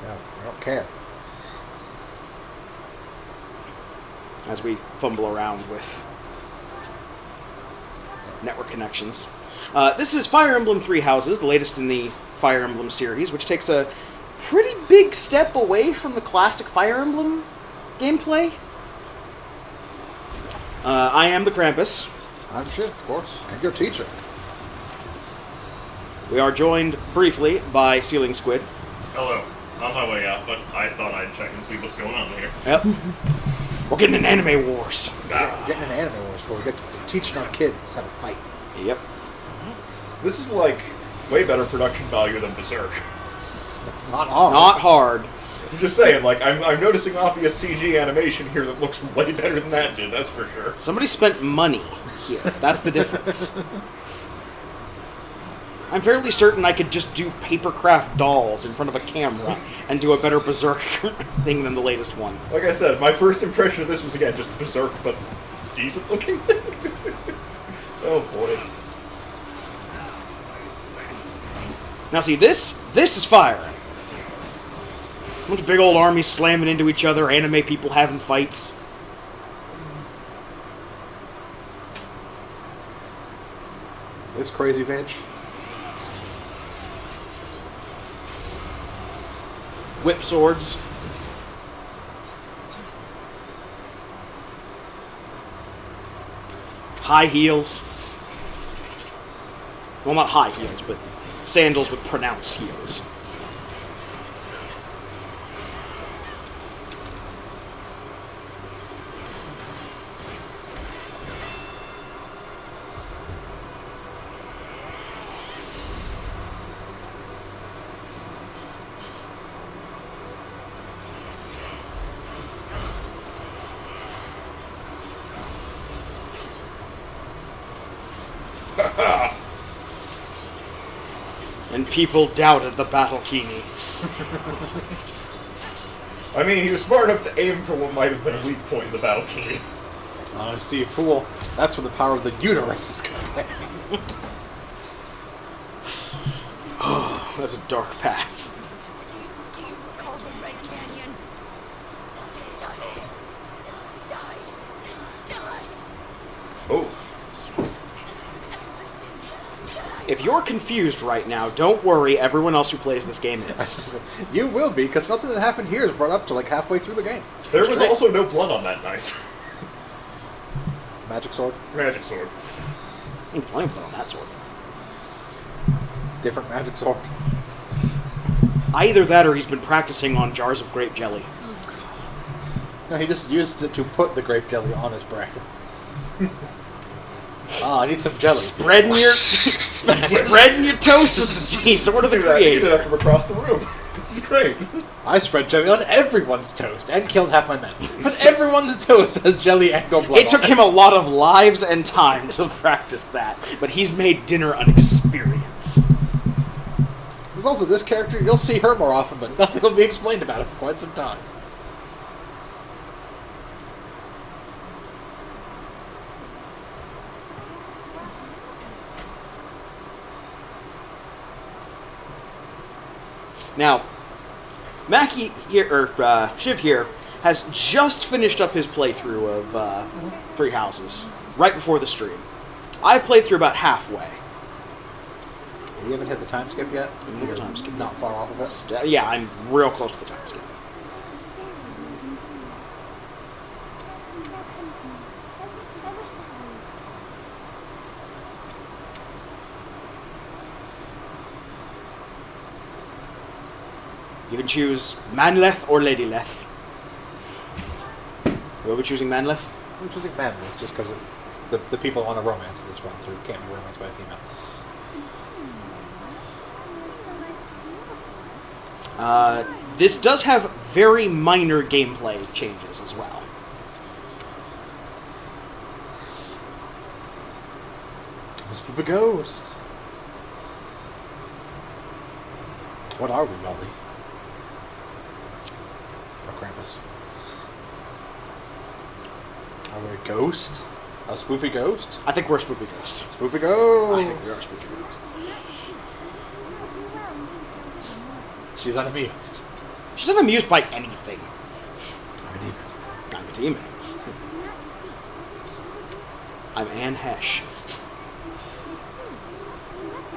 No, I don't care. As we fumble around with network connections. This is Fire Emblem Three Houses, the latest in the Fire Emblem series, which takes a pretty big step away from the classic Fire Emblem gameplay. I am the Krampus. I'm Shiv, of course, and your teacher. We are joined briefly by Ceiling Squid. Hello. On my way out, but I thought I'd check and see what's going on here. Yep. We're getting in anime wars. Getting an anime wars before we get to teaching our kids how to fight. Yep. This is like way better production value than Berserk. It's not hard. Not hard. I'm just saying, like, I'm noticing obvious CG animation here that looks way better than that did, that's for sure. Somebody spent money here. That's the difference. I'm fairly certain I could just do papercraft dolls in front of a camera and do a better Berserk thing than the latest one. Like I said, my first impression of this was, again, just Berserk, but decent looking. Oh boy. Now see, this is Fire Emblem. A bunch of big old armies slamming into each other, anime people having fights. This crazy bitch. Whip swords. High heels. Well, not high heels, but sandals with pronounced heels. And people doubted the Battle Kini. I mean, he was smart enough to aim for what might have been a weak point in the battle key. Oh, see, you fool. That's where the power of the uterus is contained. Oh, that's a dark path. Do you recall the Red Canyon? Die. Oh. If you're confused right now, don't worry, everyone else who plays this game is. You will be, because nothing that happened here is brought up to like halfway through the game. There was also no blood on that knife. Magic sword. Magic sword. I'm playing blood on that sword. Different magic sword. Either that or he's been practicing on jars of grape jelly. No, he just used it to put the grape jelly on his bread. Oh, I need some jelly. Spreading your toast with the tea. So what are the You do that creative? from across the room. It's great. I spread jelly on everyone's toast and killed half my men. But everyone's toast has jelly and or blood It took on him a lot of lives and time to practice that, but he's made dinner an experience. There's also this character. You'll see her more often, but nothing will be explained about it for quite some time. Now, Mackie here, or Shiv here, has just finished up his playthrough of Three Houses right before the stream. I've played through about halfway. You haven't hit the time skip yet? Haven't hit the time skip Not yet. far off of it? Yeah, I'm real close to the time skip. You can choose Manleth or Ladyleth. We'll be choosing Manleth. I'm choosing Madness just because the people on a romance in this run through can't be romanced by a female. This does have very minor gameplay changes as well. This is a ghost. What are we, Baldy? Or Krampus? Are we a ghost? A spoopy ghost? I think we're a Spoopy Ghost. Spoopy ghost! I think we are a Spoopy Ghost. She's unamused. She's not amused by anything. I'm a demon. I'm a demon. I'm Anne Hesh.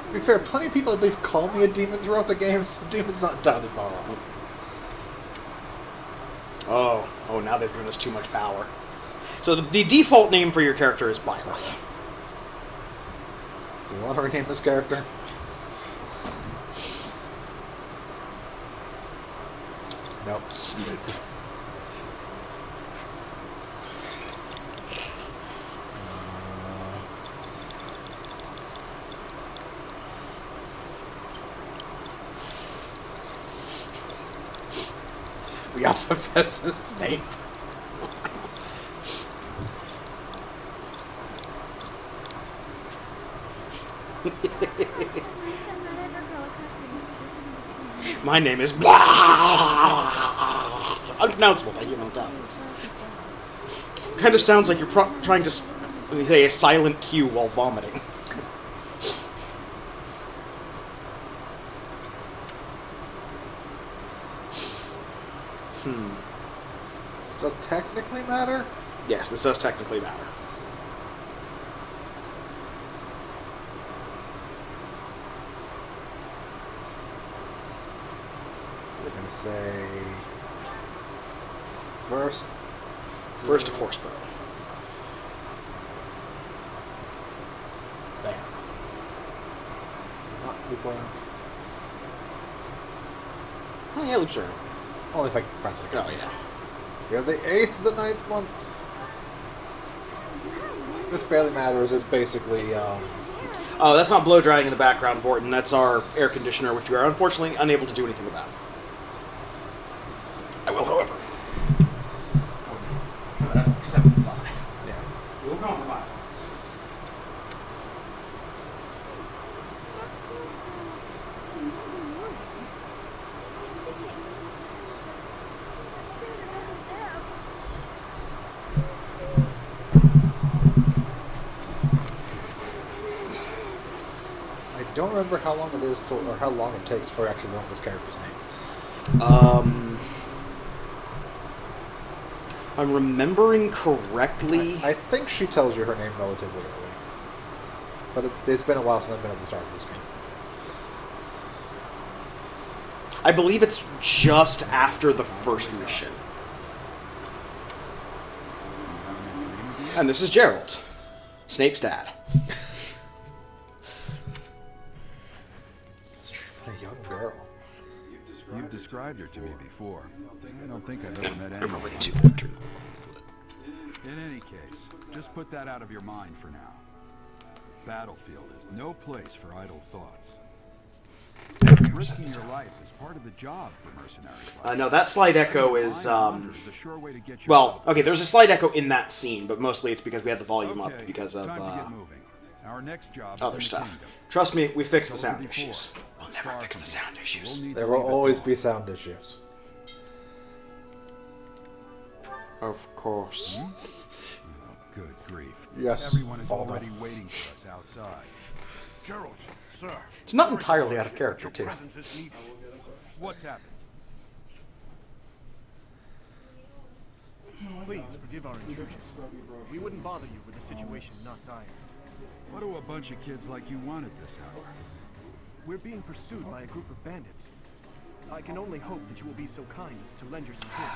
To be fair, plenty of people, I believe, call me a demon throughout the game, so demon's not entirely far off. Oh, now they've given us too much power. So the default name for your character is Byleth. Do you want to rename this character? Nope. Snape. We got Professor Snape. My name is unpronounceable by human tongues. Kind of sounds like you're trying to say a silent Q while vomiting. This does technically matter? Yes, this does technically matter. We're going to say... First First of Horseborough. There. Not Luke Brown. Oh yeah, Luke's right. Only if I can press it again. Oh yeah. You're the 8th of the 9th month. This barely matters. It's basically, Oh, that's not blow drying in the background, Vorton. That's our air conditioner, which we are unfortunately unable to do anything about. I will, however. 75. yeah. We'll compromise on this. I don't remember how long it is till, or how long it takes for actually learning this character's name. I'm remembering correctly. I think she tells you her name relatively early. But it's been a while since I've been at the start of this game. I believe it's just after the first mission. And this is Gerald, Snape's dad. It's for a young girl. You've described her to me before. I don't think I've ever met anyone. In any case, just put that out of your mind for now. Battlefield is no place for idle thoughts. Risking your life is part of the job for mercenaries. No, that slight echo is, well, okay, there's a slight echo in that scene, but mostly it's because we had the volume up because of, time to get moving. Our next job other is stuff. Trust me, we fixed the sound issues. We'll never fix the sound issues. There will always be sound issues. Of course. Good grief. Yes, Everyone is Father. already waiting for us outside. Gerald, sir. It's not entirely out of character, too. Your presence is needed. What's happened? Please forgive our intrusion. We wouldn't bother you with a situation not dire. What do a bunch of kids like you want at this hour? We're being pursued by a group of bandits. I can only hope that you will be so kind as to lend your support.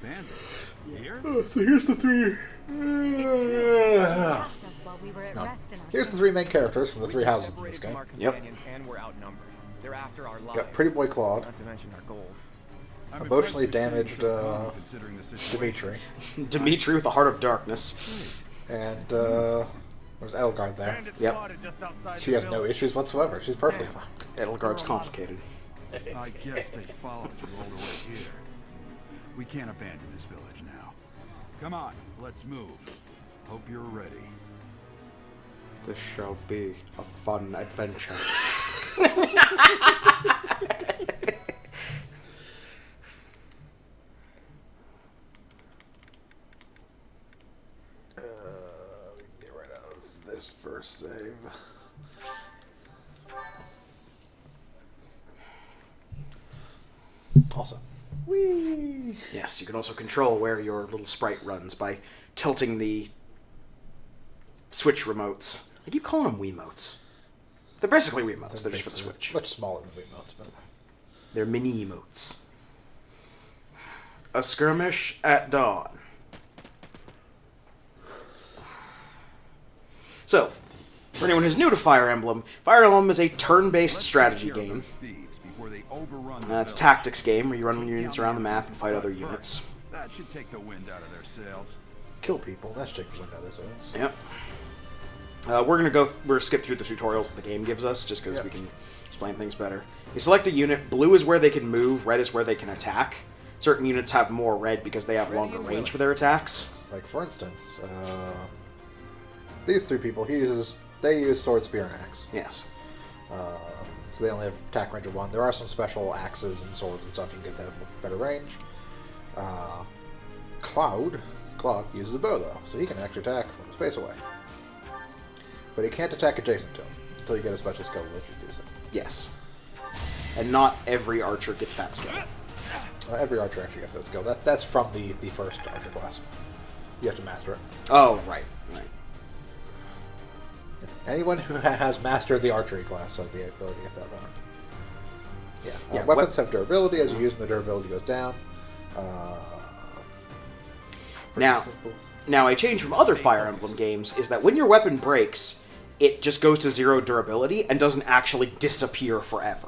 Bandits? Here? So here's the three. Left us while we were at rest in our Here's the three main characters from the three houses in this game. Yep. And we're outnumbered. They're after our lives. Got Pretty Boy Claude, Not to mention our gold. I'm emotionally impressed you're staying damaged so calm considering the situation. Dimitri, Dimitri with the Heart of Darkness. and there's Edelgard there. Bandits Yep. spotted just outside She the has no village. issues whatsoever. She's perfectly fine. Edelgard's complicated. I guess they followed you all the way here. We can't abandon this village now. Come on, let's move. Hope you're ready. This shall be a fun adventure. Get right out of this first save. Also, Whee! Yes, you can also control where your little sprite runs by tilting the Switch remotes. I keep calling them Wiimotes. They're basically Wiimotes. They're just for the Switch. Much smaller than Wiimotes, but... They're mini emotes. A skirmish at dawn. So, for anyone who's new to Fire Emblem is a turn-based strategy game. It's a tactics game where you run units around the map and fight other units. That should take the wind out of their sails. Kill people. That's taking the wind out of their sails. Yep. We're gonna skip through the tutorials that the game gives us, just because we can explain things better. You select a unit. Blue is where they can move. Red is where they can attack. Certain units have more red because they have longer range for their attacks. Like, for instance, these three people, they use sword, spear, and axe. Yes. So they only have attack range of 1. There are some special axes and swords and stuff you can get that with better range. Cloud uses a bow, though, so he can actually attack from a space away. But he can't attack adjacent to him until you get a special skill that lets you do so. Yes. And not every archer gets that skill. Every archer actually gets that skill. That's from the first archer class. You have to master it. Oh, right. Anyone who has mastered the archery class has the ability to get that bonus. Yeah. Weapons have durability. As you use them, the durability goes down. Now, a change from other Fire Emblem games is that when your weapon breaks, it just goes to 0 durability and doesn't actually disappear forever.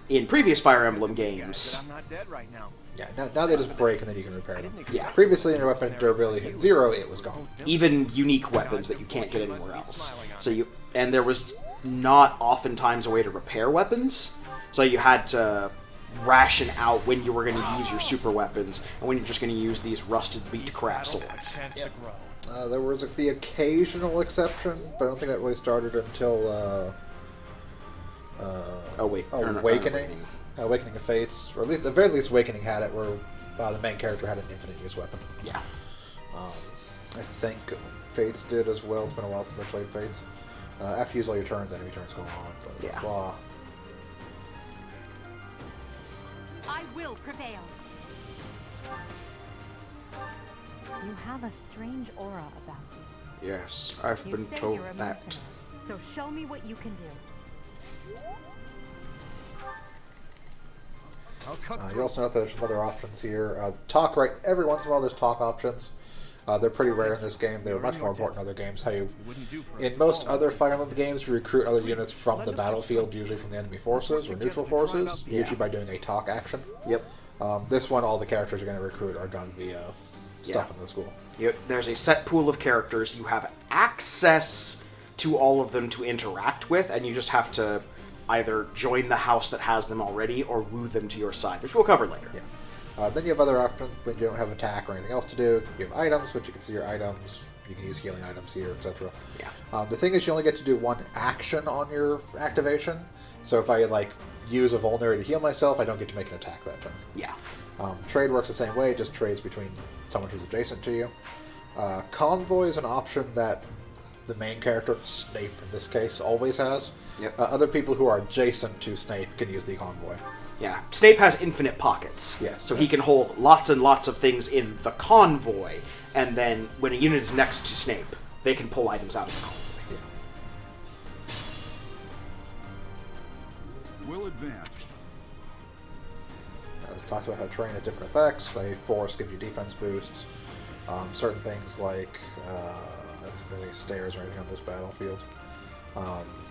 In previous Fire Emblem games... I'm not dead right now. Yeah, now they just break and then you can repair them. Yeah. Previously, when your weapon durability hit 0, it was gone. Even unique weapons that you can't get anywhere else. And there was not oftentimes a way to repair weapons, so you had to ration out when you were going to use your super weapons and when you're just going to use these rusted beat crap swords. There was the occasional exception, but I don't think that really started until Awakening. Awakening of Fates, or at the very least Awakening had it, where the main character had an infinite use weapon. Yeah. I think Fates did as well. It's been a while since I played Fates. After you use all your turns, enemy turns go on. But Yeah. Blah. I will prevail. You have a strange aura about you. Yes, I've You been say told you're a that. mercenary, so show me what you can do. You also note that there's some other options here. Talk, right? Every once in a while there's talk options. They're pretty rare in this game. They were much more important in other games. In most other Fire Emblem games, you recruit other units from the battlefield, usually from the enemy forces or neutral forces, usually by doing a talk action. Yep. This one, all the characters you're going to recruit are done via stuff in the school. There's a set pool of characters. You have access to all of them to interact with, and you just have to either join the house that has them already or woo them to your side, which we'll cover later. Yeah. Then you have other options when you don't have attack or anything else to do. You have items, which you can see your items. You can use healing items here, etc. Yeah. The thing is, you only get to do one action on your activation. So if I use a vulnerary to heal myself, I don't get to make an attack that turn. Yeah. Trade works the same way, just trades between someone who's adjacent to you. Convoy is an option that the main character, Snape in this case, always has. Yep. Other people who are adjacent to Snape can use the convoy. Yeah. Snape has infinite pockets. Yes. So he can hold lots and lots of things in the convoy, and then when a unit is next to Snape, they can pull items out of the convoy. Yeah. We'll advance. Let's talk about how to train at different effects. Force gives you defense boosts. Certain things like that's really stairs or anything on this battlefield.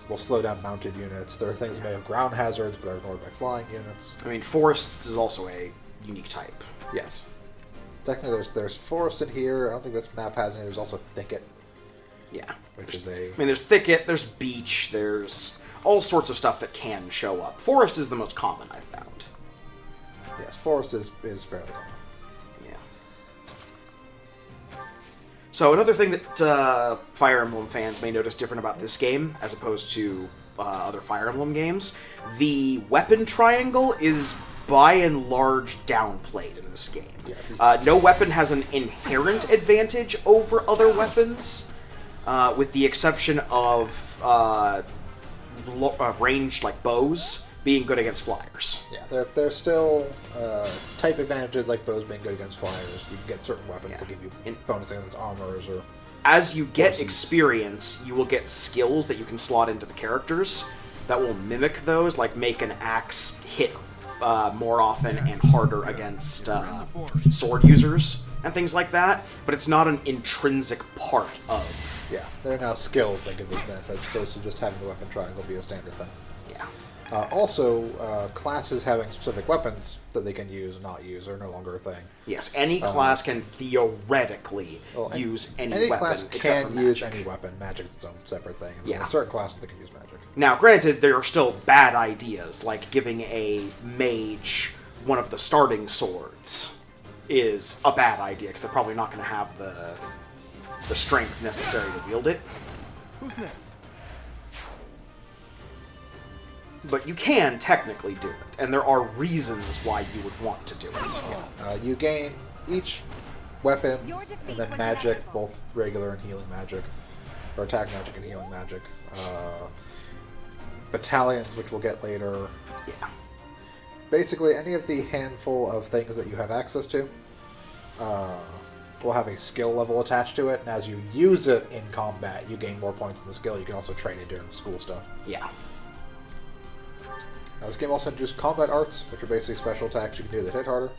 Will slow down mounted units. There are things that may have ground hazards, but are ignored by flying units. I mean, Forest is also a unique type. Yes. Technically, there's forest in here. I don't think this map has any. There's also thicket. Yeah. There's thicket, there's beach, there's all sorts of stuff that can show up. Forest is the most common, I've found. Yes, forest is fairly common. So another thing that Fire Emblem fans may notice different about this game, as opposed to other Fire Emblem games, the weapon triangle is by and large downplayed in this game. Yeah. No weapon has an inherent advantage over other weapons, with the exception of ranged like bows. being good against flyers. Yeah, there's still type advantages like bows being good against flyers. You can get certain weapons that give you bonus against armors or... As you get experience, you will get skills that you can slot into the characters that will mimic those, like make an axe hit more often and harder against sword users and things like that, but it's not an intrinsic part of... Yeah, there are now skills that give these benefits, opposed to just having the weapon triangle be a standard thing. Yeah. Also, classes having specific weapons that they can use and not use are no longer a thing. Yes, any class can theoretically use any weapon. Any class except can for use magic. any weapon. Magic's its own separate thing. And Yeah. there are certain classes that can use magic. Now, granted, there are still bad ideas, like giving a mage one of the starting swords is a bad idea, because they're probably not going to have the strength necessary to wield it. Who's next? But you can technically do it, and there are reasons why you would want to do it. You gain each weapon Your defeat and then was magic, inevitable. both regular and healing magic, or attack magic and healing magic. Battalions, which we'll get later. Yeah. Basically, any of the handful of things that you have access to will have a skill level attached to it, and as you use it in combat, you gain more points in the skill. You can also train it during school stuff. Yeah. This game also introduced combat arts, which are basically special attacks you can do that hit harder.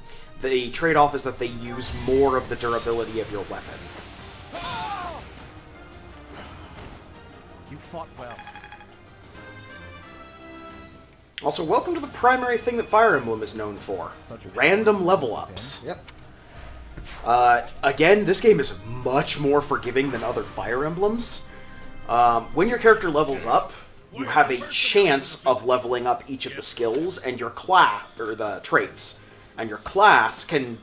The trade-off is that they use more of the durability of your weapon. You fought well. Also, welcome to the primary thing that Fire Emblem is known for. Random level-ups. Yep. Again, this game is much more forgiving than other Fire Emblems. When your character levels up, you have a chance of leveling up each of the skills and your class, or the traits. And your class can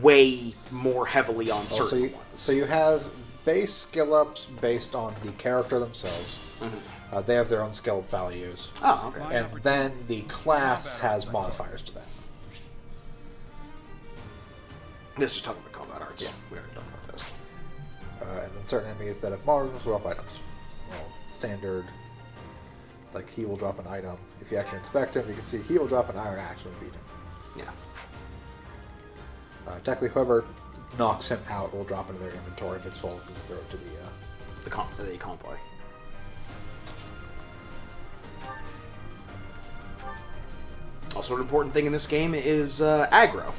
weigh more heavily on certain ones. So you have base skill ups based on the character themselves. Mm-hmm. They have their own skill values. Oh, okay. And then the class has modifiers to that. This is talking about combat arts. Yeah. We already talked about those. And then certain enemies that have marbles will drop items. So standard, like he will drop an item. If you actually inspect him, you can see he will drop an iron axe when you beat him. Yeah. Technically, whoever knocks him out will drop into their inventory. If it's full, you can throw it to The convoy. Also, an important thing in this game is aggro.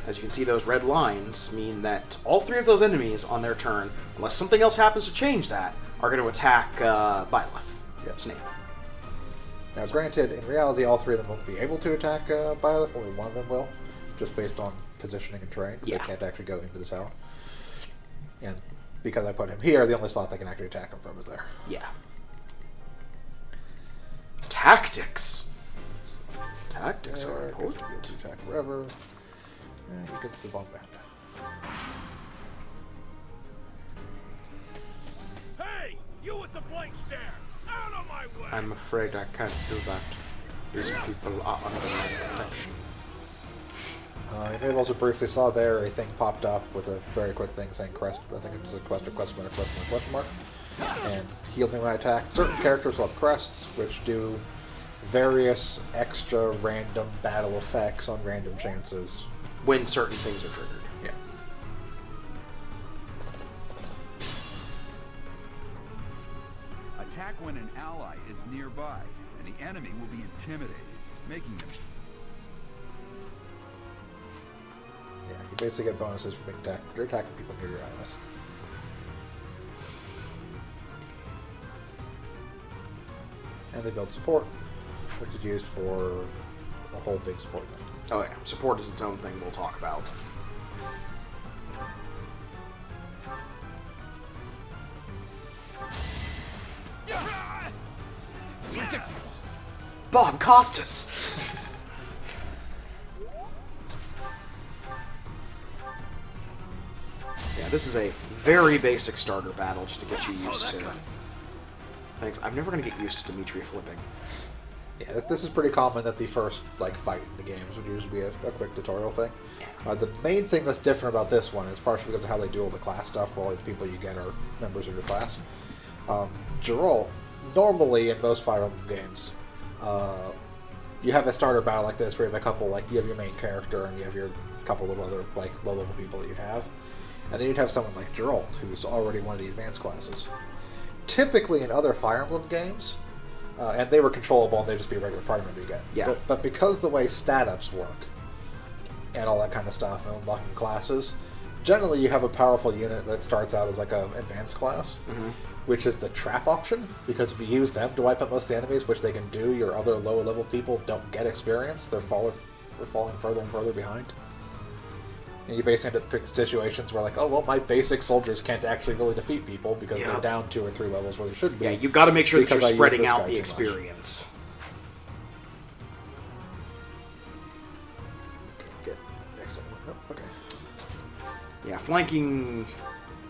As you can see, those red lines mean that all three of those enemies on their turn, unless something else happens to change that, are going to attack Byleth. Yep. Snape. Now, granted, in reality, all three of them won't be able to attack Byleth. Only one of them will, just based on positioning and terrain, because Yeah. they can't actually go into the tower. And because I put him here, the only slot they can actually attack him from is there. Yeah. Tactics. Tactics are There, gets to be able important. to attack wherever. And he gets the bomb band. Hey, you with the blank stare! Out of my way! I'm afraid I can't do that. These people are under my protection. You may have also briefly saw there a thing popped up with a very quick thing saying crest. I think it's a quest or question mark. And healed me when I attack. Certain characters will have crests, which do various extra random battle effects on random chances. When certain things are triggered. Yeah. Attack when an ally is nearby, and the enemy will be intimidated, making them... Yeah, you basically get bonuses for being attacked. You're attacking people near your allies. And they build support, which is used for a whole big support thing. Oh yeah, support is its own thing we'll talk about. Bob Costas! Yeah, this is a very basic starter battle just to get you used to. Thanks. I'm never going to get used to Dimitri flipping. Yeah, this is pretty common that the first fight in the games would usually be a quick tutorial thing. The main thing that's different about this one is partially because of how they do all the class stuff, where all the people you get are members of your class. Geralt, normally in most Fire Emblem games, you have a starter battle like this where you have a couple, like, you have your main character and you have your couple of other, like, low-level people that you'd have. And then you'd have someone like Geralt, who's already one of the advanced classes. Typically in other Fire Emblem games, and they were controllable and they'd just be a regular party member you get. Yeah. But because the way stat-ups work, and all that kind of stuff, and unlocking classes, generally you have a powerful unit that starts out as like an advanced class, which is the trap option, because if you use them to wipe out most of the enemies, which they can do, your other lower level people don't get experience. They're falling further and further behind. And you basically end up in situations where, like, oh, well, my basic soldiers can't actually really defeat people because they're down 2 or 3 levels where they should be. Yeah, you've got to make sure that you're because I spreading use this out guy the too experience. Okay, next one. Oh, okay. Yeah, flanking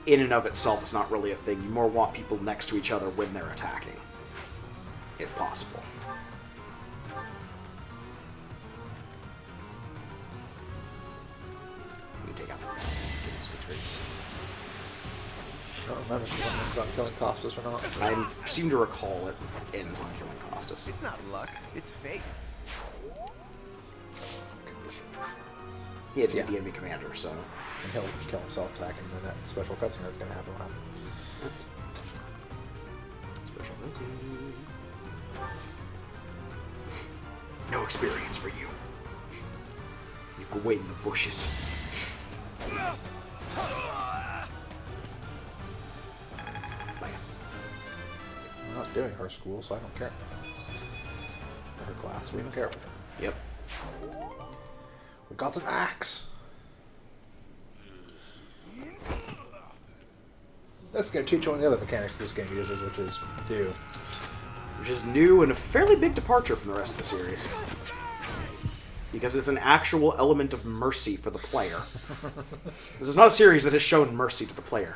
in and of itself is not really a thing. You more want people next to each other when they're attacking, if possible. Let me take out the I don't remember if it ends on killing Costas or not. I seem to recall it ends on killing Costas. It's not luck, it's fate. He had to be the enemy commander, so... And he'll kill himself attacking, then that special cutscene that's going to happen will happen. Special cutscene. No experience for you. You go wait in the bushes. I'm not doing her school, so I don't care. Her class, we don't care. Yep. We got an axe! That's going to teach you one of the other mechanics this game uses, which is new. Which is new and a fairly big departure from the rest of the series. Because it's an actual element of mercy for the player. This is not a series that has shown mercy to the player.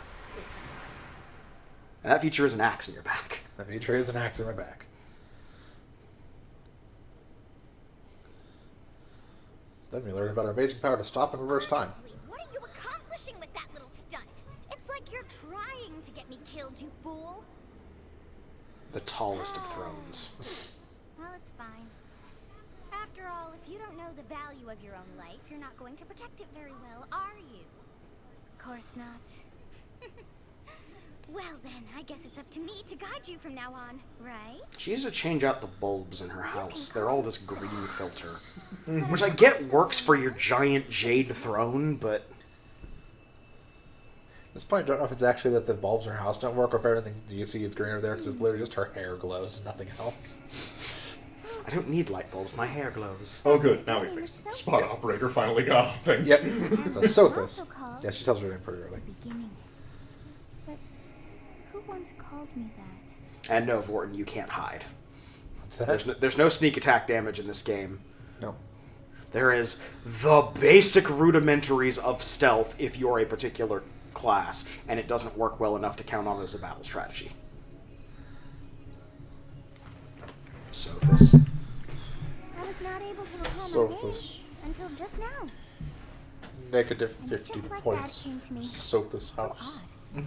And that feature is an axe in your back. That feature is an axe in my back. Then we learn about our amazing power to stop and reverse time. What are you accomplishing with that little stunt? It's like you're trying to get me killed, you fool. The tallest of thrones. Well, it's fine. After all, if you don't know the value of your own life, you're not going to protect it very well, are you? Of course not. Well then, I guess it's up to me to guide you from now on, right? She needs to change out the bulbs in her house. They're all this green filter. Which I get works for your giant jade throne, but... At this point, I don't know if it's actually that the bulbs in her house don't work or if everything you see is greener there, because it's literally just her hair glows and nothing else. I don't need light bulbs, my hair glows. Oh good, now we fixed it. Spot operator finally got on things. Yep. So Sothis. Yeah, she tells her name pretty early. Beginning. But who once called me that? And no, Vorton, you can't hide. What's that? There's no sneak attack damage in this game. No. There is the basic rudimentaries of stealth if you're a particular class, and it doesn't work well enough to count on as a battle strategy. Sothis. I was not able to recall my Sothis. name until just now. Negative 50 just like points. that came to me. Sothis' house. Odd.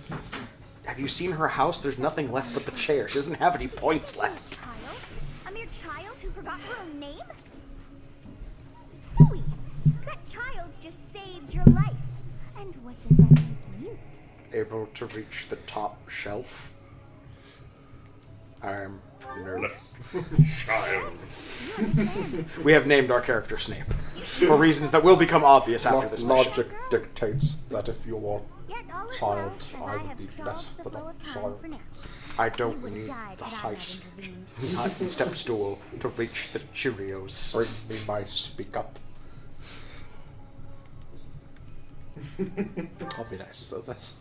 Have you seen her house? There's nothing left but the chair. She doesn't have any points Did you left. say a mere child who forgot her own name? Phooey! That child's just saved your life. And what does that make you? Able to reach the top shelf. I'm nerd. Child. You understand? We have named our character Snape. For reasons that will become obvious after this mission. Logic dictates that if you are Yet all is child, well, as I I would have be stalled less the than flow a of time child. for now. I don't You would have need died the had I high not intervened. step stool to reach the Cheerios. bring me my speak up. I'll be nice to Sothis.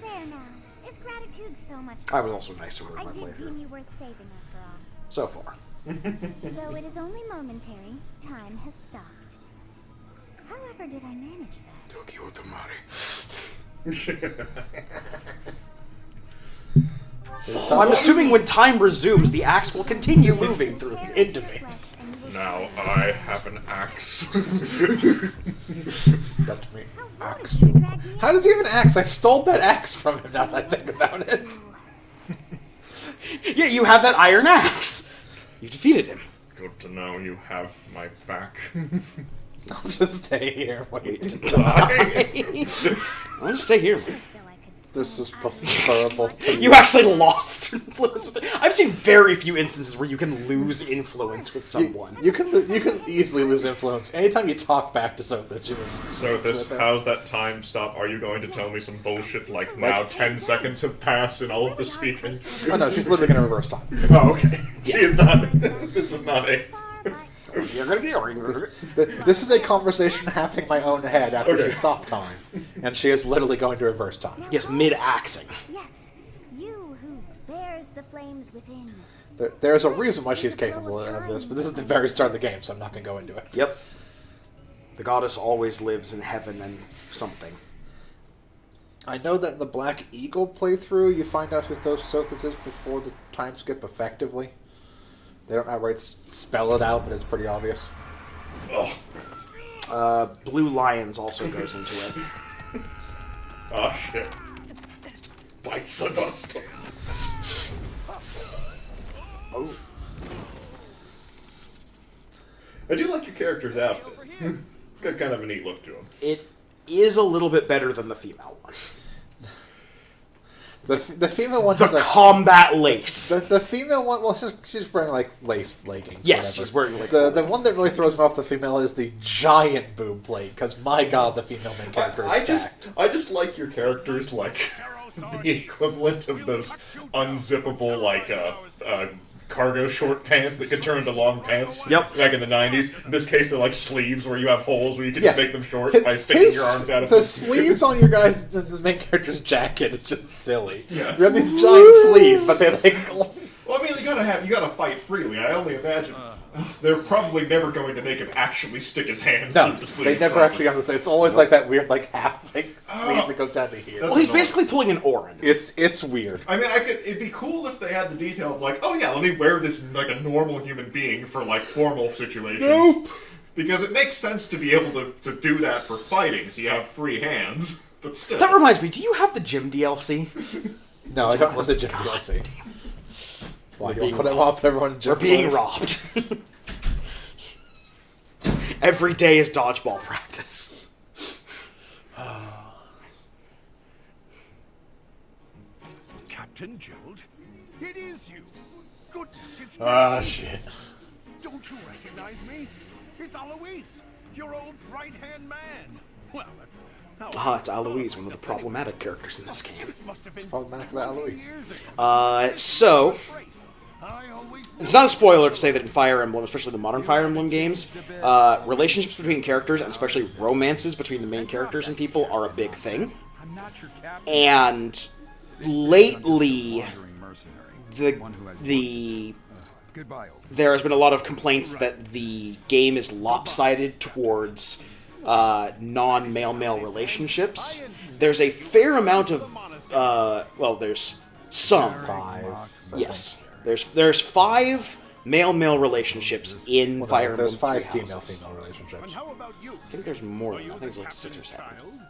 There now. Is gratitude so much? I was also nice to her in I my did deem playthrough. you worth saving after all. So far. Though it is only momentary, time has stopped. However did I manage that? Tokyo Tamari. I'm assuming when time resumes, the axe will continue moving through Tear into your me. flesh and you will Now see I have an axe. Let me how axe rude of you you. to drag me How does he have an axe? I stole that axe from him now that I think about it. Yeah, you have that iron axe. You defeated him. Good to know you have my back. I'll just stay here and wait to Die. I'll just stay here. This is preferable to You actually lost influence with it. I've seen very few instances where you can lose influence with someone. You can easily lose influence. Anytime you talk back to Sothis, you lose So influence with her. how's that time stop? Are you going to tell me some bullshit like now 10 seconds have passed and all of the speaking? Oh no, she's literally going to reverse time. Oh, okay. She is not. This is not a. You're gonna be This is a conversation happening in my own head after Okay. she stopped time. And she is literally going to reverse time. Yes, mid-axing. Yes, you who bears the flames within. There's a reason why she's capable of this, but this is the very start of the game, so I'm not going to go into it. Yep. The goddess always lives in heaven and something. I know that in the Black Eagle playthrough, you find out who Sothis is before the time skip effectively. They don't outright spell it out, but it's pretty obvious. Oh. Blue Lions also goes into it. Oh, shit. Bites the dust. Oh. I do like your character's outfit. It's got kind of a neat look to him. It is a little bit better than the female one. The female one The has a... combat lace. The female one, well, she's wearing, like, lace leggings. Yes, whatever. she's wearing, like... The one that really throws me off the female is the giant boob plate, because, my god, the female main character is stacked. I just like your characters, like, the equivalent of those unzippable, like, cargo short pants that could turn into long pants. Yep. Back in the 90s. In this case, they're like sleeves where you have holes where you can Yes. just make them short by sticking your arms out of the them. sleeves on your guys, the main character's jacket is just silly. Yes. You have these giant sleeves, but they like... Well, I mean, you gotta fight freely. I only imagine they're probably never going to make him actually stick his hands No, through the sleeves. they never probably. actually have to say. It's always like that weird, like, half like, sleeve that goes down to here. That's Well, he's annoying. basically pulling an Orin. It's weird. I mean, it'd be cool if they had the detail of like, oh yeah, let me wear this like a normal human being for like formal situations. Nope. Because it makes sense to be able to do that for fighting, so you have free hands. But still. That reminds me, do you have the gym DLC? No, I don't have the gym DLC. Why, you want to put everyone in gym We're being clothes? robbed. Every day is dodgeball practice. Captain Gerald, it is you. Goodness, it's Ah, me. shit. Don't you recognize me? It's Alois, your old right-hand man. Well, that's how It's Alois, one of the problematic characters in this game. must have been Problematic about 20 Alois. years ago. So, Trace. I always it's not a spoiler to say that in Fire Emblem, especially the modern Fire Emblem games, relationships between characters, and especially romances between the main characters and people, are a big thing. I'm not your captain. And lately, Wandering mercenary. the One who has the Goodbye, old there has been a lot of complaints that the game is lopsided towards non-male-male relationships. There's a fair amount of, well, there's some. 5. Yes. There's 5 male-male relationships in Well, Fire no, there's Emblem 5 Three Houses. female relationships. And how about you? I think there's more than that. I think it's like 6 or 7.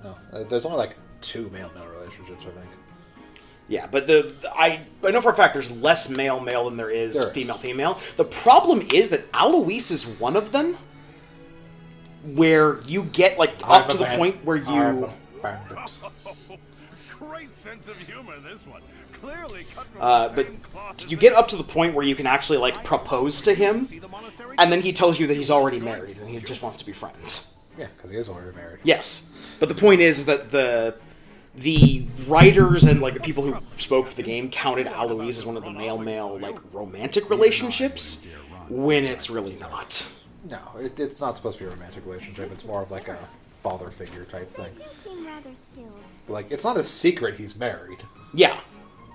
No, there's only like 2 male-male relationships, I think. Yeah, but I know for a fact there's less male-male than there is There is. female-female. The problem is that Alois is one of them, where you get like up to the point where I'm you a bandit. Great sense of humor, this one. Clearly cut from but the same cloth as you the get up to the point where you can actually like propose to him, See the monastery? and then he tells you that he's already married and he just wants to be friends. Yeah, because he is already married. Yes, but the point is that the writers and like the people who spoke for the game counted Alois as one of the male-male like romantic relationships, when it's really not. No, it's not supposed to be a romantic relationship. It's more of like a father figure type thing. You seem rather skilled. But, like, it's not a secret he's married. Yeah.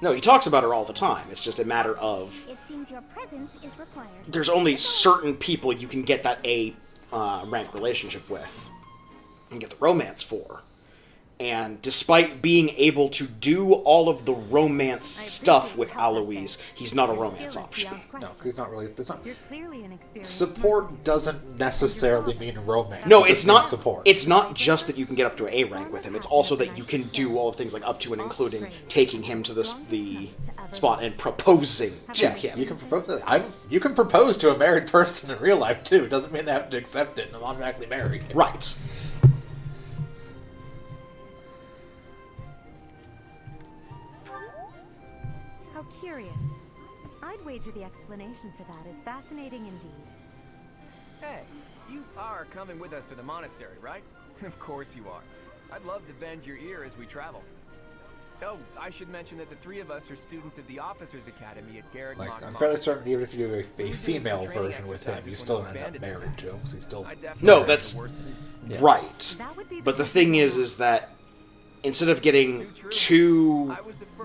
No, he talks about her all the time. It's just a matter of It seems your presence is required. there's only certain people you can get that A rank relationship with and get the romance for. And despite being able to do all of the romance stuff with Alois, he's not a romance option. No, he's not really. You're clearly an experienced Support doesn't necessarily mean romance. No, It it's just not means support. It's not just that you can get up to A rank with him. It's also that you can do all the things like up to and including taking him to the spot and proposing to Yeah, him. you can propose. You can propose to a married person in real life too. It doesn't mean they have to accept it and automatically marry. Right. How curious. I'd wager the explanation for that is fascinating indeed. Hey, you are coming with us to the monastery, right? Of course you are. I'd love to bend your ear as we travel. Oh, I should mention that the three of us are students of the Officers Academy at Garrick Like, Mock I'm Monastery. fairly certain even if you do a female version with him, you still end up married to him, because he's still... No, that's Yeah. right. But the thing is that instead of getting two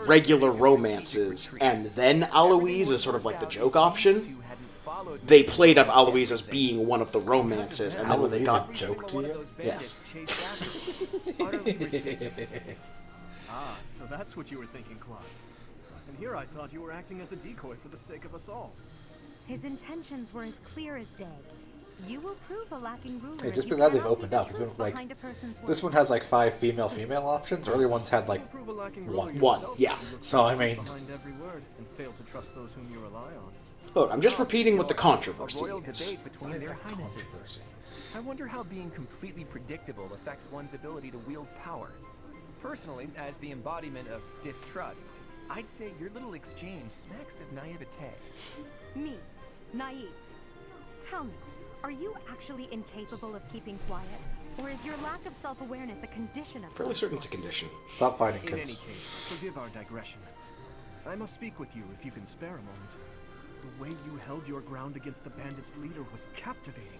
regular romances and then Alois as sort of like the joke option, they played up Alois as being one of the romances, and then when they got a joke to you? Yes. Ah, so that's what you were thinking, Claude. And here I thought you were acting as a decoy for the sake of us all. His intentions were as clear as day. You will prove a lacking ruler. Hey, if just you because they've cannot see opened the up, it's been truth like behind a person's this one words. has like 5 female options. Earlier ones had like Prove a lacking one. ruler One, yourself yeah. if you look So, I mean- behind every word and fail to trust those whom you rely on. Look, I'm just repeating what the A controversy royal is. debate between their highnesses. I wonder how being completely predictable affects one's ability to wield power. Personally, as the embodiment of distrust, I'd say your little exchange smacks of naivete. Me, naive. Tell me, are you actually incapable of keeping quiet? Or is your lack of self-awareness a condition of Fairly some certain it's a sort? condition. Stop fighting, In any kids. case, forgive our digression. I must speak with you if you can spare a moment. The way you held your ground against the bandits' leader was captivating.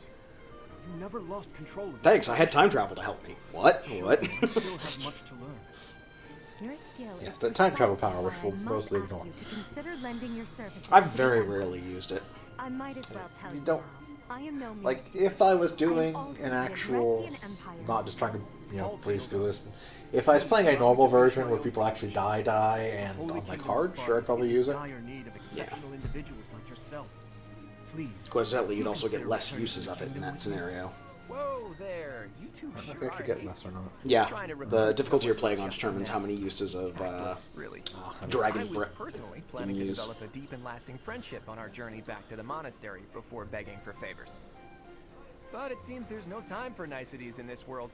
You never lost control of the Thanks, I had situation. time travel to help me. What? What? You still have much to learn. Your skill Yes, is the time travel precisely power, which why we'll I must mostly ask ignore. you to consider lending your services I've to the very Empire. rarely used it. I might as well tell You you don't- now. I am no mere Like, student. if I was I am doing also an the actual, Adrestian Empire's not just trying to, son. breeze through this. If I was playing a normal version where people actually die, and Holy on like Kingdom hard, of sure, I'd Fargus probably is use in it. dire need of exceptional individuals like yourself. Please. Coincidentally, you'd also get consider less returning uses to of it in kingdom that with me. scenario. Whoa there, you two I don't know if sure you actually are get less or not. Yeah, Trying to the recruit difficulty you're someone playing on just determines met. how many uses of Tactless, really. Dragon I was Breath personally you planning can to use. develop a deep and lasting friendship on our journey back to the monastery before begging for favors. But it seems there's no time for niceties in this world.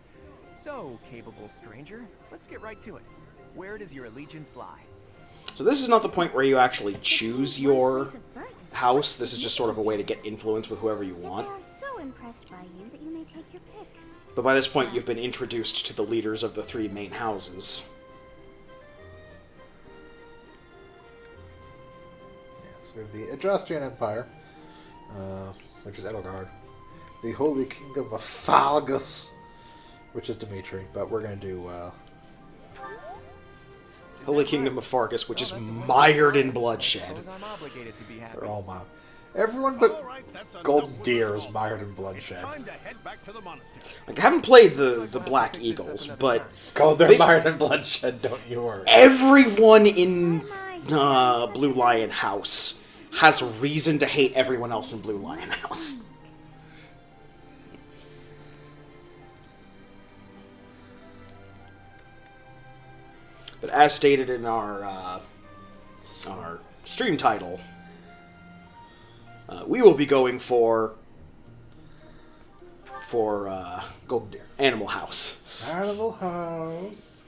So, capable stranger, let's get right to it. Where does your allegiance lie? So this is not the point where you actually choose your Place of birth is house. quite This is just sort of a way to get significant. influence with whoever you But want. they are so impressed by you that you may take your pick. But by this point, you've been introduced to the leaders of the 3 main houses. Yes, we have the Adrestian Empire, which is Edelgard. The Holy Kingdom of Falgus, which is Dimitri, but we're going to do, Holy Kingdom of Fargus, which is mired in bloodshed. Suppose I'm obligated to be happy. they're all mild. Everyone but All right, that's enough Golden with the Deer is salt. mired in It's bloodshed. time to head back to the monastery. Like, I haven't played the Black Eagles, but Oh, they're Bas- mired in bloodshed, don't you worry. everyone in Blue Lion House has reason to hate everyone else in Blue Lion House. But as stated in our stream title, we will be going for Golden Deer. Animal House. Animal House.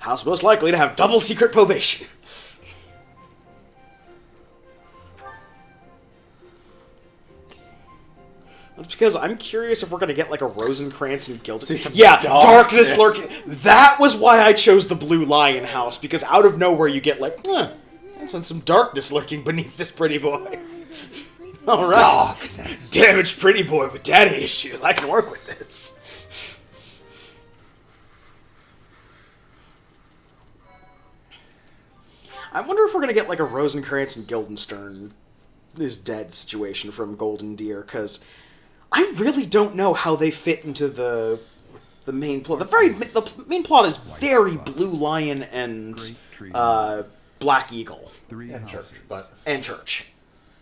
House most likely to have double secret probation. That's because I'm curious if we're gonna get like a Rosencrantz and Gilded. See some Yeah, darkness. darkness lurking. That was why I chose the Blue Lion House, because out of nowhere you get like, there's some darkness lurking beneath this pretty boy. All right, damaged pretty boy with daddy issues. I can work with this. I wonder if we're gonna get like a Rosencrantz and Guildenstern is dead situation from Golden Deer, because I really don't know how they fit into the the main plot. The main plot is very Blue Lion and Black Eagle And Church, and Church.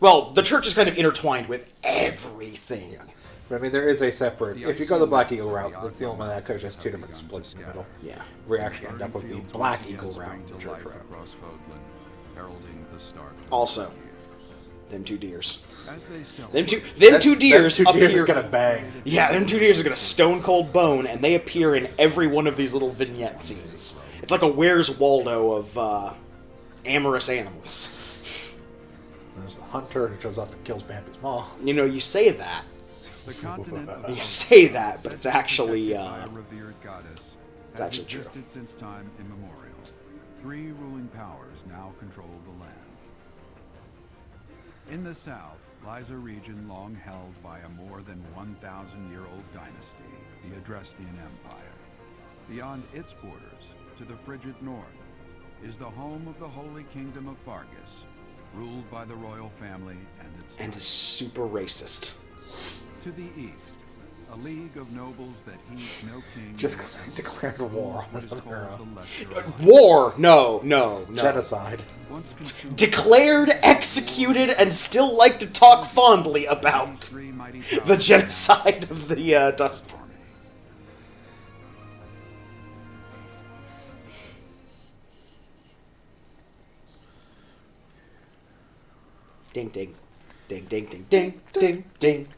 Well, the Church is kind of intertwined with everything. Yeah. But I mean, there is a separate. If you go the Black Eagle route, that's the only one that could just two different splits in the middle. Yeah. We actually end up with the Black Eagle route, and the Church route. Also, them two deers. Them two deers Them two deers appear. is gonna bang. Yeah, them two deers are gonna stone cold bone, and they appear in every one of these little vignette scenes. It's like a Where's Waldo of amorous animals. There's the hunter who shows up and kills Bambi's mom. You know, you say that. The continent of You say that, but it's actually by a revered goddess it's has actually true. existed since time immemorial. 3 ruling powers now control the land. In the south lies a region long held by a more than 1,000-year-old dynasty, the Adrestian Empire. Beyond its borders, to the frigid north, is the home of the Holy Kingdom of Fargus, ruled by the royal family and its And is super racist. To the east, a league of nobles that heeds no king. Just because they declared war what on is called her. the Lesser Alliance. War! No. Genocide. Once consumed Declared, executed, and still like to talk fondly about three mighty the powers genocide of the Dust. army. Ding ding. Ding ding ding ding ding ding.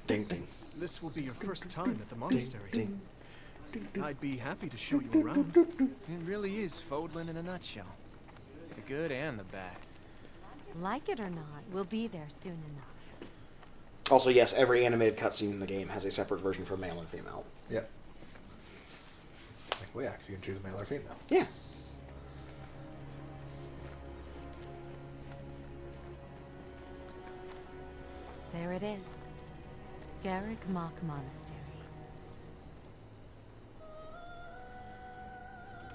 Ding ding. This will be your first time at the monastery. Ding. I'd be happy to show you around. It really is Fodlan in a nutshell. The good and the bad. Like it or not, we'll be there soon enough. Also, yes, every animated cutscene in the game has a separate version for male and female. Yep. Like, we actually can choose male or female. Yeah. There it is. Garrick Mock Monastery.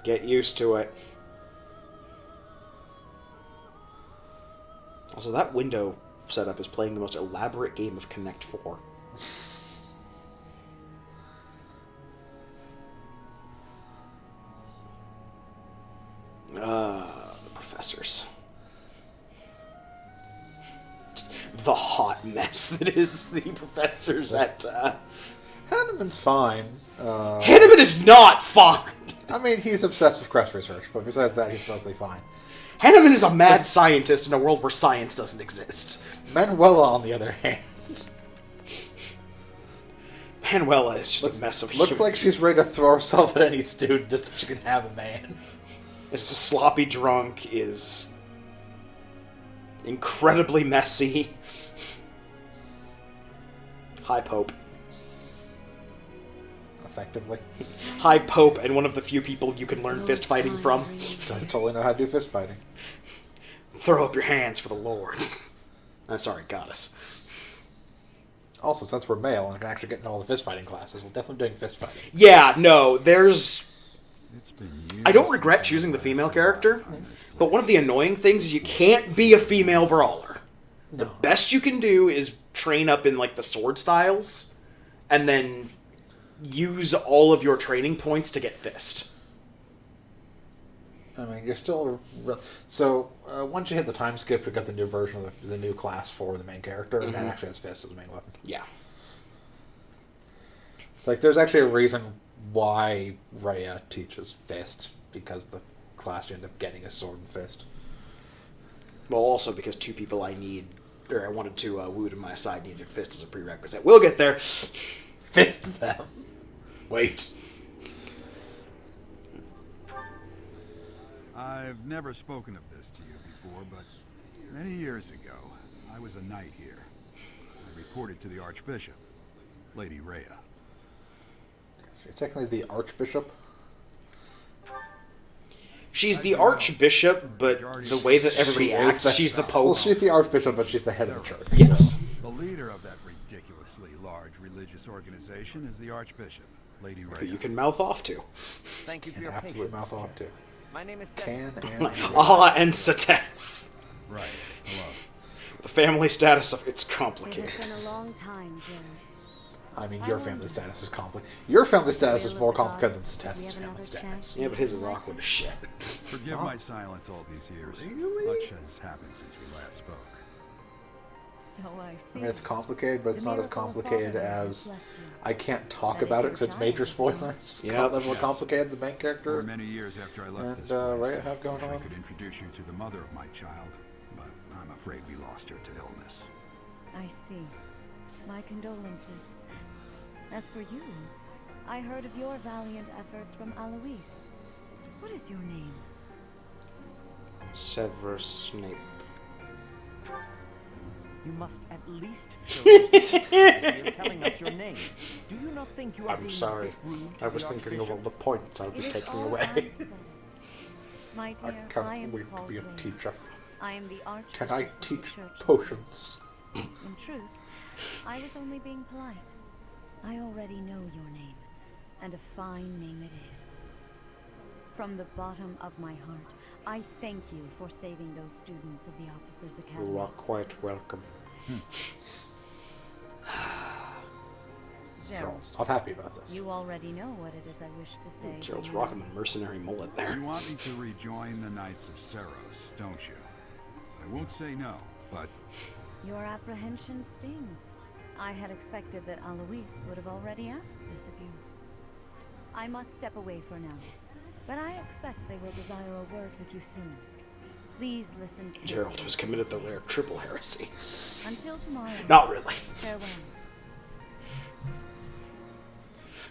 Get used to it. Also, that window setup is playing the most elaborate game of Connect 4. The professors. The hot mess that is the professors at... Hanneman's fine. Hanneman is not fine! I mean, he's obsessed with crest research, but besides that, he's mostly fine. Hanneman is a mad scientist in a world where science doesn't exist. Manuela, on the other hand, Manuela is just a mess of looks like she's ready to throw herself at any student just so she can have a man. Is a sloppy drunk, is incredibly messy. High Pope. Effectively. High Pope and one of the few people you can learn fist fighting from. Doesn't totally know how to do fist fighting. Throw up your hands for the Lord. I'm sorry, goddess. Also, since we're male and can actually get into all the fist fighting classes, we're definitely doing fist fighting. Yeah, no, there's... It's been years I don't regret since choosing the I female last character, walked on this but one of the annoying things is you can't be a female brawler. The best you can do is train up in, like, the sword styles, and then use all of your training points to get fist. I mean, you're still... So, once you hit the time skip, you got the new version of the new class for the main character, and that actually has fist as the main weapon. Yeah. It's like, there's actually a reason why Rhea teaches fist, because the class you end up getting is sword and fist. Well, also because two people I wanted to woo to my side needed fist as a prerequisite. We'll get there. Fist them. Wait. I've never spoken of this to you before, but many years ago, I was a knight here. I reported to the Archbishop, Lady Rhea. So you're technically the Archbishop. She's the Archbishop, but the way that everybody acts, she's the Pope. Well, she's the Archbishop, but she's the head of the church. Yes. The leader of that ridiculously large religious organization is the Archbishop, Lady Who Rhea. you can mouth off to. Thank you for And your absolute patience. mouth off, too. My name is Seth. Can and... Ah, and Sateth. Right. Hello. The family status of it's It complicated. has been a long time, Jim. I mean, your family status is complicated. Your family status is more complicated than Seth's family status. Yeah, but his is awkward as shit. Forgive my silence all these years. Much has happened since we last spoke. So I see. I mean, it's complicated, but it's not as complicated as I can't talk about it because it's major spoilers. Yeah, level complicated the main For character many years after I left and this place, Raya have going I on. could introduce you to the mother of my child, but I'm afraid we lost her to illness. I see. My condolences. As for you, I heard of your valiant efforts from Alois. What is your name? Severus Snape. You must at least show you're telling us your name. Do you not think you are I'm being sorry. a bit rude to I was the thinking of all Archbishop? the points I was It is taking all away. answered. My I dear, I can't am wait to called be a Raya. teacher. I am the Archbishop Can I of the teach Church of potions? Saint. In truth, I was only being polite. I already know your name, and a fine name it is. From the bottom of my heart, I thank you for saving those students of the Officers' Academy. You are quite welcome. Gerald, Gerald's not happy about this. you already know what it is I wish to say. Gerald's do you rocking not? the mercenary mullet there. You want me to rejoin the Knights of Seros, don't you? I won't say no, but Your apprehension stings. I had expected that Alois would have already asked this of you. I must step away for now, but I expect they will desire a word with you soon. Please listen carefully. Gerald has committed the rare triple heresy. Until tomorrow. Not really. Farewell.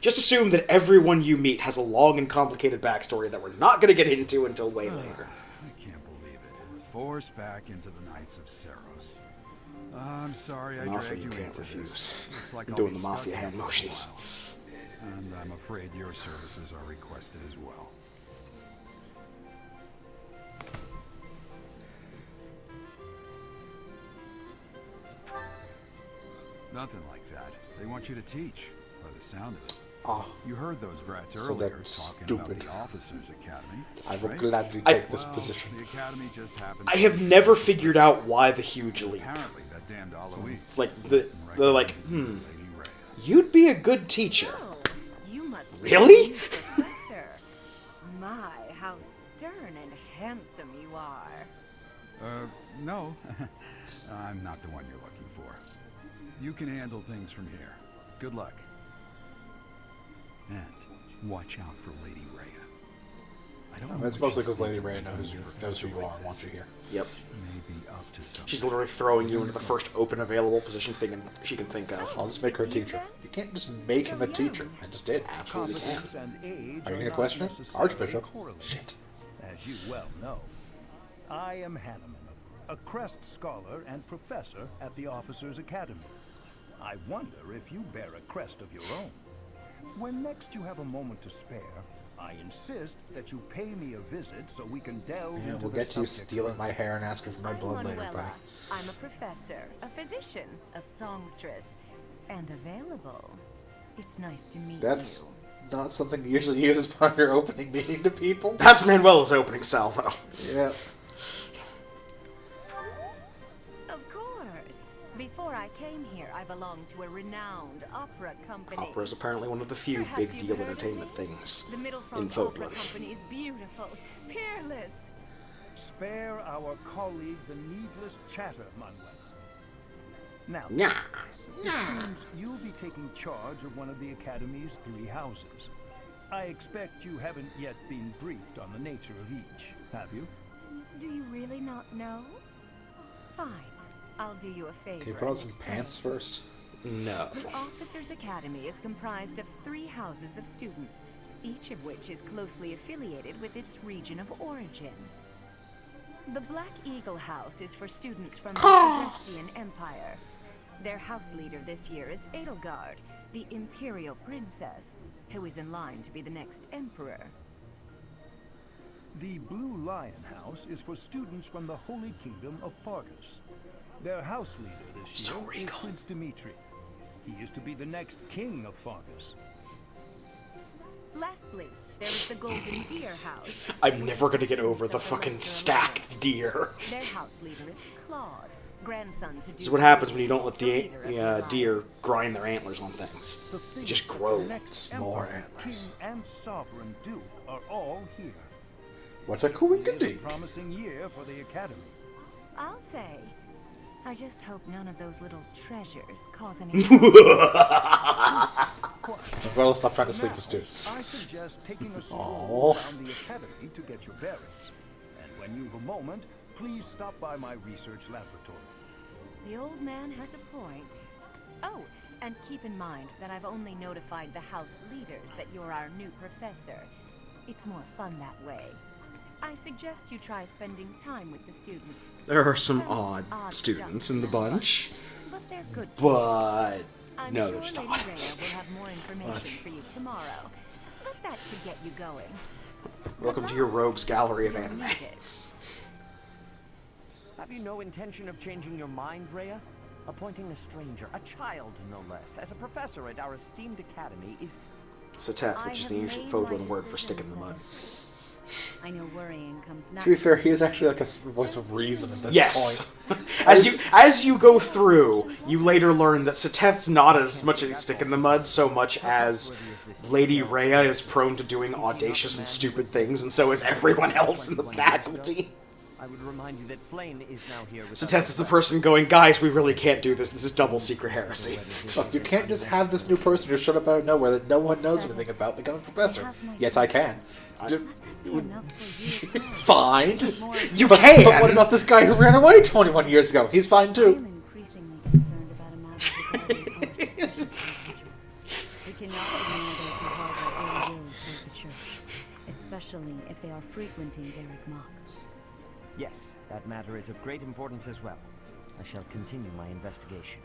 Just assume that everyone you meet has a long and complicated backstory that we're not going to get into until way later. I can't believe it. Forced back into the Knights of Seros. I'm sorry I Mafia dragged you you can't into refuse. this. Looks like I'm I'll doing be the stuck mafia here hand for a motions. while. And I'm afraid your services are requested as well. Nothing like that. They want you to teach, by the sound of it. Ah, You heard those brats So earlier that's talking about stupid. the Officers' Academy. I will right? gladly take this Well, position. The academy just happened I to have be never short. figured out why the huge leap. Apparently, that damned Alois. Like, they're like, Lady Rhea. you'd be a good teacher. Oh, you must be Really? a new professor. My, how stern and handsome you are. No. I'm not the one you're looking for. You can handle things from here. Good luck. And watch out for Lady Rhea. I don't know It's what mostly she's because Lady thinking Rhea knows when who your you professor are like and wants this. you here. Yep. She may be up to something. She's literally throwing you into the first open available position she can think of. I'll just make her a It's you teacher. then? You can't just make him a So teacher. young. I just did. Absolutely can. Competence and age Are you gonna not question it? necessarily Archbishop? correlated. Shit. As you well know, I am Hanneman, a Crest Scholar and Professor at the Officers' Academy. I wonder if you bear a crest of your own. When next you have a moment to spare, I insist that you pay me a visit so we can delve Yeah, into we'll the get to you subject stealing further. my hair and asking for my I'm blood later, Manuela. buddy. I'm a professor, a physician, a songstress, and available. It's nice to meet That's you. not something you usually use as part of your opening meeting to people. That's Manuela's opening salvo. Yeah. Of course. Before I came here, I belonged to a renowned opera company. Opera is apparently one of the few Perhaps big you've deal heard of entertainment me? things The Middle in Front Opera Fodlan. Company is beautiful, peerless. Spare our colleague the needless chatter, Manuela. Now, Yeah. it seems you'll be taking charge of one of the Academy's 3 houses. I expect you haven't yet been briefed on the nature of each, have you? Do you really not know? Fine. I'll do you a favor. Can you put on and some explain. pants first? No. The Officers' Academy is comprised of 3 houses of students, each of which is closely affiliated with its region of origin. The Black Eagle House is for students from the Adrestian Empire. Their house leader this year is Edelgard, the Imperial Princess, who is in line to be the next Emperor. The Blue Lion House is for students from the Holy Kingdom of Fargus. Their house leader this So year is regal. Prince Dimitri. He is to be the next king of Fargus. Lastly, there is the Golden Deer House. I'm which never is for gonna get over students the of fucking Lesser stacked Alliance. deer. Their house leader is Claude, grandson to do. This is what happens when you don't let the deer grind their antlers on things. They just grow. More antlers. King and sovereign duke are all here. What a coinkydink. Promising year for the academy. I'll say. I just hope none of those little treasures cause any. Well, stop trying to sleep with students. I suggest taking a stroll around the academy to get your bearings. And when you've a moment, please stop by my research laboratory. The old man has a point. Oh, and keep in mind that I've only notified the house leaders that you're our new professor. It's more fun that way. I suggest you try spending time with the students. There are some odd students in the bunch. But they're good. But I'm no, sure there's Lady not. Rhea will have more information for you tomorrow. But that should get you going. Welcome to your rogues gallery of anime. Have you no intention of changing your mind, Rhea? Appointing a stranger, a child no less, as a professor at our esteemed academy is... Sateth, which is the ancient Fodlan word for stick in the mud. I know worrying comes To be fair, he is actually like a voice of reason at this point. as you go through, you later learn that Sateth's not as much a stick in the mud so much as Lady Rhea is prone to doing audacious and stupid things, and so is everyone else in the faculty. I would remind you that Flame is now here with Sateth is the person going, guys, we really can't do this. This is double secret heresy. Look, you can't just have this new person just shut up out of nowhere that no one knows anything about becoming a professor. Yes, I can. Fine. You can! But what about this guy who ran away 21 years ago? He's fine too. I'm increasingly concerned about a matter regarding our suspicious soldier. We cannot ignore those who harbor ill will toward the church, especially if they are frequenting Varric Mach. Yes, that matter is of great importance as well. I shall continue my investigation.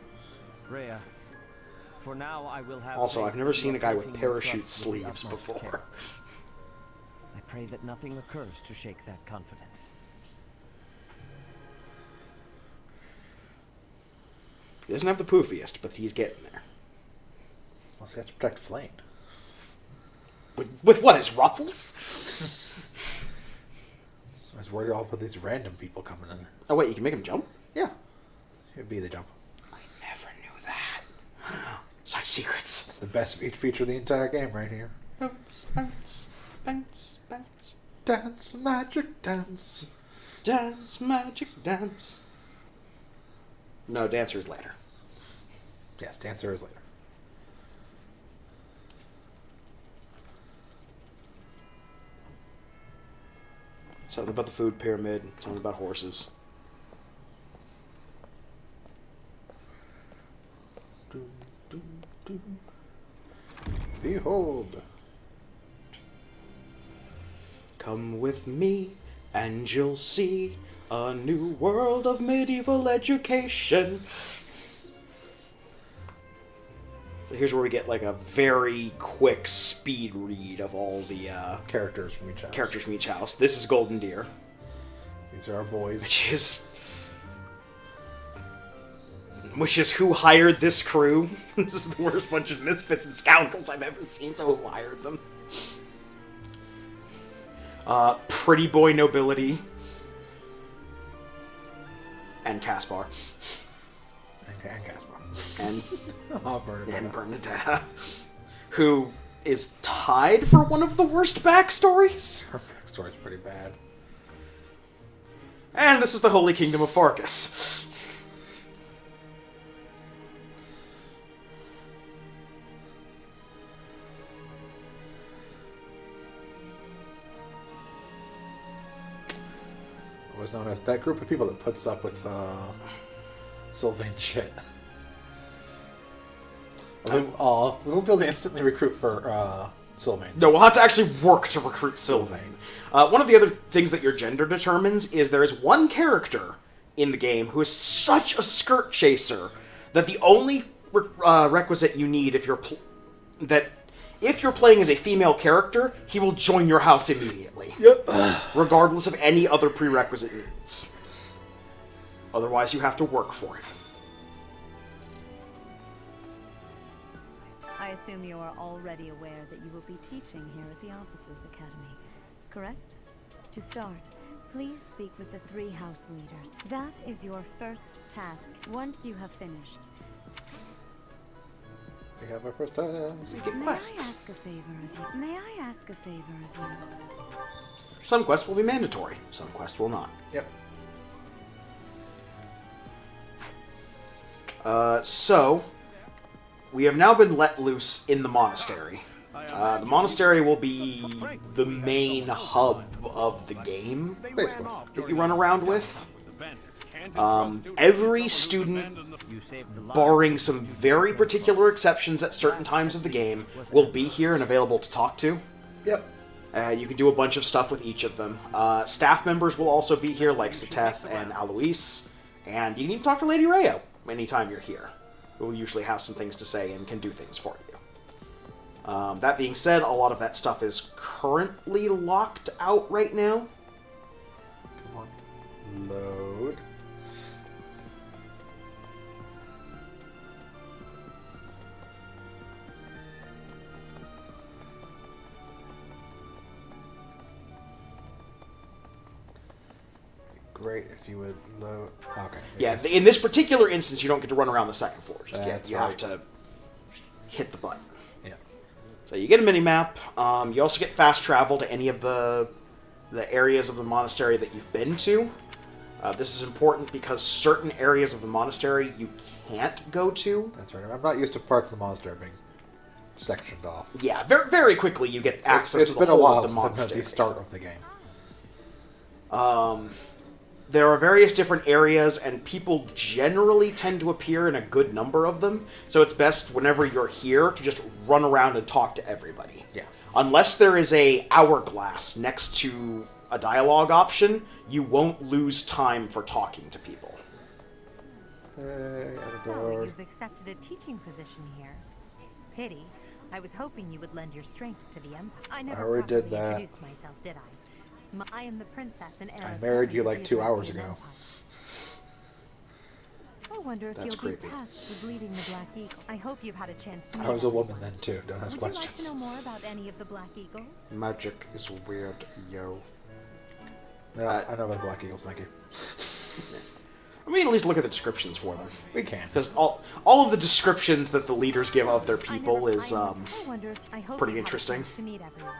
Rhea, for now I will have... Also, I've never seen a guy with parachute sleeves before. I pray that nothing occurs to shake that confidence. He doesn't have the poofiest, but he's getting there. Well, he has to protect Flame. With what, his ruffles? I was worried about these random people coming in. Oh wait, you can make him jump? Yeah. It'd be the jump. I never knew that. Such secrets. It's the best feature of the entire game right here. Bounce, bounce, bounce, bounce. Dance, magic dance. Dance, magic dance. No, Dancer is later. Yes, Dancer is later. Something about the food pyramid, something about horses. Behold. Come with me, and you'll see a new world of medieval education. So here's where we get like a very quick speed read of all the characters from each house. Characters from each house. This is Golden Deer. These are our boys. Which is who hired this crew. This is the worst bunch of misfits and scoundrels I've ever seen, so who hired them? Pretty Boy Nobility. And Caspar. And Caspar. And Bernadetta. And Bernadetta. Who is tied for one of the worst backstories. Her backstory's pretty bad. And this is the Holy Kingdom of Farkas. Was known as that group of people that puts up with Sylvain shit. We won't be able to instantly recruit for Sylvain. No, we'll have to actually work to recruit Sylvain. One of the other things that your gender determines is there is one character in the game who is such a skirt chaser that the only requisite you need if you're playing as a female character, he will join your house immediately. Yep. Regardless of any other prerequisite needs. Otherwise, you have to work for it. I assume you are already aware that you will be teaching here at the Officers' Academy, correct? To start, Please speak with the 3 house leaders. That is your first task. Once you have finished. We have our first task. You get May quests. I ask a favor of you? May I ask a favor of you? Some quests will be mandatory. Some quests will not. Yep. So, we have now been let loose in the monastery. The monastery will be the main hub of the game Basically. that you run around with. Every student, barring some very particular exceptions at certain times of the game, will be here and available to talk to. Yep. You can do a bunch of stuff with each of them. Staff members will also be here, like Seteth and Alois, and you can even talk to Lady Rayo anytime you're here, who will usually have some things to say and can do things for you. That being said, a lot of that stuff is currently locked out right now. Come on. Load. Great if you would load. Okay. Yeah, in this particular instance, you don't get to run around the second floor just yet. That's You right. have to hit the button. Yeah. So you get a mini-map. You also get fast travel to any of the areas of the monastery that you've been to. This is important because certain areas of the monastery you can't go to. That's right. I'm not used to parts of the monastery being sectioned off. Yeah, very, very quickly you get access It's to the been a whole while of the since I've had monastery. the start of the game. There are various different areas, and people generally tend to appear in a good number of them, so it's best whenever you're here to just run around and talk to everybody. Yeah. Unless there is a hourglass next to a dialogue option, you won't lose time for talking to people. So, you've accepted a teaching position here. Pity. I was hoping you would lend your strength to the Empire. I never already did properly that. introduced myself, did I? I am the princess and heir I of married you Karen like of 2 the hours Adrestian ago. Empire. I wonder if That's you'll creepy. be tasked with leading the Black Eagle. I hope you've had a chance to meet I was a everyone. woman then too. Don't ask Would you like to questions. know more about any of the Black Eagles? Magic is weird, yo. Yeah, I know about Black Eagles. Thank you. I mean, at least look at the descriptions for them. We can. Because all of the descriptions that the leaders give of their I people never- is I wonder if I hope pretty you've had a interesting. chance to meet everyone.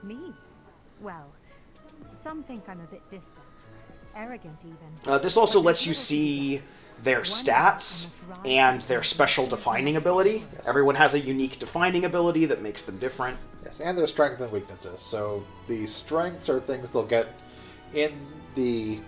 Me? Well, some think I'm a bit distant. Arrogant, even. This also lets you see their stats and their special defining ability. Everyone has a unique defining ability that makes them different. Yes, and their strengths and weaknesses. So the strengths are things they'll get in the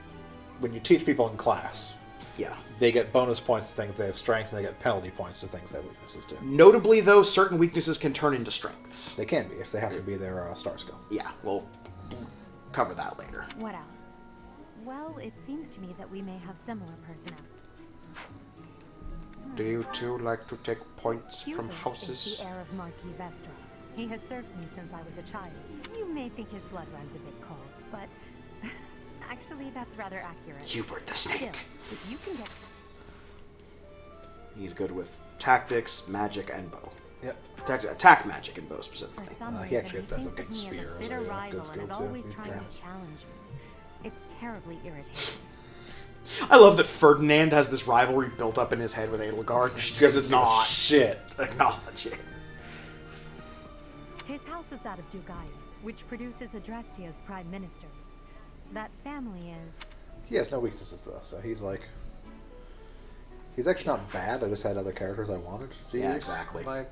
when you teach people in class. Yeah. They get bonus points to things they have strength, and they get penalty points to things they have weaknesses to. Notably, though, certain weaknesses can turn into strengths. They can be if they have to be their star skill. Yeah, we'll cover that later. What else? Well, it seems to me that we may have similar personalities. Do you two like to take points from Hubert houses? is the heir of Marquis Vestra. He has served me since I was a child. You may think his blood runs a bit cold, but actually that's rather accurate. Hubert the Still, Snake. if you can get... He's good with tactics, magic, and bow. Yep. Attack, magic, and bow For specifically. some He reason, actually he ends up thinks of getting me as spear a as bitter a good rival skill and is too. always He's trying down. to challenge me. It's terribly irritating. I love that Ferdinand has this rivalry built up in his head with Edelgard. She just does not Shit. acknowledge it. His house is that of Dugaia, which produces Adrestia's prime ministers. That family is... He has no weaknesses though, so he's like. He's actually not bad. I just had other characters I wanted to Yeah, use exactly. in my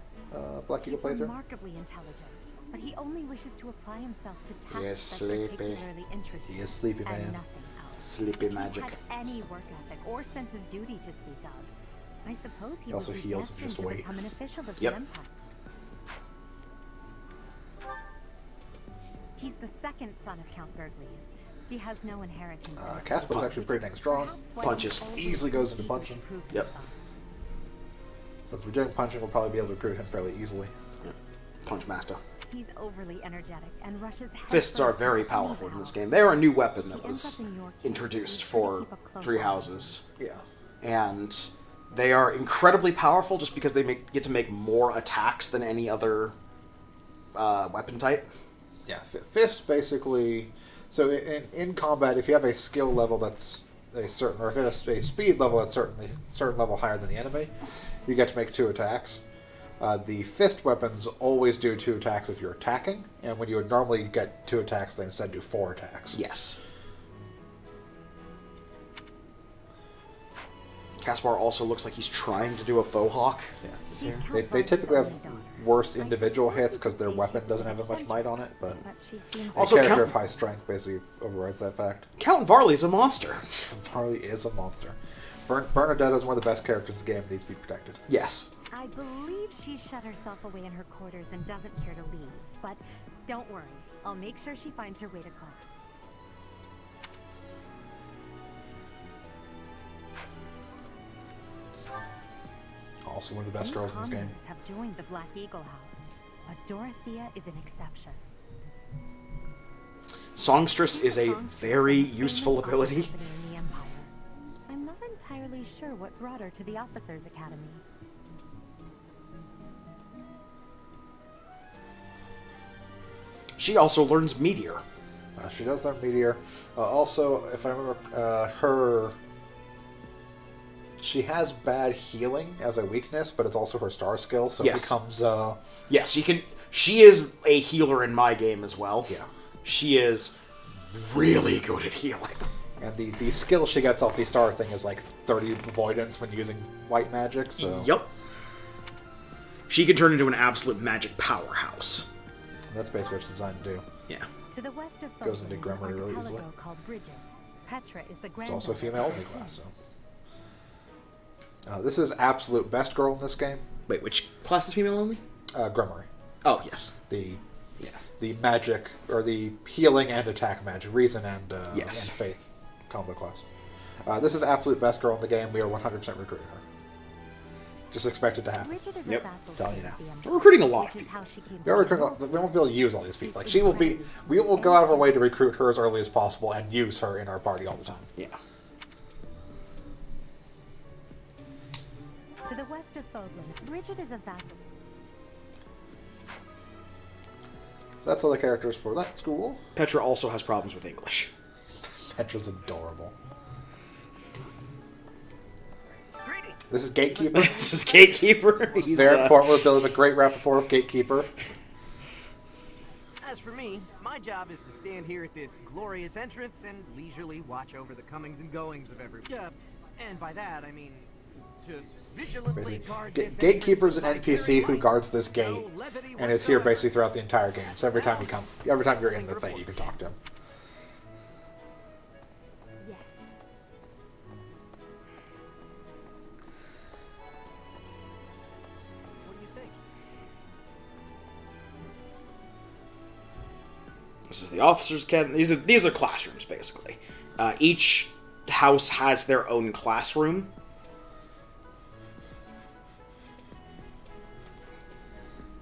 Black Eagle He's playthrough. remarkably intelligent, but he only wishes to apply himself to tasks He is that sleepy. particularly interest He him, is sleepy, and man. nothing else. Sleepy If magic. he had any work ethic or sense of duty to speak of, I suppose he Also would be heals if destined just to wait. become an official of Yep. the Empire. He's the second son of Count Burgles. He has no inheritance. in his Casper's family, actually which pretty is dang strong. perhaps why Punches. he's always Easily so goes into eager punching. to prove Yep. himself. Since we're doing punching, we'll probably be able to recruit him fairly easily. Punch Master. He's overly energetic and rushes Fists are headfirst very into any powerful in this battle. game. They are a new weapon that He ends was up in York, introduced he's trying to for keep a close Three eye. Houses. Yeah. And they are incredibly powerful just because they get to make more attacks than any other weapon type. Yeah, Fist basically... So in combat, if you have a skill level that's a certain... Or if you have a speed level that's certain level higher than the enemy, you get to make 2 attacks. The fist weapons always do 2 attacks if you're attacking, and when you would normally get 2 attacks, they instead do 4 attacks. Yes. Caspar also looks like he's trying to do a faux hawk. Yeah. They typically have worse individual hits because their weapon doesn't have as much might on it, but also a character of high strength basically overrides that fact. Count Varley's a monster. Varley is a monster. Bernadette is one of the best characters in the game and needs to be protected. Yes. I believe she shut herself away in her quarters and doesn't care to leave, but don't worry. I'll make sure she finds her way to class. Also one of the best girls in this game. Have joined the Black Eagle House, but Dorothea is an exception. Songstress is a very useful ability. I'm not entirely sure what brought her to the Officers Academy. She also learns Meteor. She does learn Meteor. Also, if I remember, she has bad healing as a weakness, but it's also her star skill, so yes. It becomes... Yes, she is a healer in my game as well. Yeah. She is really good at healing. And the skill she gets off the star thing is like 30 avoidance when using white magic, so... Yep. She can turn into an absolute magic powerhouse. That's basically what she's designed to do. Yeah. To the west of goes into Grimoire really easily. Called Bridget. Petra is the it's also a female-only class, so... this is absolute best girl in this game. Wait, which class is female-only? Grimoire. Oh, yes. The magic, or the healing and attack magic, reason and faith combo class. This is absolute best girl in the game. We are 100% recruiting her. Just expect it to happen. Yep. Telling you now. We're recruiting a lot of people. We won't be able to use all these people. Like we will go out of our way to recruit her as early as possible and use her in our party all the time. Yeah. To the west of Fogland, Bridget is a vassal. So that's all the characters for that school. Petra also has problems with English. Petra's adorable. This is Gatekeeper. This is Gatekeeper. He's very important. We're building a great rapport with Gatekeeper. As for me, my job is to stand here at this glorious entrance and leisurely watch over the comings and goings of every... and by that, I mean to vigilantly guard this Gatekeeper's an NPC who guards this gate and is here basically throughout the entire game. So every time you're in the thing, you can talk to him. Yes. What do you think? This is the Officers' Academy. These are classrooms, basically. Each house has their own classroom.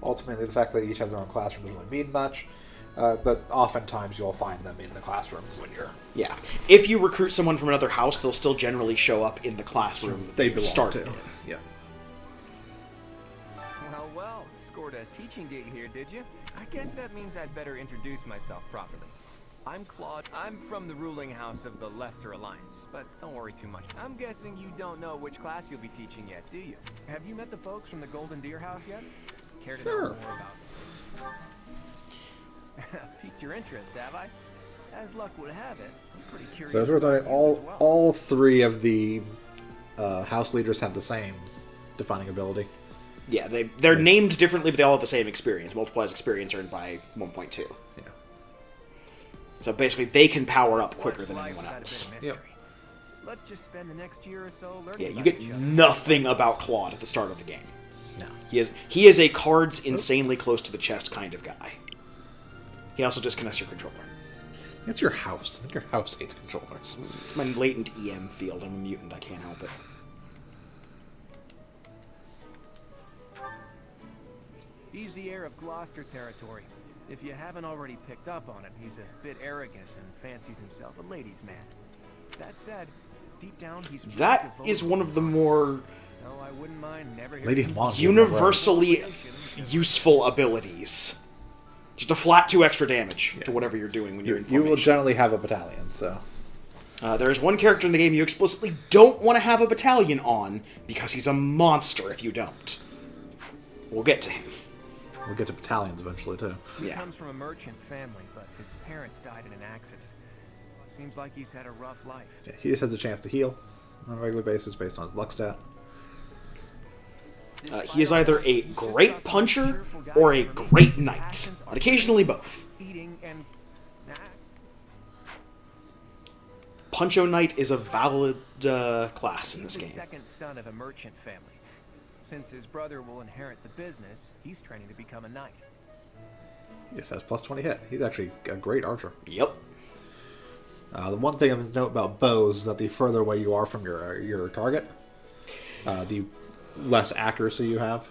Ultimately, the fact that they each have their own classroom doesn't really mean much, but oftentimes you'll find them in the classroom when you're... Yeah. If you recruit someone from another house, they'll still generally show up in the classroom that they started in. Yeah. Well, scored a teaching gig here, did you? I guess that means I'd better introduce myself properly. I'm Claude. I'm from the ruling house of the Leicester Alliance, but don't worry too much. I'm guessing you don't know which class you'll be teaching yet, do you? Have you met the folks from the Golden Deer House yet? Care to know more about them? Piqued your interest, have I? As luck would have it, I'm pretty curious. So as we're talking, all three of the house leaders have the same defining ability. Yeah, they're named differently, but they all have the same experience. Multiplies experience earned by 1.2. Yeah. So basically, they can power up quicker than anyone else. Yep. Let's just spend the next year or so learning. Yeah, you get nothing about Claude at the start of the game. No. He is a cards insanely close to the chest kind of guy. He also disconnects your controller. It's your house. I think your house hates controllers. It's my latent EM field. I'm a mutant. I can't help it. He's the heir of Gloucester territory. If you haven't already picked up on it, he's a bit arrogant and fancies himself a ladies' man. That said, deep down he's... That is one of the more... No, I wouldn't mind never universally useful abilities. Just a flat 2 extra damage to whatever you're doing when you're in You formation. will generally have a battalion, so... There is one character in the game you explicitly don't want to have a battalion on, because he's a monster if you don't. We'll get to him. We'll get to battalions eventually, too. He comes from a merchant family, but his parents died in an accident. Seems like he's had a rough life. Yeah, he just has a chance to heal on a regular basis based on his luck stat. He is either a great puncher or a great knight, and occasionally both. Puncho Knight is a valid class in this game. He's the second son of a merchant family. Since his brother will inherit the business, he's training to become a knight. He just has plus 20 hit. He's actually a great archer. Yep. The one thing to note about bows is that the further away you are from your target, the less accuracy you have.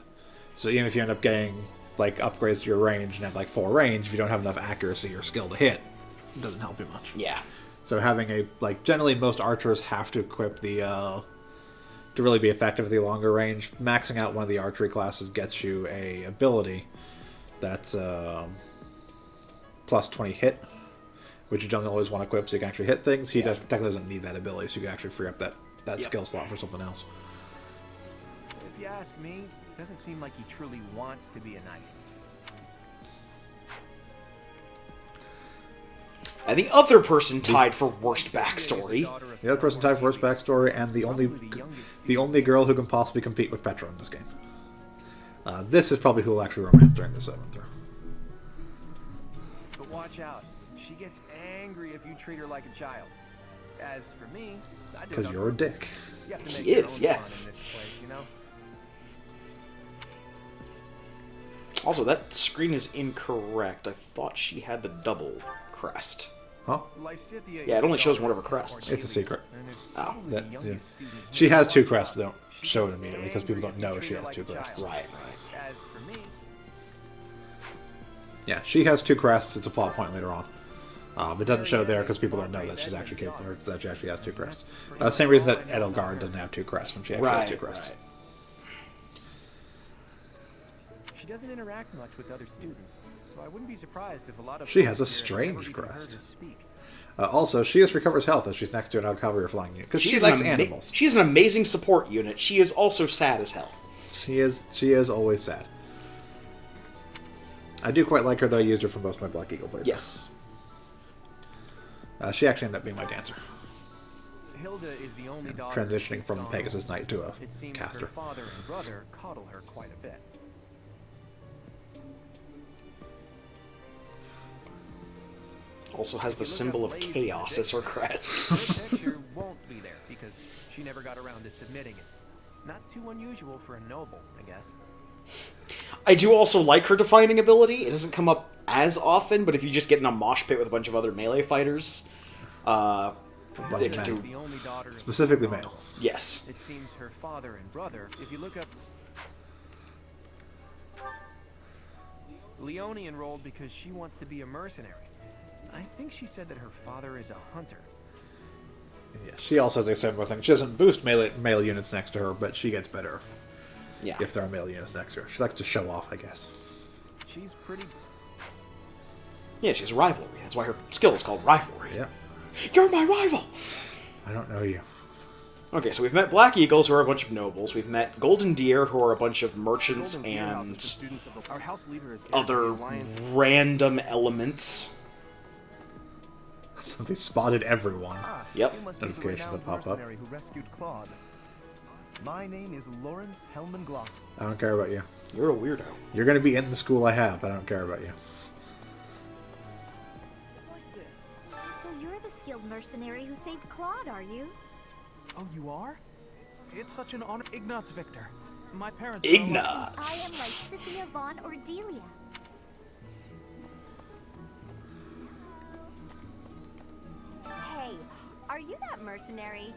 So even if you end up getting like upgrades to your range and have like 4 range, if you don't have enough accuracy or skill to hit, it doesn't help you much. Yeah. So having generally most archers have to equip the to really be effective at the longer range. Maxing out one of the archery classes gets you a ability that's plus 20 hit, which you don't always want to equip so you can actually hit things. He technically doesn't need that ability, so you can actually free up that skill slot for something else. If you ask me, it doesn't seem like he truly wants to be a knight. And the other person tied for worst backstory. The other person tied for worst backstory, and the only girl who can possibly compete with Petra in this game. This is probably who will actually romance during this run-through. But watch out. She gets angry if you treat her like a child. As for me, I do it Because on you're a purpose. dick. You have to make He your is, own yes. fun in this place, you know? Also, that screen is incorrect. I thought she had the double crest. Huh? Yeah, it only shows one of her crests. It's a secret. Oh. She has 2 crests, but they don't show it immediately because people don't know she has 2 crests. Right. As for me, Yeah, she has 2 crests. It's a plot point later on. It doesn't show there because people don't know that she's actually capable, or that she actually has 2 crests. Same reason that Edelgard doesn't have 2 crests when she actually has 2 crests. Right. she doesn't interact much with other students, so I wouldn't be surprised if a lot of She has a folks here have never strange even heard crest. her speak. Also, she just recovers health if she's next to an cavalry or flying unit because she likes animals. She's an amazing support unit. She is also sad as hell. She is always sad. I do quite like her, though. I used her for most of my Black Eagle playthrough. Yes. She actually ended up being my dancer. Hilda is the only daughter Transitioning from Pegasus Knight to a It seems caster. her father and brother coddle her quite a bit. Also has the symbol of chaos as her crest. Her picture won't be there because she never got around to submitting it. Not too unusual for a noble, I guess. I do also like her defining ability. It doesn't come up as often, but if you just get in a mosh pit with a bunch of other melee fighters, they can do... Specifically male. Yes. It seems her father and brother, if you look up... Leone enrolled because she wants to be a mercenary. I think she said that her father is a hunter. Yeah, she also has a similar thing. She doesn't boost male units next to her, but she gets better if there are male units next to her. She likes to show off, I guess. She's pretty... Yeah, she's rivalry. That's why her skill is called rivalry. Yeah. You're my rival! I don't know you. Okay, so we've met Black Eagles, who are a bunch of nobles. We've met Golden Deer, who are a bunch of merchants and other random elements. They spotted everyone. Yep. Notifications that pop up. Who rescued Claude. My name is Lawrence Hellman Gloss. I don't care about you. You're a weirdo. You're going to be in the school I have, but I don't care about you. So you're the skilled mercenary who saved Claude, are you? Oh, you are? It's such an honor. Ignatz, Victor. My parents... Ignatz! I am Lysithia von Ordelia. Hey, are you that mercenary?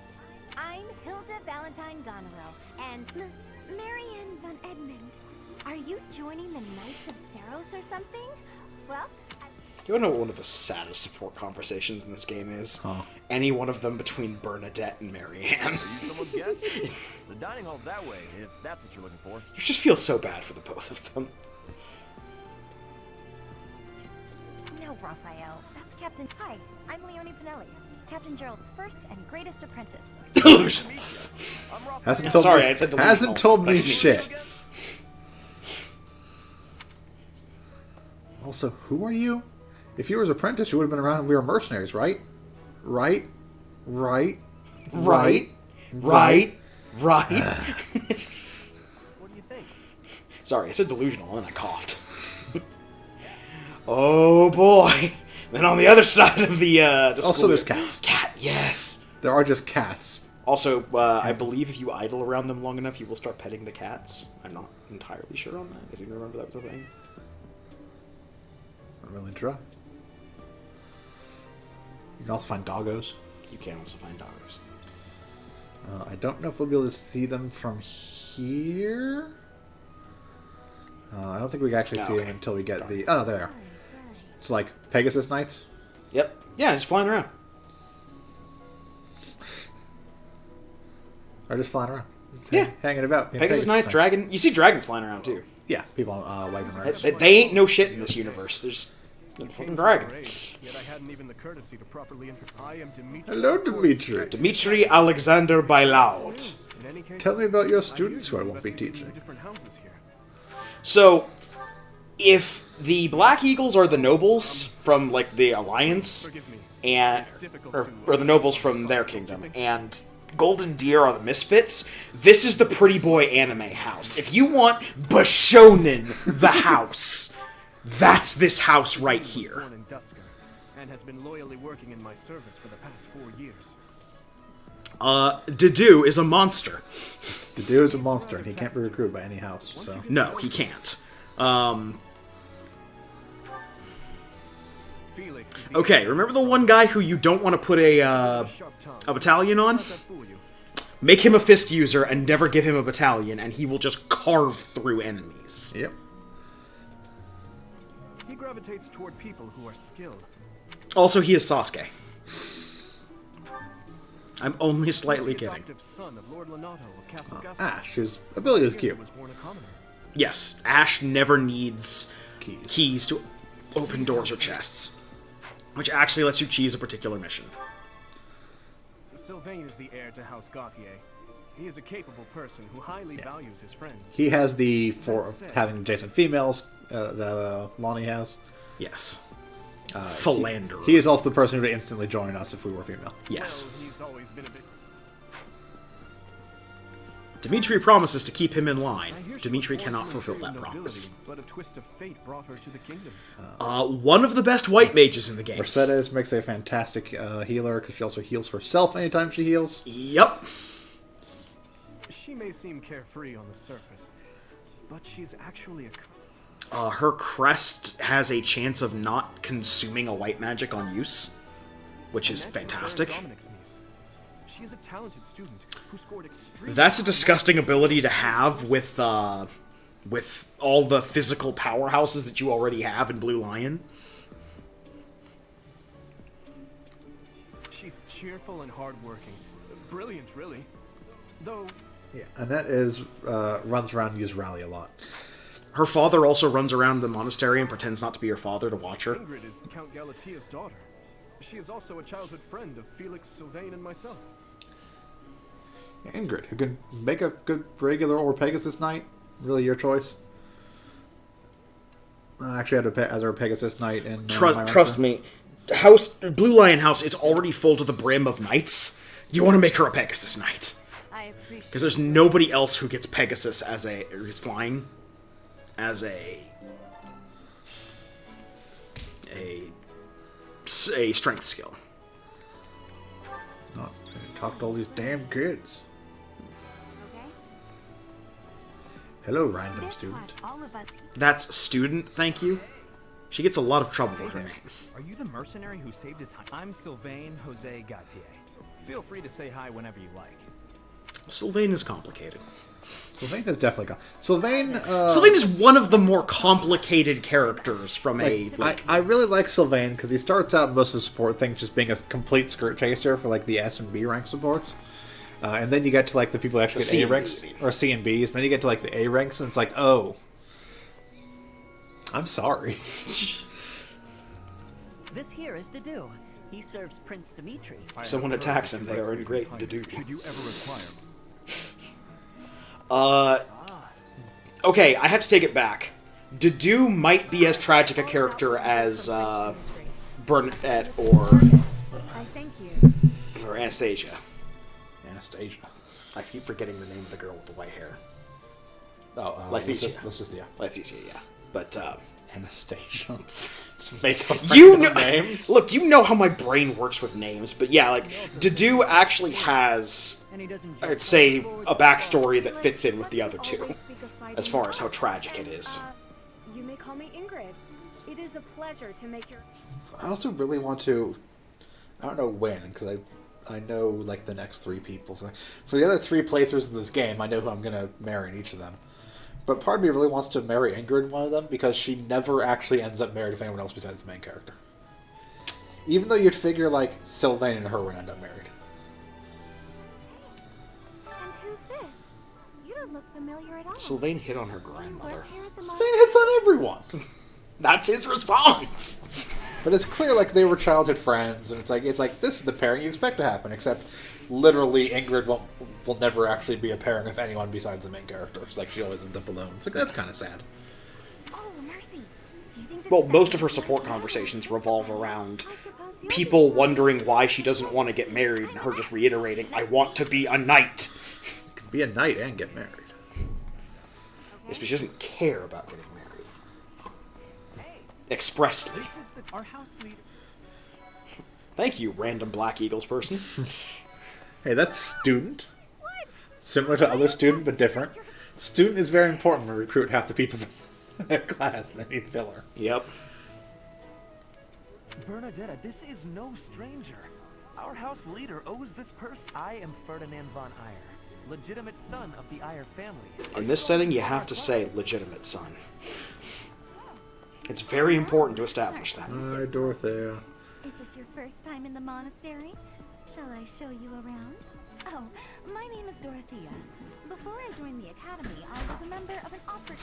I'm Hilda Valentine Goneril, and Marianne von Edmund. Are you joining the Knights of Saros or something? Well, You wanna know what one of the saddest support conversations in this game is? Any one of them between Bernadette and Marianne. Are you someone's guest? The dining hall's that way, if that's what you're looking for. You just feel so bad for the both of them. Raphael. That's Captain... Hi, I'm Leonie Pinelli. Captain Gerald's first and greatest apprentice. Hasn't told me shit. Also, who are you? If you were his apprentice, you would have been around and we were mercenaries, right? Right? Right? What do you think? Sorry, I said delusional and then I coughed. Oh boy. Then on the other side of the also, there's cats. Cat, yes. There are just cats. Also, I believe if you idle around them long enough, you will start petting the cats. I'm not entirely sure on that. I seem to remember that was a thing. I'm really try. You can also find doggos. You can also find doggos. I don't know if we'll be able to see them from here. I don't think we can actually see them until we get the... Oh, there. It's like Pegasus Knights? Yep. Yeah, just flying around. Or just flying around. Yeah. Hanging about. Pegasus Knights, dragon. You see dragons flying around, too. Yeah, people waving around. They ain't no shit in this universe. There's a fucking dragon. Yet I hadn't even the courtesy to properly I am Dimitri. Hello, Dimitri. Dimitri Alexander Bailaud. Tell me about your students who I won't be teaching. So, if the Black Eagles are the nobles from, like, the Alliance, and or the nobles from their kingdom, and Golden Deer are the misfits, this is the pretty boy anime house. If you want Bishonen the house, that's this house right here. And has been loyally working in my service for the past 4 years. Dedu is a monster. Dedu is a monster, and he can't be recruited by any house. So. No, he can't. Okay, remember the one guy who you don't want to put a battalion on? Make him a fist user and never give him a battalion, and he will just carve through enemies. Yep. He gravitates toward people who are skilled. Also, he is Sasuke. I'm only slightly kidding. Ash, his ability is cute. Yes, Ash never needs keys to open doors or chests, which actually lets you choose a particular mission. Sylvain is the heir to House Gautier. He is a capable person who highly values his friends. He has the having adjacent females that Lonnie has. Yes. Philanderer. He is also the person who would instantly join us if we were female. Yes. Well, he's always been a bit... Dimitri promises to keep him in line. Dimitri cannot fulfill that promise. But a twist of fate brought her to the kingdom. One of the best white mages in the game. Mercedes makes a fantastic healer because she also heals herself anytime she heals. Yep. She may seem carefree on the surface, but she's actually a... Her crest has a chance of not consuming a white magic on use, which is fantastic. She is a talented student who scored extremely... That's a disgusting ability to have with all the physical powerhouses that you already have in Blue Lion. She's cheerful and hardworking. Brilliant, really. Though... Yeah, Annette is runs around and uses Rally a lot. Her father also runs around the monastery and pretends not to be her father to watch her. Ingrid is Count Galatia's daughter. She is also a childhood friend of Felix, Sylvain, and myself. Ingrid, who can make a good regular or Pegasus Knight. Really your choice. I actually had to as our Pegasus Knight in trust me, Blue Lion House is already full to the brim of knights. You want to make her a Pegasus Knight. Because there's nobody else who gets Pegasus who's flying as a strength skill. Not talk to all these damn kids. Okay. Hello, random student. That's student, thank you. She gets a lot of trouble with her name. Are you the mercenary who saved his... I'm Sylvain Jose Gautier. Feel free to say hi whenever you like. Sylvain is complicated. Sylvain is definitely Sylvain is one of the more complicated characters from I really like Sylvain because he starts out most of his support things just being a complete skirt chaser for like the S and B rank supports, and then you get to like the people who actually get A ranks or C and Bs, and then you get to like the A ranks, and it's like, oh, I'm sorry. This here is Dedu. He serves Prince Dimitri. If someone attacks him, they are in great Dedu. Should you ever require okay, I have to take it back. Dedu might be as tragic a character as Bernadette or Anastasia. Anastasia. I keep forgetting the name of the girl with the white hair. Oh, Leticia. Leticia, yeah. But Anastasia. Just make up you know names. Look, you know how my brain works with names, but yeah, like Dedu actually has, I'd say, a backstory that fits in with the other two, as far as how tragic it is. You may call me Ingrid. It is a pleasure to make your... I also really want to... I don't know when, because I know, like, the next 3 people. For the other 3 playthroughs of this game, I know who I'm going to marry in each of them. But part of me really wants to marry Ingrid in one of them, because she never actually ends up married with anyone else besides the main character. Even though you'd figure, like, Sylvain and her would end up married. And who's this? You don't look familiar at all. Sylvain hit on her grandmother. Sylvain hits on everyone! That's his response! But it's clear, like, they were childhood friends, and it's like this is the pairing you expect to happen, except literally Ingrid will never actually be a pairing with anyone besides the main characters. Like, she always ends up alone. So that's kind of sad. Oh, mercy. Do you think this Well, most of her support conversations revolve around people wondering why she doesn't want to get married, and her just reiterating, I want to be a knight. You can be a knight and get married. Yes, but she doesn't care about getting married. Expressly. This is our house leader. Thank you, random Black Eagles person. Hey, that's student. Similar to other student, but different. Student is very important when we recruit half the people in their class. They need filler. Yep. Bernadetta, this is no stranger. Our house leader owes this person. I am Ferdinand von Eyre, legitimate son of the Eyre family. In this setting, you have to say legitimate son. It's very important to establish that. Hi, Dorothea. Is this your first time in the monastery? Shall I show you around? Oh, my name is Dorothea. Before I joined the academy, I was a member of an opera...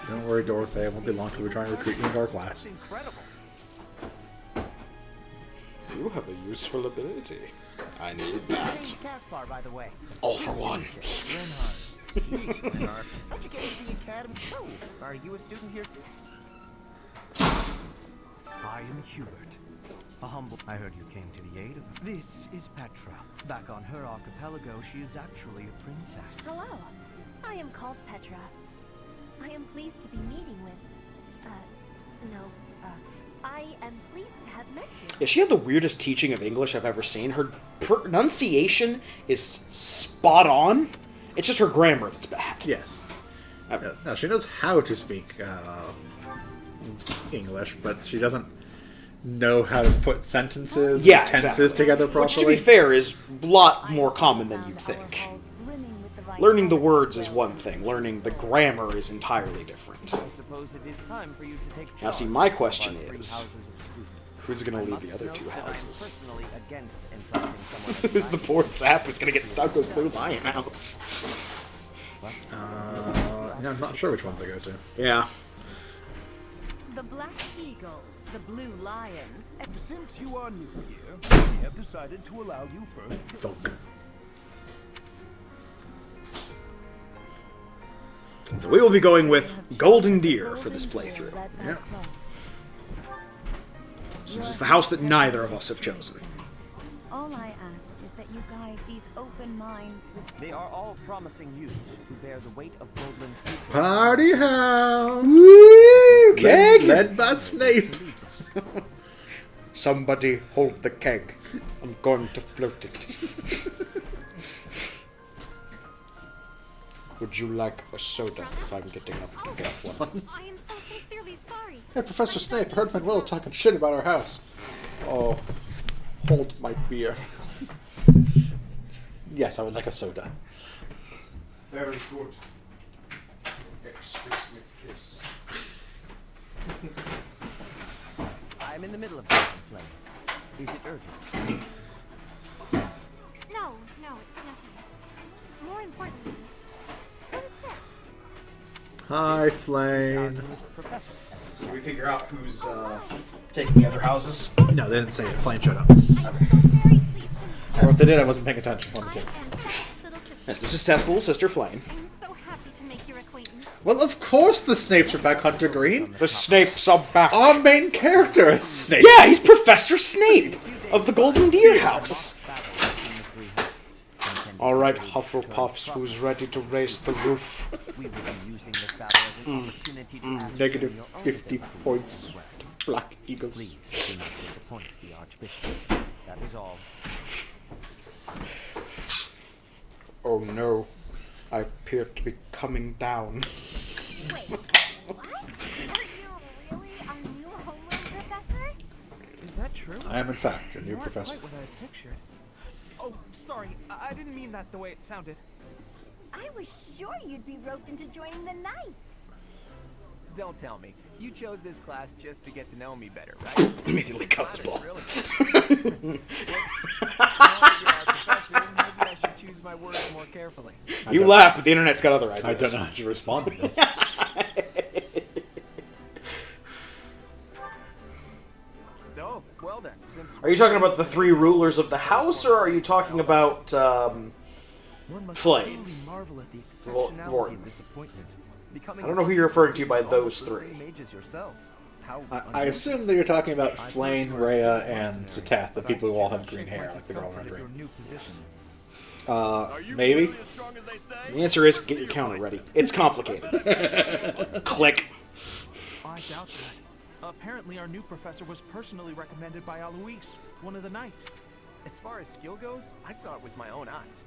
Don't worry, Dorothea. It won't be long till we're trying to recruit you into our class. Incredible. You have a useful ability. I need that. Caspar, by the way. All for one. Jeez, Leonard. How'd you get into the academy? So, are you a student here too? I am Hubert. A humble... I heard you came to the aid of... This is Petra. Back on her archipelago, she is actually a princess. Hello. I am called Petra. I am pleased to be meeting with... I am pleased to have met you. Yeah, she had the weirdest teaching of English I've ever seen. Her pronunciation is spot on. It's just her grammar that's bad. Yes. No, she knows how to speak English, but she doesn't know how to put sentences and tenses together properly. Which, to be fair, is a lot more common than you'd think. Learning the words is one thing. Learning the grammar is entirely different. I suppose it is time for you to take charge. Now, see, my question is, who's going to lead the other 2 houses? Who's the poor sap who's going to get stuck with Blue Lion House? Yeah, I'm not sure which one they go to. Yeah. The Black Eagles, the Blue Lions... Since you are new here, we have decided to allow you first... Thunk. So we will be going with Golden Deer for this playthrough. Yeah. Since it's the house that neither of us have chosen. All I ask is that you guide these open minds with... They are all promising youths who bear the weight of Goldland's future. Party house! Woo! Keg! Led by Snape. Somebody hold the keg. I'm going to float it. Would you like a soda if I'm getting up to get one? I am so sincerely sorry. Hey, Professor Snape, I heard Manuel talking shit about our house. Oh, hold my beer. Yes, I would like a soda. Very good. Excuse me, kiss. I'm in the middle of something, Flame. Is it urgent? No, it's nothing. More importantly, what is this? Hi, Flame. Did we figure out who's taking the other houses? No, they didn't say it. Flame showed up. Or if they did, I wasn't paying attention. One of the two. Yes, this is Tess' little sister, Flame. I'm so happy to make your acquaintance. Well, of course the Snapes are back, Hunter Green. The Snapes are back. Our main character is Snape. Yeah, he's Professor Snape of the Golden Deer House. All right, Hufflepuffs, who's ready to raise the roof? Negative 50 points to Black Eagles. Please do not disappoint the Archbishop. That is all. Oh no, I appear to be coming down. Wait, what? Are you really our new homeroom professor? Is that true? I am, in fact, a new Not professor. quite what I pictured. Oh, sorry. I didn't mean that the way it sounded. I was sure you'd be roped into joining the Knights. Don't tell me. You chose this class just to get to know me better, right? Immediately cut the ball. Maybe I should choose my words more carefully. You laugh, but the internet's got other ideas. I don't know how to respond to this. Oh, well then. Since Are you talking about the three rulers of the house, or are you talking about Flame? Marvel at the exceptionality of this appointment. I don't know who you're referring to by those three. I assume that you're talking about Flame, Rhea, and Zateth, the people who all have green hair, like the girl in Dream. Maybe? The answer is get your counter ready. It's complicated. Click. I doubt that. Apparently our new professor was personally recommended by Alois, one of the Knights. As far as skill goes, I saw it with my own eyes.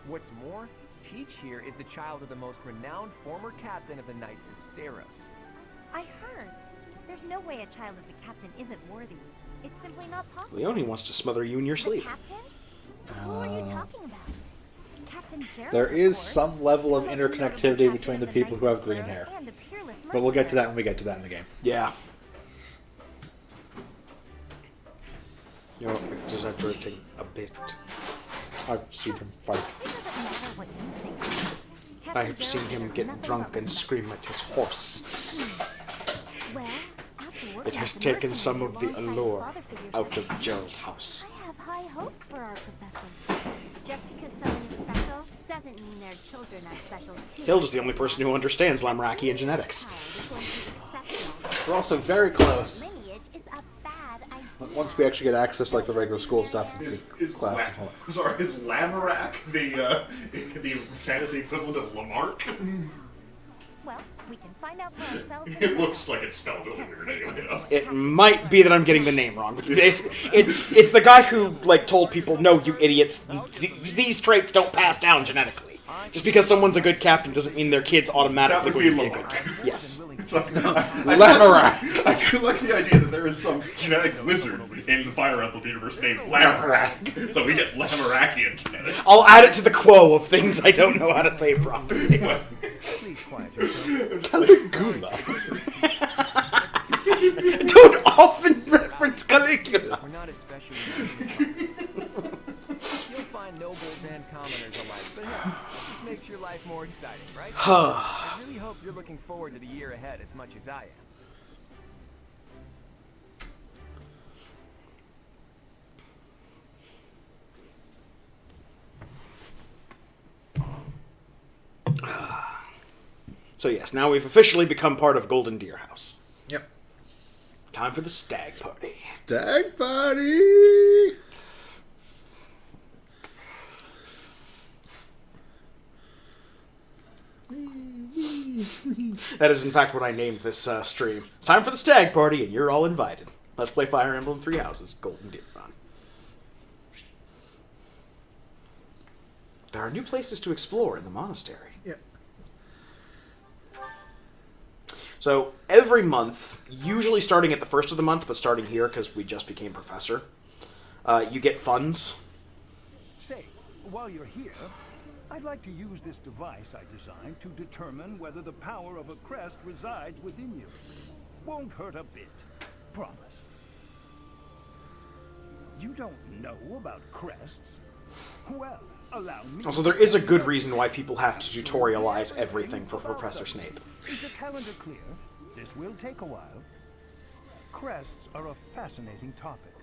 What's more, Teach here is the child of the most renowned former captain of the Knights of Saros. I heard. There's no way a child of the captain isn't worthy. It's simply not possible. Leonie wants to smother you in your sleep. The captain? Who are you talking about? Captain Gerald, There of is course. some level of interconnectivity between the people who have green hair. But we'll get to that when we get to that in the game. Yeah. You know, it does have to take a bit. I've seen him fight. I have seen him get drunk and scream at his horse. It has taken some of the allure out of Gerald House. I have high hopes for our professor. Just because someone is special doesn't mean their children are special too. Hilda's the only person who understands Lamrakian genetics. We're also very close. Lineage is a bad idea. Once we actually get access to like the regular school stuff and see classes. I'm sorry, is Lamorak the fantasy equivalent of Lamarck? Well, we can find out for ourselves. It looks like it's spelled really weird anyway. It might be that I'm getting the name wrong, but it's the guy who like told people, "No, you idiots, these traits don't pass down genetically. Just because someone's a good captain doesn't mean their kids automatically going to be a good captain." Yes. Lamorak. I do like the idea that there is some genetic wizard in the Fire Emblem universe named Lamorak, so we get Lamorakian genetics. I'll add it to the quo of things I don't know how to say properly. Please quiet yourself. Caligula. Don't often reference Caligula. We're not especially You'll find nobles and commoners alike, but hey, it just makes your life more exciting, right? I really hope you're looking forward to the year ahead as much as I am. So yes, now we've officially become part of Golden Deer House. Yep. Time for the stag party. Stag party! That is in fact what I named this stream. It's time for the stag party and you're all invited. Let's play Fire Emblem 3 Houses, Golden Deer Run. There are new places to explore in the monastery. Yep. So every month, usually starting at the first of the month, but starting here because we just became professor, you get funds. Say, while you're here, I'd like to use this device I designed to determine whether the power of a crest resides within you. Won't hurt a bit. Promise. You don't know about crests? Well, Allow me. Also, there is a good reason why people have to tutorialize everything for Professor Snape. Is the calendar clear? This will take a while. Crests are a fascinating topic,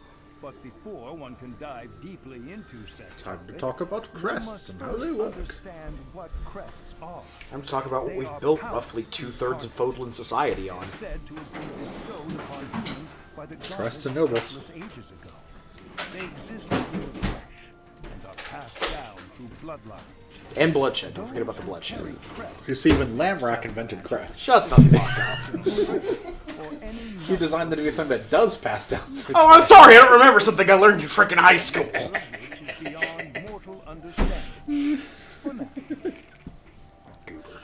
but before one can dive deeply into said Time to talk about crests and how they work. Understand what crests are. I'm to talk about what we've built roughly 2/3 of Fodlan society on. Said to have been bestowed upon humans by the Crests and nobles. countless ages ago. They exist in the flesh and are passed down through bloodlines. And bloodshed. Don't forget about the bloodshed. You see, even Lamrack invented crests. Shut the fuck up. He designed them to be something that does pass down. Oh, I'm sorry. I don't remember something I learned in freaking high school. Beyond mortal understanding. For now. Goober.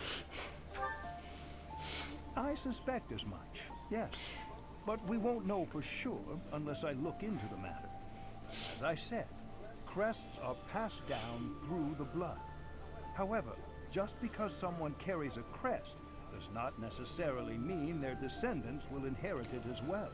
I suspect as much, yes. But we won't know for sure unless I look into the matter. As I said, crests are passed down through the blood. However, just because someone carries a crest does not necessarily mean their descendants will inherit it as well.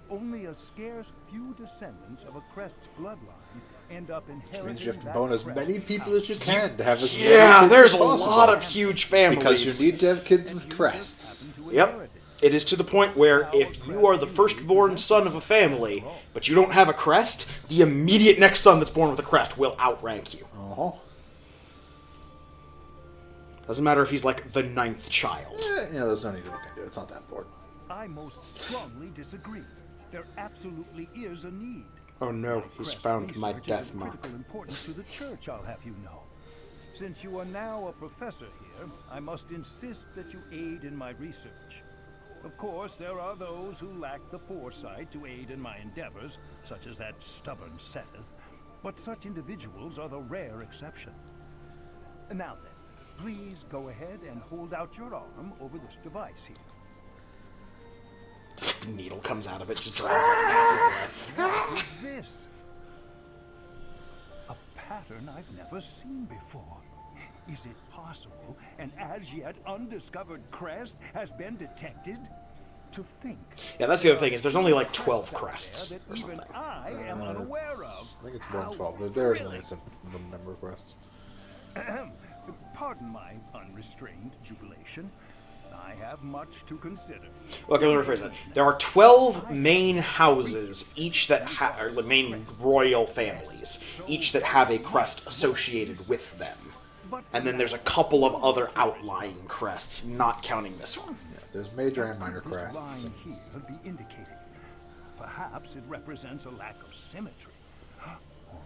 Only a scarce few descendants of a crest's bloodline end up inheriting. Means you have to that bone as crest many people out. as you can to have as many Yeah, kids there's as a possible. lot of huge families. Because you need to have kids with crests. Yep. It is to the point where if you are the firstborn son of a family, but you don't have a crest, the immediate next son that's born with a crest will outrank you. Uh-huh. Doesn't matter if he's like the 9th child. There's no need to look into it. It's not that important. I most strongly disagree. There absolutely is a need. Oh no, he's Crest found my research is death of mark. critical importance to the church, I'll have you know. Since you are now a professor here, I must insist that you aid in my research. Of course, there are those who lack the foresight to aid in my endeavors, such as that stubborn Seth. But such individuals are the rare exception. Now then, please go ahead and hold out your arm over this device here. Needle comes out of it, just runs like half What is this? A pattern I've never seen before. Is it possible an as yet undiscovered crest has been detected? To think. Yeah, that's the other thing, is there's only like 12 crests or Even something. I am unaware of. I think it's more than 12. There isn't a number of crests. Pardon my unrestrained jubilation. I have much to consider. Okay, let me rephrase that. There are 12 main houses, each that are the main royal families, each that have a crest associated with them. And then there's a couple of other outlying crests, not counting this one. Yeah, there's major and minor This crests. line here be indicating. Perhaps it represents a lack of symmetry. Or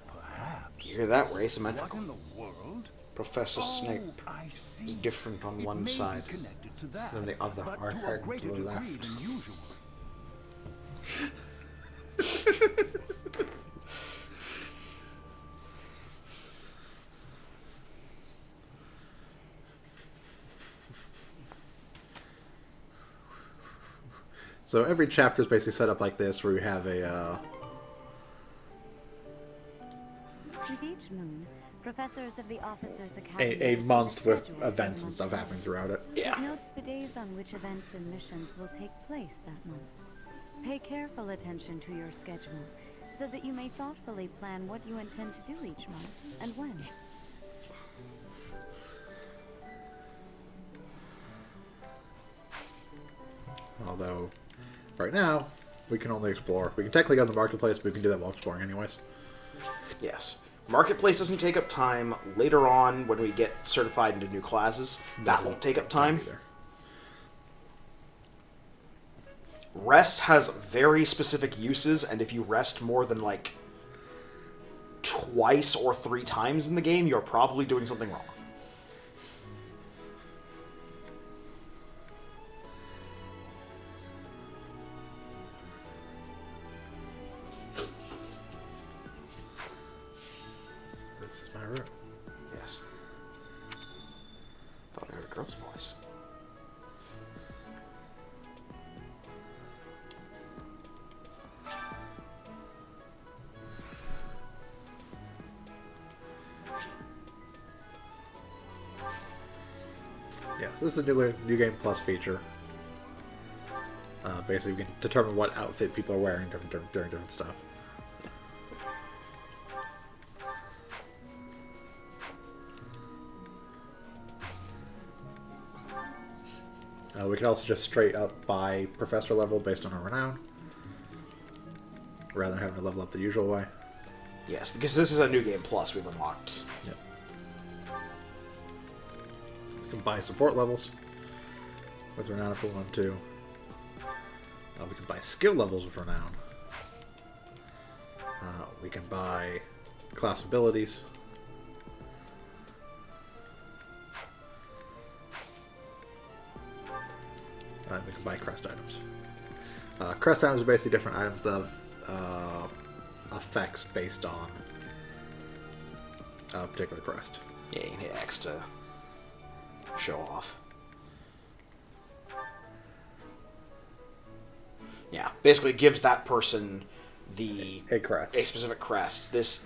perhaps. You hear that? We're What asymmetrical. in the world? Professor Snape I see. is different on It one may be side connected to that, than the other. but Our to a head greater to the degree left. than usual. So every chapter is basically set up like this, where we have With each moon, professors of the Officers Academy a receive month with schedule for the events and month stuff ahead. happening throughout it. Yeah. It notes the days on which events and missions will take place that month. Pay careful attention to your schedule, so that you may thoughtfully plan what you intend to do each month and when. Although, right now, we can only explore. We can technically go to the marketplace, but we can do that while exploring anyways. Yes. Marketplace doesn't take up time. Later on, when we get certified into new classes, that won't take up time. Either. Rest has very specific uses, and if you rest more than, like, twice or 3 times in the game, you're probably doing something wrong. This is my room. Yes. Thought I heard a girl's voice. Yeah, so this is a new game plus feature. Basically, you can determine what outfit people are wearing during different stuff. We can also just straight up buy professor level based on our renown, rather than having to level up the usual way. Yes, because this is a new game plus we've unlocked. Yep. We can buy support levels with renown if we want to. We can buy skill levels with renown. We can buy class abilities. And we can buy crest items. Crest items are basically different items that have effects based on a particular crest. Yeah, you can hit X to show off. Yeah, basically gives that person a specific crest. This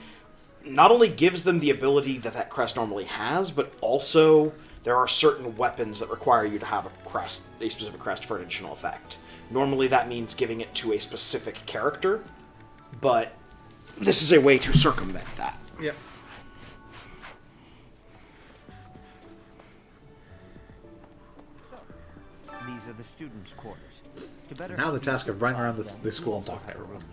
not only gives them the ability that that crest normally has, but also there are certain weapons that require you to have a specific crest for an additional effect. Normally that means giving it to a specific character, but this is a way to circumvent that. Yep. These are the students' quarters. Now the task of running around the school and talking to everyone.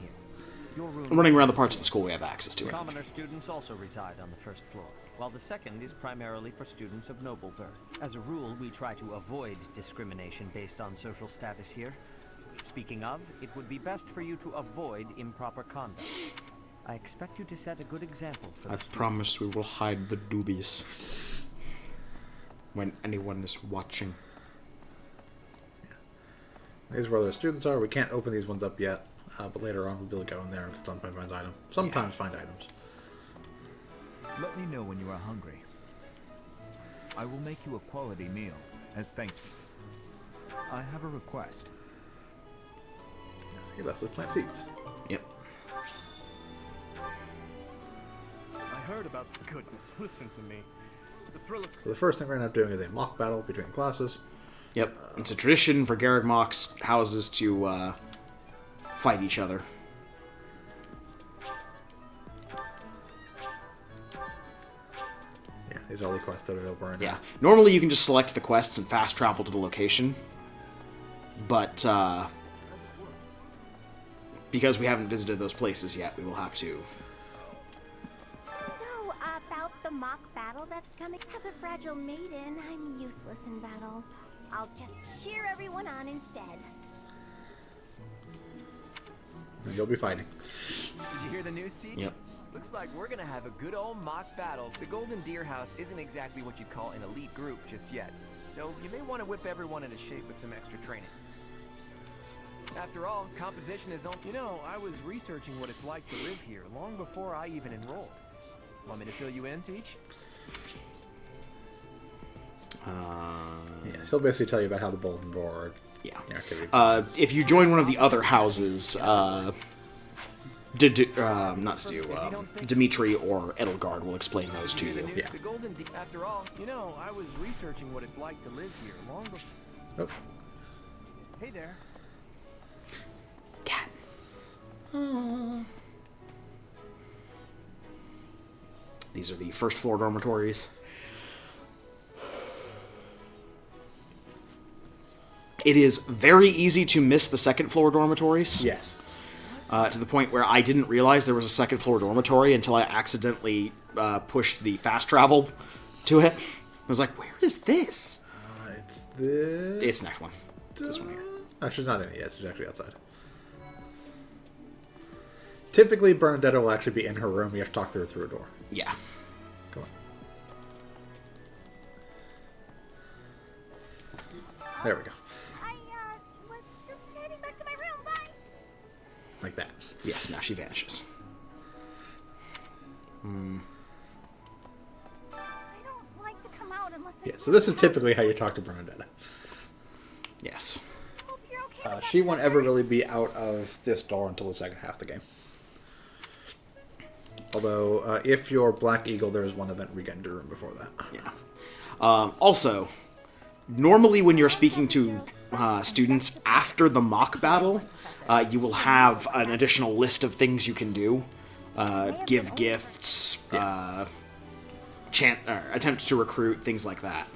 Running around the parts of the school we have access to. Commoner students also reside on the first floor, while the second is primarily for students of noble birth. As a rule, we try to avoid discrimination based on social status here. Speaking of, it would be best for you to avoid improper conduct. I expect you to set a good example for the students. I promise we will hide the doobies when anyone is watching. These are where the students are. We can't open these ones up yet, but later on we'll be able to go in there and sometimes find items. Let me know when you are hungry. I will make you a quality meal as thanks. I have a request. He lets us plant seeds. Yep. I heard about goodness. Listen to me. The thrill of... So the first thing we're going to end up doing is a mock battle between classes. Yep. It's a tradition for Garreg Mock's houses to fight each other. Yeah, these are all the quests that are available right now. Yeah. Normally you can just select the quests and fast travel to the location. But because we haven't visited those places yet, we will have to. So, about the mock battle that's coming. As a fragile maiden, I'm useless in battle. I'll just cheer everyone on instead. And you'll be fighting. Did you hear the news, Teach? Yep. Looks like we're gonna have a good old mock battle. The Golden Deer House isn't exactly what you'd call an elite group just yet, so you may want to whip everyone into shape with some extra training. After all, competition is on. You know, I was researching what it's like to live here long before I even enrolled. Want me to fill you in, Teach? Yes, he'll basically tell you about how the Bolden Door. Yeah. If you join one of the other houses, Dimitri or Edelgard will explain those to you. Yeah. After all, you know, I was researching what it's like to live here long before. Oh. Hey there. Cat. These are the first floor dormitories. It is very easy to miss the second floor dormitories. Yes. To the point where I didn't realize there was a second floor dormitory until I accidentally pushed the fast travel to it. I was like, where is this? It's this. It's the next one. It's this one here. Actually, it's not in it yet. It's actually outside. Typically, Bernadetta will actually be in her room. You have to talk to her through a door. Yeah. Come on. There we go. Was just heading back to my room. Bye. Like that. Yes, now she vanishes. I don't like to come out unless I... Yeah, so this is typically how you talk to Bernadetta. Yes. Hope you're okay. She won't ever really be out of this door until the second half of the game. Although, if you're Black Eagle, there is one event where you get into your room before that. Yeah. Also, normally when you're speaking to students after the mock battle, you will have an additional list of things you can do. Give gifts, attempt to recruit, things like that.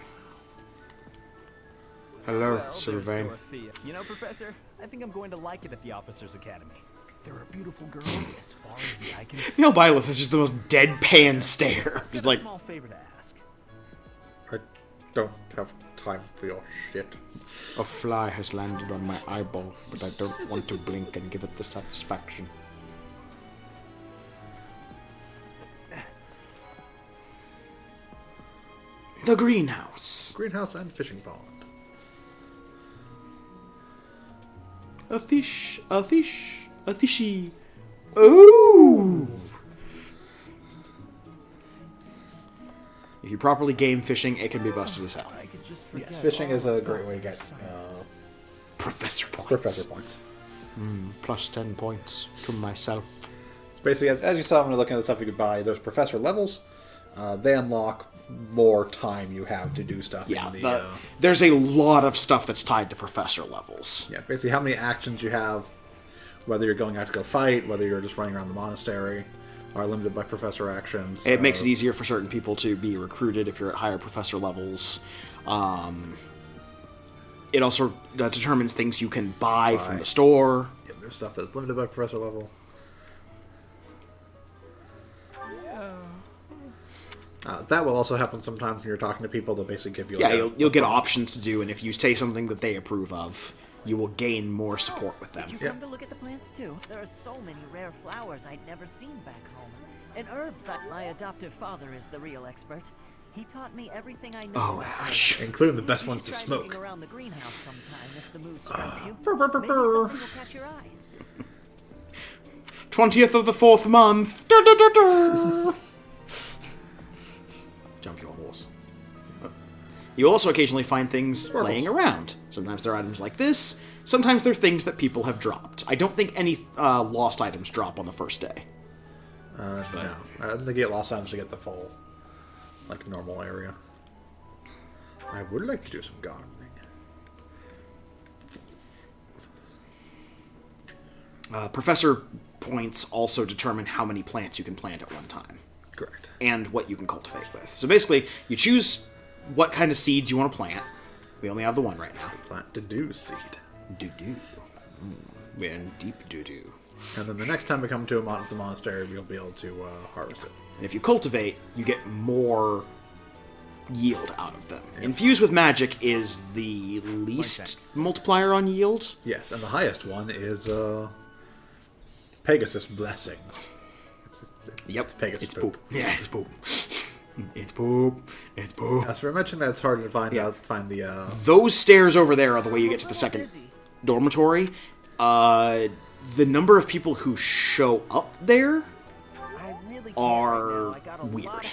Hello, Well, Sylvain. there's Dorothea. You know, Professor, I think I'm going to like it at the Officers Academy. There are beautiful girls as far as the eye can see. You know, Byleth is just the most deadpan stare. I've Just got a like, small favor to ask. I don't have time for your shit. a fly has landed on my eyeball, but I don't want to blink and give it the satisfaction. The greenhouse. Greenhouse and fishing pond. A fish, a fish, a fishy. Ooh! If you properly game fishing, it can be busted as hell. Yes, fishing is a great way to get Professor points. Professor points. Plus 10 points to myself. It's basically, as you saw when you're looking at the stuff you could buy, there's professor levels. They unlock more time you have to do stuff. Yeah, in the, there's a lot of stuff that's tied to professor levels. Yeah, basically how many actions you have, whether you're going out to go fight, whether you're just running around the monastery, are limited by professor actions. It makes it easier for certain people to be recruited if you're at higher professor levels. It also determines things you can buy from the store. Yeah, there's stuff that's limited by professor level. That will also happen sometimes when you're talking to people. They'll basically give you... Yeah, you'll get options to do, and if you say something that they approve of, you will gain more support with them. Did you come to look at the plants too? There are so many rare flowers I'd never seen back home. And herbs, my adoptive father is the real expert. He taught me everything I know. Oh, Ash. Including the best ones to Try smoke. looking around the greenhouse sometime if the mood strikes you. Brr, brr, brr, Maybe brr. something will catch your eye. 20th of the 4th month. Dur, dur, dur, dur. Jump your horse. You also occasionally find things laying around. Sometimes they're items like this. Sometimes they're things that people have dropped. I don't think any lost items drop on the first day. No. I don't think you get lost items to get the full, normal area. I would like to do some gardening. Professor points also determine how many plants you can plant at one time. Correct. And what you can cultivate with. So basically, you choose what kind of seeds you want to plant. We only have the one right now. Plant doo-doo seed. Doo-doo. We're in deep doo-doo. And then the next time we come to the monastery, we'll be able to harvest it. And if you cultivate, you get more yield out of them. Yep. Infused with magic is the least multiplier on yield. Yes, and the highest one is Pegasus Blessings. It's Pegasus it's poop. Yeah, it's poop. It's poop. It's poop. As for mentioning that, it's hard to find the... Those stairs over there are the way you get to the second dormitory. The number of people who show up there are weird.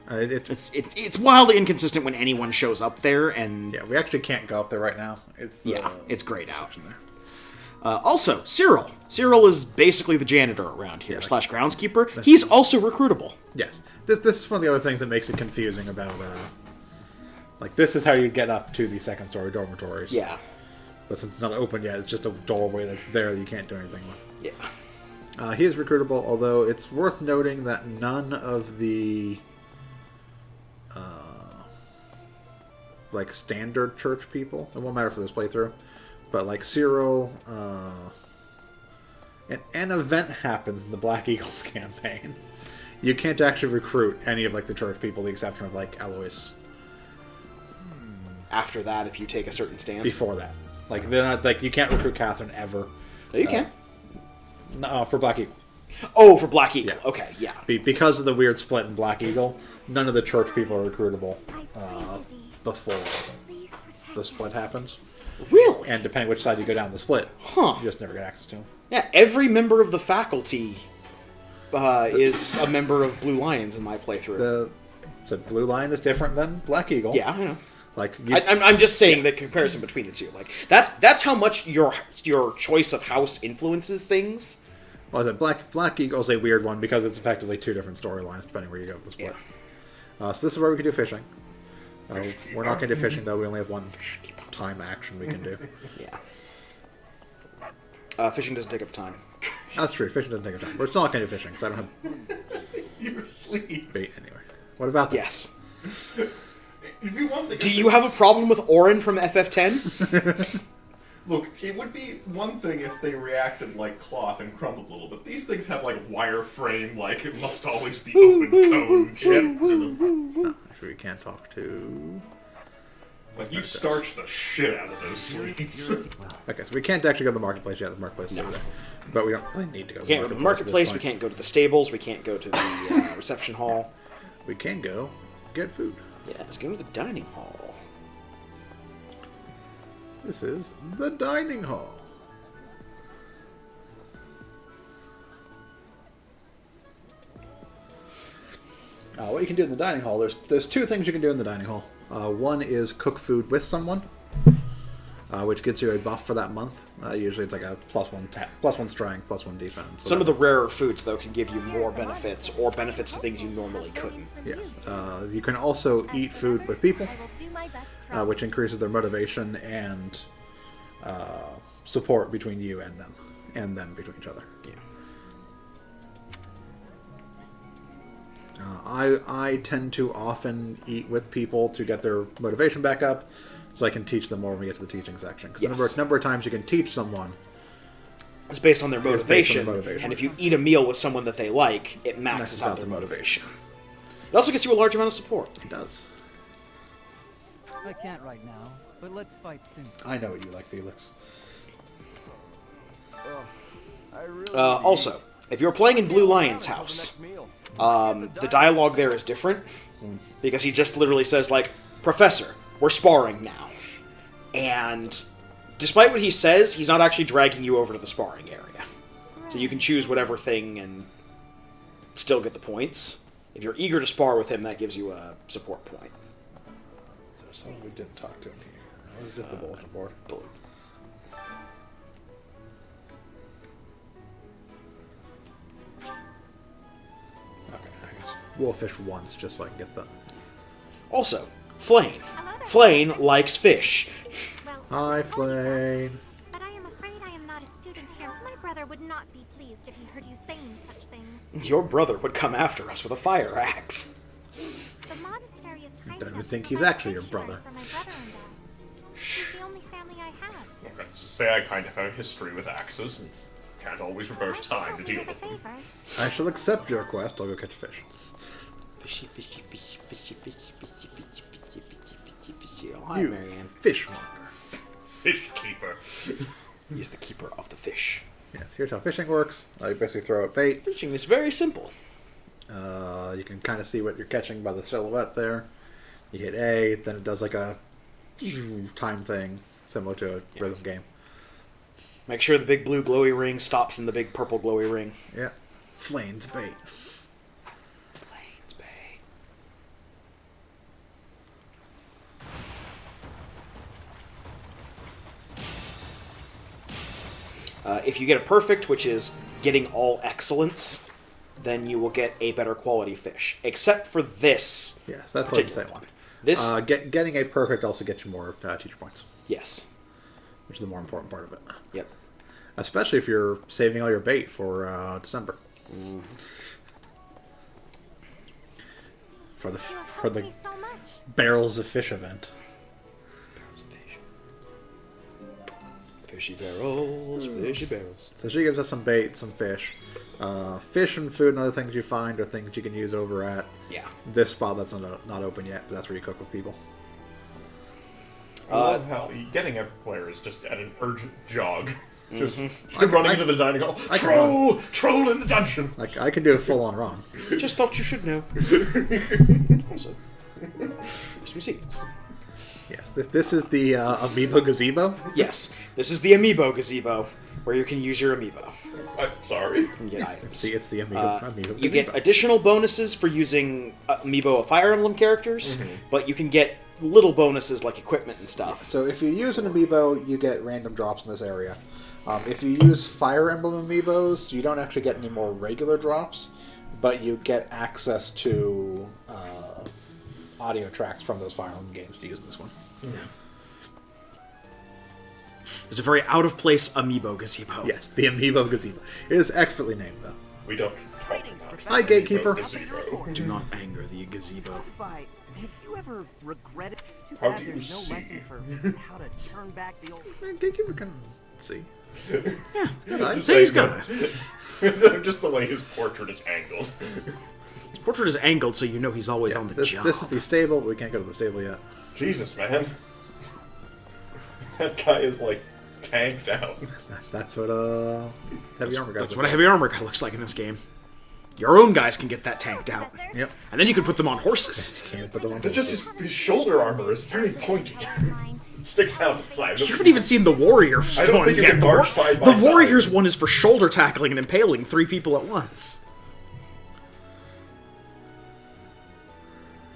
It's wildly inconsistent when anyone shows up there, and yeah, we actually can't go up there right now. It's grayed out. Also, Cyril. Cyril is basically the janitor around here, / groundskeeper. He's also recruitable. Yes. This is one of the other things that makes it confusing about, this is how you get up to the second story dormitories. Yeah. But since it's not open yet, it's just a doorway that's there that you can't do anything with. Yeah. He is recruitable, although it's worth noting that none of the standard church people, it won't matter for this playthrough, but Cyril, an event happens in the Black Eagles campaign. You can't actually recruit any of the church people, with the exception of Alois. After that, if you take a certain stance. Before that, they're not you can't recruit Catherine ever. No, you can. No, for Black Eagle. Oh, for Black Eagle. Yeah. Okay, yeah. Because of the weird split in Black Eagle, none of the church people are recruitable before the split happens. Really? And depending which side you go down the split, you just never get access to them. Yeah, every member of the faculty is a member of Blue Lions in my playthrough. The Blue Lion is different than Black Eagle. Yeah, I know. I'm just saying the comparison between the two. That's how much your choice of house influences things. Well, Black Eagle's a weird one because it's effectively two different storylines depending where you go with the split. Yeah. So this is where we can do fishing. We're not going to do fishing though. We only have one time action we can do. Yeah. Fishing doesn't take up time. That's true. Fishing doesn't take up time. We're still not going to do fishing because I don't have You're asleep. bait anyway. What about that? Yes. It'd be one thing. Do you have a problem with Orin from FF10? Look, it would be one thing if they reacted like cloth and crumbled a little, but these things have like wireframe, like it must always be open cone shit to them. Actually, we can't talk to... Like, you starch the shit out of those sleeves. Okay, so we can't actually go to the marketplace yet. The marketplace is over there. But we don't really need to go We can't go to the marketplace, we can't go to the stables, we can't go to the reception hall. We can go get food. Yeah, let's go to the dining hall. This is the dining hall. What you can do in the dining hall, there's two things you can do in the dining hall. One is cook food with someone, which gets you a buff for that month. Usually it's like a +1 strength, +1 defense. Whatever. Some of the rarer foods, though, can give you more benefits, or benefits to things you normally couldn't. Yes. You can also eat food with people, which increases their motivation and support between you and them between each other. Yeah. I tend to often eat with people to get their motivation back up, so I can teach them more when we get to the teaching section. Because the number of times you can teach someone is based on their motivation, and if you eat a meal with someone that they like, it maxes out their motivation. It also gets you a large amount of support. It does. I can't right now, but let's fight soon. I know what you like, Felix. Also, if you're playing in Blue Lion's house, the dialogue there is different, because he just literally says, like, Professor, we're sparring now. And despite what he says, he's not actually dragging you over to the sparring area. So you can choose whatever thing and still get the points. If you're eager to spar with him, that gives you a support point. So there's someone we didn't talk to in here. That was just the bulletin board. Okay, I guess we'll fish once just so I can get the... Also, Flane. Flane likes fish. Hi, Flane. But I am afraid I am not a student here. My brother would not be pleased if he heard you saying such things. Your brother would come after us with a fire axe. The monastery is kind Don't think he's actually your brother. for my brother and I. He's the only family I have. Okay, so say I kind of have a history with axes, and can't always reverse time to deal with them. I shall accept your request. I'll go catch a fish. Fishy, fishy, fishy, fishy, fishy, fishy, fishy, fishy, fishy, fishy, fishy. Oh, hi, You Marianne. fishmonger. Fish keeper. He's the keeper of the fish. Yes, here's how fishing works. You basically throw out bait. Fishing is very simple. You can kind of see what you're catching by the silhouette there. You hit A, then it does like a time thing, similar to a rhythm game. Make sure the big blue glowy ring stops in the big purple glowy ring. Yeah. Flane's bait. Flane's bait. If you get a perfect, which is getting all excellence, then you will get a better quality fish. Except for this. Yes, that's what I'm saying. This getting a perfect also gets you more teacher points. Yes. Which is the more important part of it. Yep. Especially if you're saving all your bait for December. Mm. For the Barrels of Fish event. Fishy barrels, fishy barrels. So she gives us some bait, some fish. Fish and food and other things you find are things you can use over at this spot that's not open yet, but that's where you cook with people. I love how getting everywhere is just at an urgent jog. Just Mm-hmm. running into the dining hall. Troll in the dungeon! Like, I can do a full-on run. Just thought you should know. Also, some seeds. Yes, this is the Amiibo Gazebo? Yes, this is the Amiibo Gazebo, where you can use your Amiibo. I'm sorry. And get items. See, it's the Amiibo Gazebo. You get additional bonuses for using Amiibo of Fire Emblem characters, but you can get little bonuses like equipment and stuff. So if you use an Amiibo, you get random drops in this area. If you use Fire Emblem Amiibos, you don't actually get any more regular drops, but you get access to audio tracks from those Fire Emblem games to use in this one. Yeah. It's a very out-of-place Amiibo Gazebo. Yes, the Amiibo Gazebo. It is expertly named, though. We don't talk Hi, gatekeeper. Do not anger the gazebo. Have you ever regretted? It's too How bad do you there's no see? lesson for how to turn back the old. Gatekeeper can see. He's got Just the way his portrait is angled. His portrait is angled, so you know he's always on the job. This is the stable, but we can't go to the stable yet. Jesus, man. That guy is, like, tanked out. That's what heavy armor guy. That's what a heavy armor guy looks like in this game. Your own guys can get that tanked out. Yep. And then you can put them on horses. Can't put them on It's just his shoulder armor is very pointy. It sticks out the side. You haven't even seen the Warriors I don't one think you yet. can march side by The side. Warriors one is for shoulder tackling and impaling 3 people at once.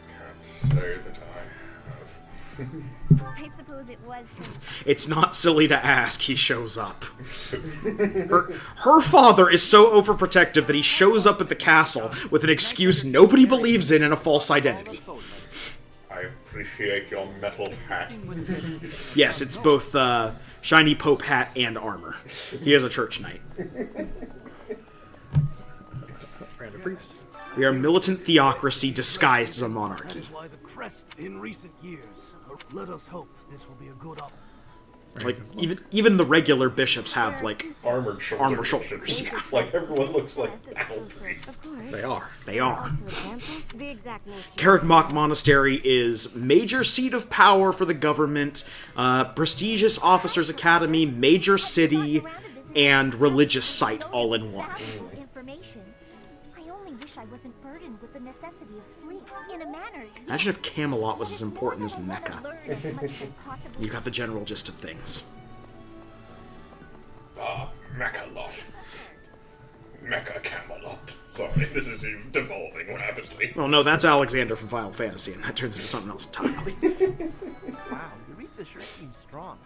Can't say that I have. I suppose it was. It's not silly to ask, he shows up. Her father is so overprotective that he shows up at the castle with an excuse nobody believes in and a false identity. I appreciate your metal hat. Yes, it's both shiny pope hat and armor. He is a church knight. We are a militant theocracy disguised as a monarchy. That is why the crest in recent years. Let us hope this will be a good option. Like even the regular bishops have like armored shoulders. Yeah. Like everyone looks like battle They are. They are. The exact nature. Karakmok Monastery is major seat of power for the government, prestigious officers' academy, major city, and religious site all in one. Information. I only wish I wasn't burdened with the necessity of sleep. In a manner. Imagine if Camelot was as important as Mecca. You got the general gist of things. Ah, Mecca-lot. Mecca Camelot. Sorry, this is devolving rapidly. Well, no, that's Alexander from Final Fantasy, and that turns into something else entirely. Wow, Yuritsa sure seems strong.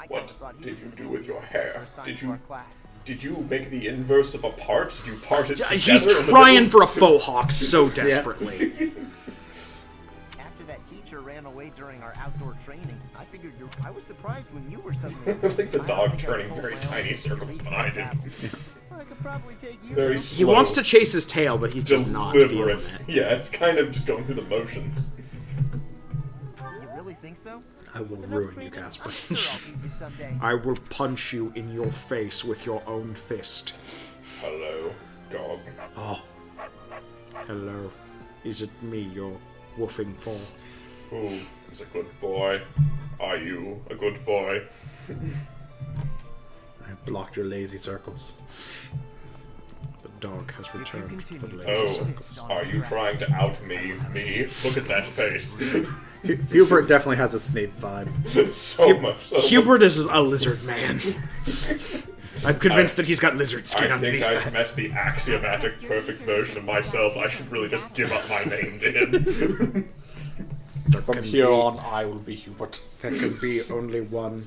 What did you do with your hair? Did you make the inverse of a part? Did you part it together? He's trying for a faux hawk so desperately. After that teacher ran away during our outdoor training, I figured I was surprised when you were suddenly. I think the dog turning very tiny circles behind him. I could probably take you. Very He slow. wants to chase his tail, but he's just not feeling Deliberate. it. Yeah, it's kind of just going through the motions. You really think so? I will ruin you, Casper. I will punch you in your face with your own fist. Hello, dog. Oh. Hello. Is it me you're woofing for? Who is a good boy? Are you a good boy? I blocked your lazy circles. The dog has returned to the lazy Oh, circles. are you trying to out me? Me? Look at that face. Hubert definitely has a Snape vibe. So much so. Hubert is a lizard man. I'm convinced that he's got lizard skin I underneath think I've that. met the axiomatic perfect version of myself. I should really just give up my name to him. From here on, I will be Hubert. There can be only one.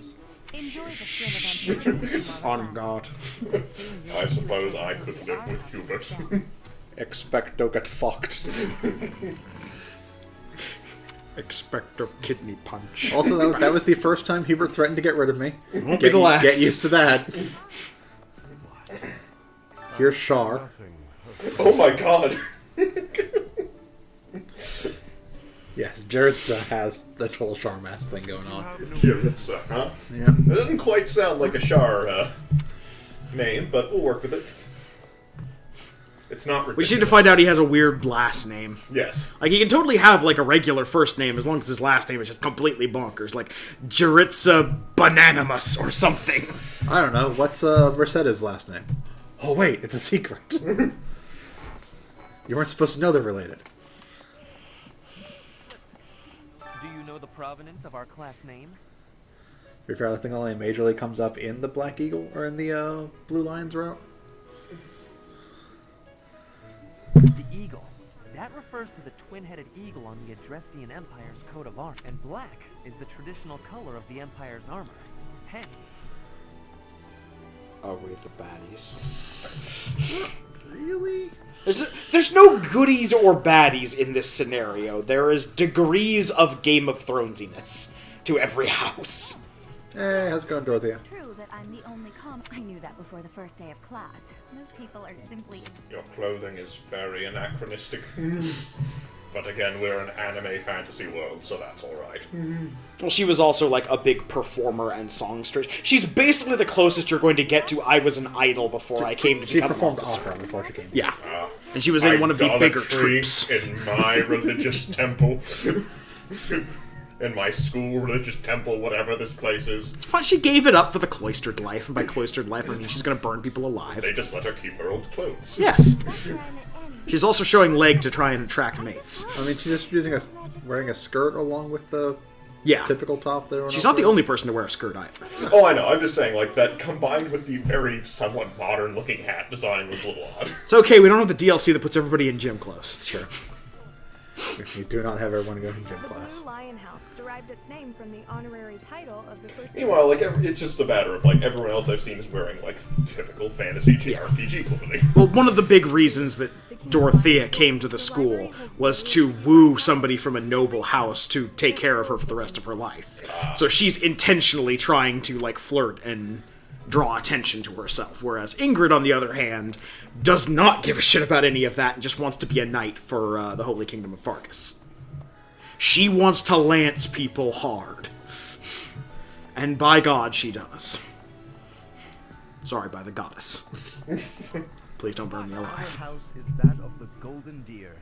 Enjoy the thrill of On guard. I suppose I could live with Hubert. Expecto get fucked. Expecto kidney punch. Also, that was the first time Hubert threatened to get rid of me. Won't be the last. Get used to that. Here's Shar. Oh my god! Yes, Jaredsa has the total Shar mask thing going on. Jiritsa, huh? Yeah. It doesn't quite sound like a Shar name, but we'll work with it. It's not ridiculous. We just need to find out he has a weird last name. Yes. Like, he can totally have, like, a regular first name as long as his last name is just completely bonkers. Like, Jaritsa Bananimus or something. I don't know. What's Mercedes' last name? Oh, wait, it's a secret. You weren't supposed to know they're related. Do you know the provenance of our class name? To be fair, I think only majorly comes up in the Black Eagle or in the Blue Lions route. The eagle. That refers to the twin-headed eagle on the Adrestian Empire's coat of arms, and black is the traditional color of the Empire's armor. Hence... Are we the baddies? Really? There's no goodies or baddies in this scenario. There is degrees of Game of Thronesiness to every house. Hey, how's it going, Dorothea? It's true that I'm the only I knew that before the first day of class. Those people are simply... Your clothing is very anachronistic. But again, we're an anime fantasy world, so that's alright. Well, she was also, like, a big performer and songstress. She's basically the closest you're going to get to I was an idol before I came to become an officer. She performed opera before she came. Yeah. And she was in one of the bigger troops. In my religious temple. In my school, religious temple, whatever this place is. It's fine. She gave it up for the cloistered life, and by cloistered life, I mean she's going to burn people alive. They just let her keep her old clothes. Yes. She's also showing leg to try and attract mates. I mean, she's just wearing a skirt along with the typical top there. She's not the only person to wear a skirt either. So. Oh, I know. I'm just saying, like, that combined with the very somewhat modern-looking hat design was a little odd. It's okay. We don't have the DLC that puts everybody in gym clothes. Sure. You do not have everyone going to gym class. The Blue Lion House derived its name from the honorary title of the first... Meanwhile, like, it's just a matter of, like, everyone else I've seen is wearing, like, typical fantasy JRPG clothing. Well, one of the big reasons that Dorothea came to the school was to woo somebody from a noble house to take care of her for the rest of her life. So she's intentionally trying to, like, flirt and draw attention to herself, whereas Ingrid, on the other hand, does not give a shit about any of that and just wants to be a knight for the Holy Kingdom of Fargus. She wants to lance people hard. And by God, she does. Sorry, by the goddess. Please don't burn me alive. Our house is that of the golden deer.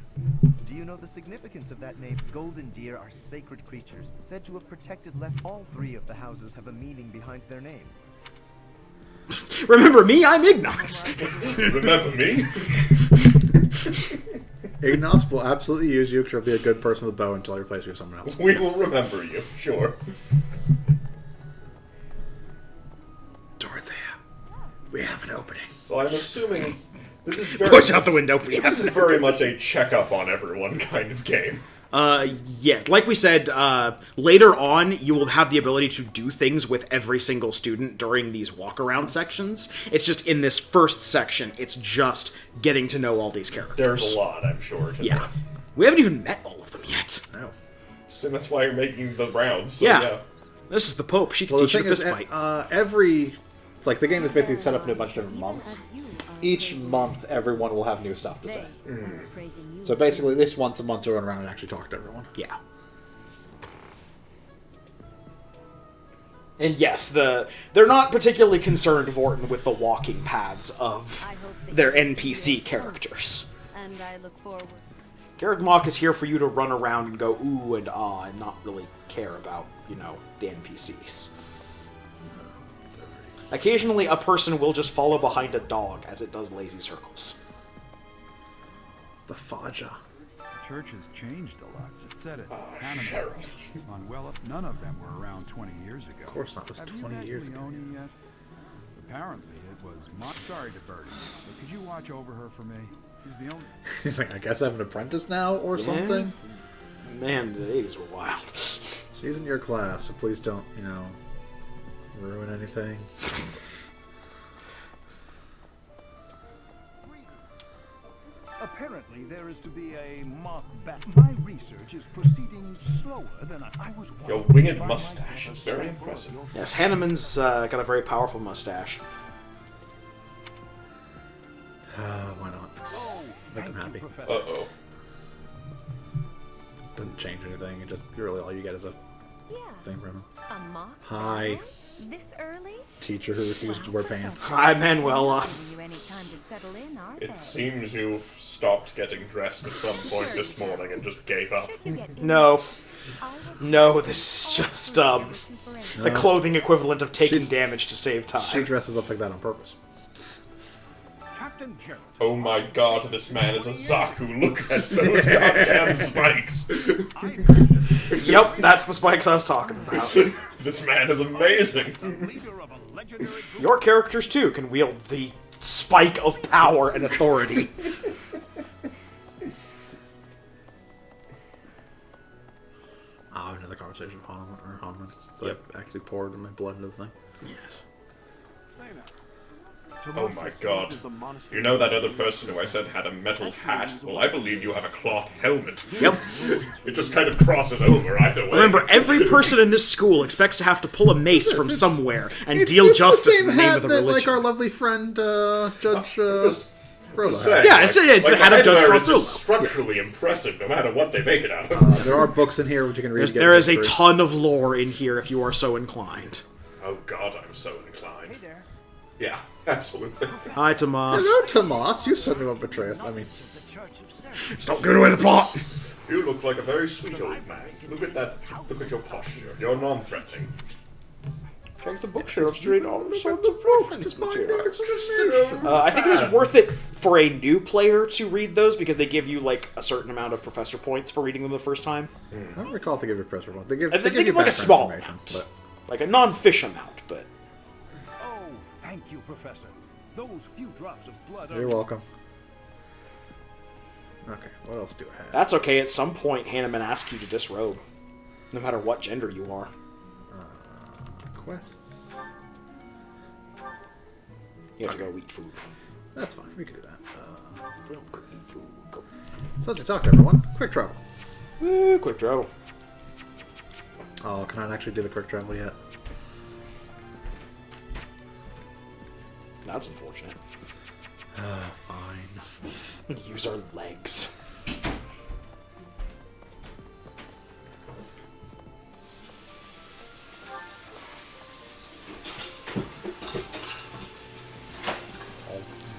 Do you know the significance of that name? Golden deer are sacred creatures, said to have protected all three of the houses have a meaning behind their name. Remember me? I'm Ignace. Remember me? Ignace will absolutely use you because you'll be a good person with a bow until I replace you with someone else. We will remember you, sure. Dorothea, we have an opening. So I'm assuming this is very... Push out the window. This is very much a check-up on everyone kind of game. Yeah, like we said, later on, you will have the ability to do things with every single student during these walk-around sections. It's just in this first section, it's just getting to know all these characters. There's a lot, I'm sure, to Yeah. this. We haven't even met all of them yet. No. So that's why you're making the rounds. So yeah. This is the Pope. She can teach you a fist fight. It's like the game is basically set up in a bunch of different months. Each month, everyone will have new stuff to say. So basically, at least once a month to run around and actually talk to everyone. Yeah. And yes, they're not particularly concerned, Vorton, with the walking paths of their NPC characters. And I look forward. Garreg Mach is here for you to run around and go ooh and ah and not really care about, the NPCs. Occasionally, a person will just follow behind a dog as it does lazy circles. The Faja. The church has changed a lot since it. On well, none of them were around 20 years ago. Of course not. It was 20 years ago. Leone yet? Apparently, it was sorry to burden you, but could you watch over her for me? She's the only. He's like, I guess I have an apprentice now or something. Man, the 80s were wild. She's in your class, so please don't, ruin anything. Apparently, there is to be a mock battle. My research is proceeding slower than I was wanting. Your winged mustache is very impressive. Yes, Hanneman's got a very powerful mustache. Why not? Make him happy. Uh-oh. Doesn't change anything. It just really all you get is a thing from him. A mock? Hi. This early? Teacher who refuses to wear pants. Hi, Manuela. It seems you've stopped getting dressed at some point this morning and just gave up. No. No, this is just, the clothing equivalent of taking damage to save time. She dresses up like that on purpose. Oh my god, this man is a Zaku. Look at those goddamn spikes. Yep, that's the spikes I was talking about. This man is amazing. Your characters, too, can wield the spike of power and authority. I'll have another conversation with Hanuman. So I actually poured my blood into the thing. Yes. Oh my god. You know that other person who I said had a metal hat? Well, I believe you have a cloth helmet. Yep. It just kind of crosses over either way. Remember, every person in this school expects to have to pull a mace from somewhere and deal justice in the name of the religion. Like our lovely friend, Judge Frollo. Yeah, it's the hat of Judge Frollo. Frollo. It's structurally impressive, no matter what they make it out of. There are books in here which you can read. There is a ton of lore in here if you are so inclined. Oh god, I'm so inclined. Hey there. Yeah, absolutely. Hi, Tomas. Hello, Tomas. You certainly won't betray us. I mean, stop giving away the plot. You look like a very sweet old man. Look at that. Look at your posture. You're non-threatening. Check the bookshelves to read all sorts of reference materials. I think it is worth it for a new player to read those because they give you like a certain amount of professor points for reading them the first time. I don't recall if they give you professor points. They give you like a small amount, like a non-fish amount, but. Oh, thank you, Professor. Those few drops of blood. You're welcome. Okay, what else do I have? That's okay. At some point, Hanneman asks you to disrobe, no matter what gender you are. Quests. You have to go eat food. That's fine. We can do that. Go eat food. Go. So to talk to everyone, quick travel. Quick travel. Oh, can I actually do the quick travel yet? That's unfortunate. Fine. Use our legs.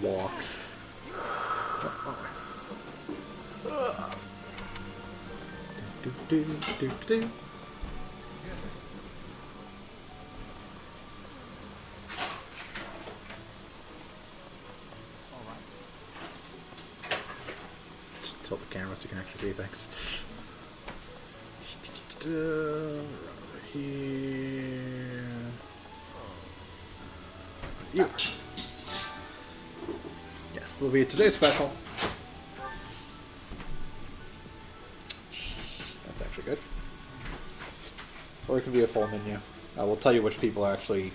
Walk. Do. Just tilt the camera so you can actually see things. Over here. You. Yes, there'll be today's special. That's actually good. Or it can be a full menu. We'll tell you which people actually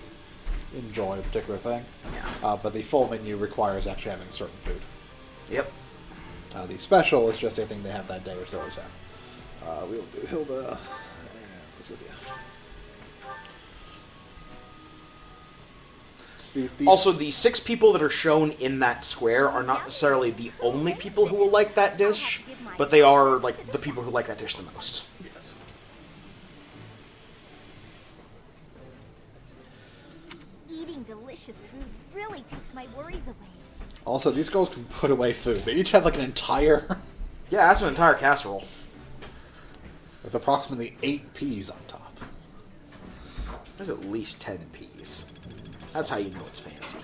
enjoy a particular thing. Yeah. But the full menu requires actually having certain food. Yep. The special is just anything they have that day or so always have. We'll do Hilda and Olivia. Also, the 6 people that are shown in that square are not necessarily the only people who will like that dish, but they are like the people who like that dish the most. Yes. Eating delicious food really takes my worries away. Also, these girls can put away food. They each have like an entire... Yeah, that's an entire casserole. With approximately 8 peas on top. There's at least 10 peas. That's how you know it's fancy.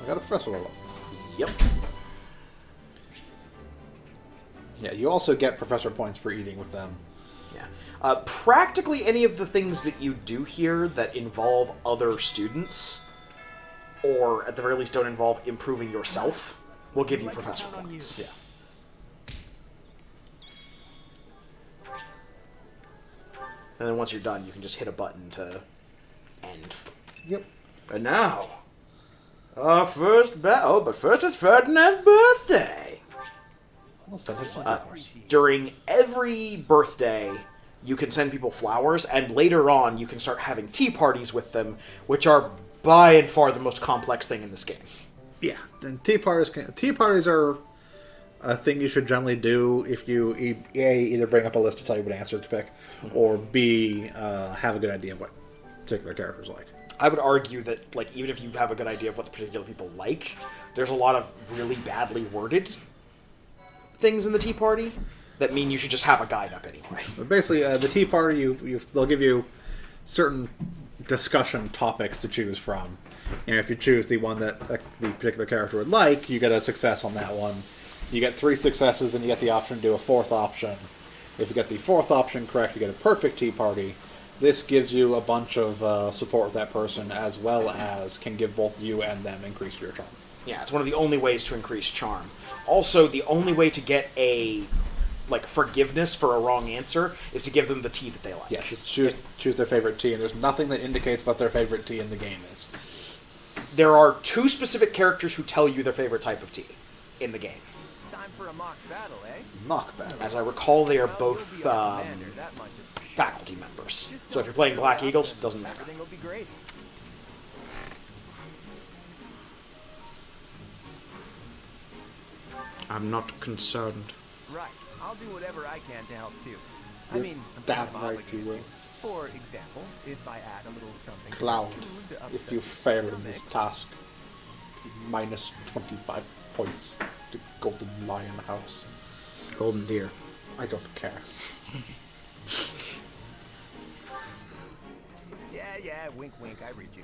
I got a professor level. Yep. Yeah, you also get professor points for eating with them. Yeah. Practically any of the things that you do here that involve other students, or at the very least don't involve improving yourself, will give you professor points. Yeah. And then once you're done, you can just hit a button to end. Yep. And now, our first battle, but first it's Ferdinand's birthday. During every birthday, you can send people flowers, and later on, you can start having tea parties with them, which are by and far the most complex thing in this game. Yeah, and tea parties are a thing you should generally do if you either bring up a list to tell you what answer to pick, or B, have a good idea of what particular characters like. I would argue that, like, even if you have a good idea of what the particular people like, there's a lot of really badly worded things in the tea party that mean you should just have a guide up anyway. But basically, the tea party, they'll give you certain discussion topics to choose from. And if you choose the one that the particular character would like, you get a success on that one. You get 3 successes, then you get the option to do a 4th option. If you get the 4th option correct, you get a perfect tea party. This gives you a bunch of support with that person, as well as can give both you and them increase your charm. Yeah, it's one of the only ways to increase charm. Also, the only way to get a forgiveness for a wrong answer is to give them the tea that they like. Yes, choose their favorite tea, and there's nothing that indicates what their favorite tea in the game is. there are 2 specific characters who tell you their favorite type of tea in the game. Time for a mock battle, eh? Mock battle. As I recall, they are both faculty members. So if you're playing Black Eagles, it doesn't matter. Everything will be great. I'm not concerned. Right. I'll do whatever I can to help too. I You're mean, I'm damn kind of right obligated you will. to. For example, if I add a little something to Cloud, the food to if upset you the fail in this stomachs. task, minus 25 points to Golden Lion House. Golden Deer. I don't care. Yeah, wink, wink, I read you.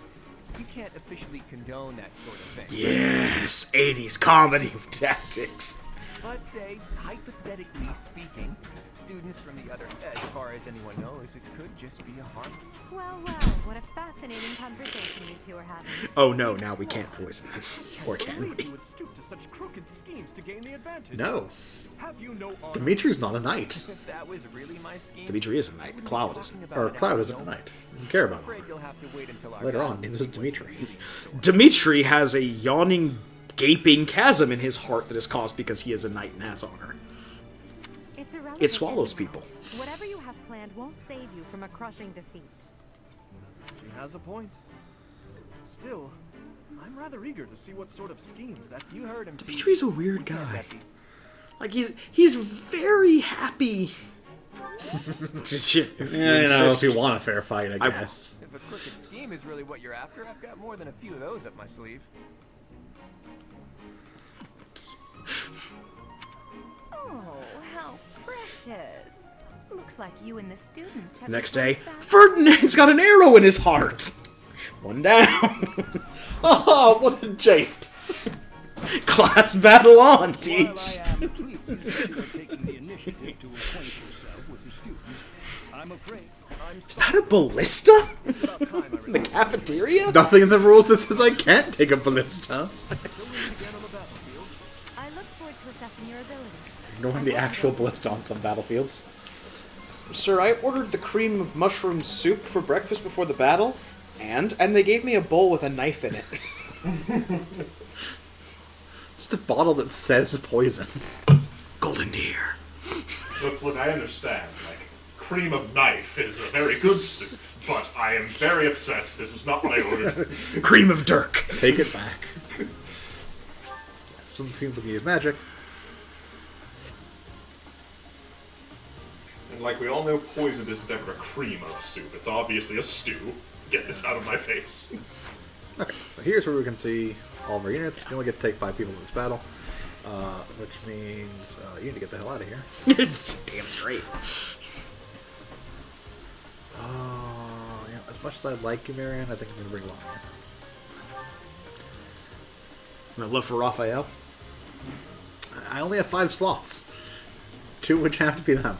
You can't officially condone that sort of thing. Yes, 80s comedy tactics. But say, hypothetically speaking, students from the other, as far as anyone knows, it could just be a harm. Well, what a fascinating conversation you two are having. Oh no, now we can't poison them. Or can we? You would stoop to such crooked schemes to gain the advantage. No. Have you no honor? Dimitri's not a knight. If that was really my scheme, Dimitri is a knight. Cloud isn't. Or Cloud isn't a knight. You don't care about him. afraid you'll have to wait until our Later on, guidance neither is Dimitri. Dimitri has a yawning, gaping chasm in his heart that is caused because he is a knight and has honor. It's irrelevant. It swallows anyhow. people. Whatever you have planned won't save you from a crushing defeat. She has a point. Still, I'm rather eager to see what sort of schemes that You heard him, T. Dimitri's a weird guy. Like, he's very happy. If you want a fair fight, I guess. If a crooked scheme is really what you're after, I've got more than a few of those up my sleeve. Oh, how precious. Looks like you and the students have... Next day, Ferdinand's got an arrow in his heart. One down. Oh, what a jape. Class battle on, Teach. Taking the initiative to acquaint yourself with the students, I'm afraid Is that a ballista? In the cafeteria? Nothing in the rules that says I can't take a ballista. I look forward to assessing your abilities. Ignoring the actual ballista on some battlefields. Sir, I ordered the cream of mushroom soup for breakfast before the battle, and they gave me a bowl with a knife in it. Just a bottle that says poison. Golden Deer. Look, I understand. Like, cream of knife is a very good soup, but I am very upset. This is not what I ordered. Cream of Dirk. Take it back. Some people use magic. And like we all know, poison isn't ever a cream of soup. It's obviously a stew. Get this out of my face. Okay, so here's where we can see all of our units. We only get to take 5 people in this battle. Which means you need to get the hell out of here. Damn straight. Yeah, as much as I like you, Marianne, I think I'm going to bring along here. My love for Raphael. I only have 5 slots. 2 which have to be them.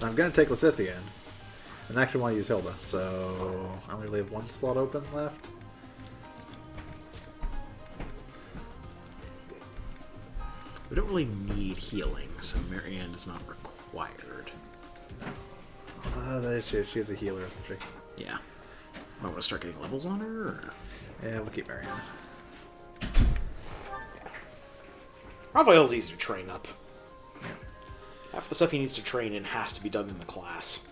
I'm going to take Lysithian. And I actually want to use Hilda, so I only have 1 slot open left. We don't really need healing, so Marianne is not required. She's a healer, isn't she? Yeah. Might want to start getting levels on her? Or? Yeah, we'll keep Marianne. Raphael's easy to train up. Yeah. Half the stuff he needs to train in has to be done in the class.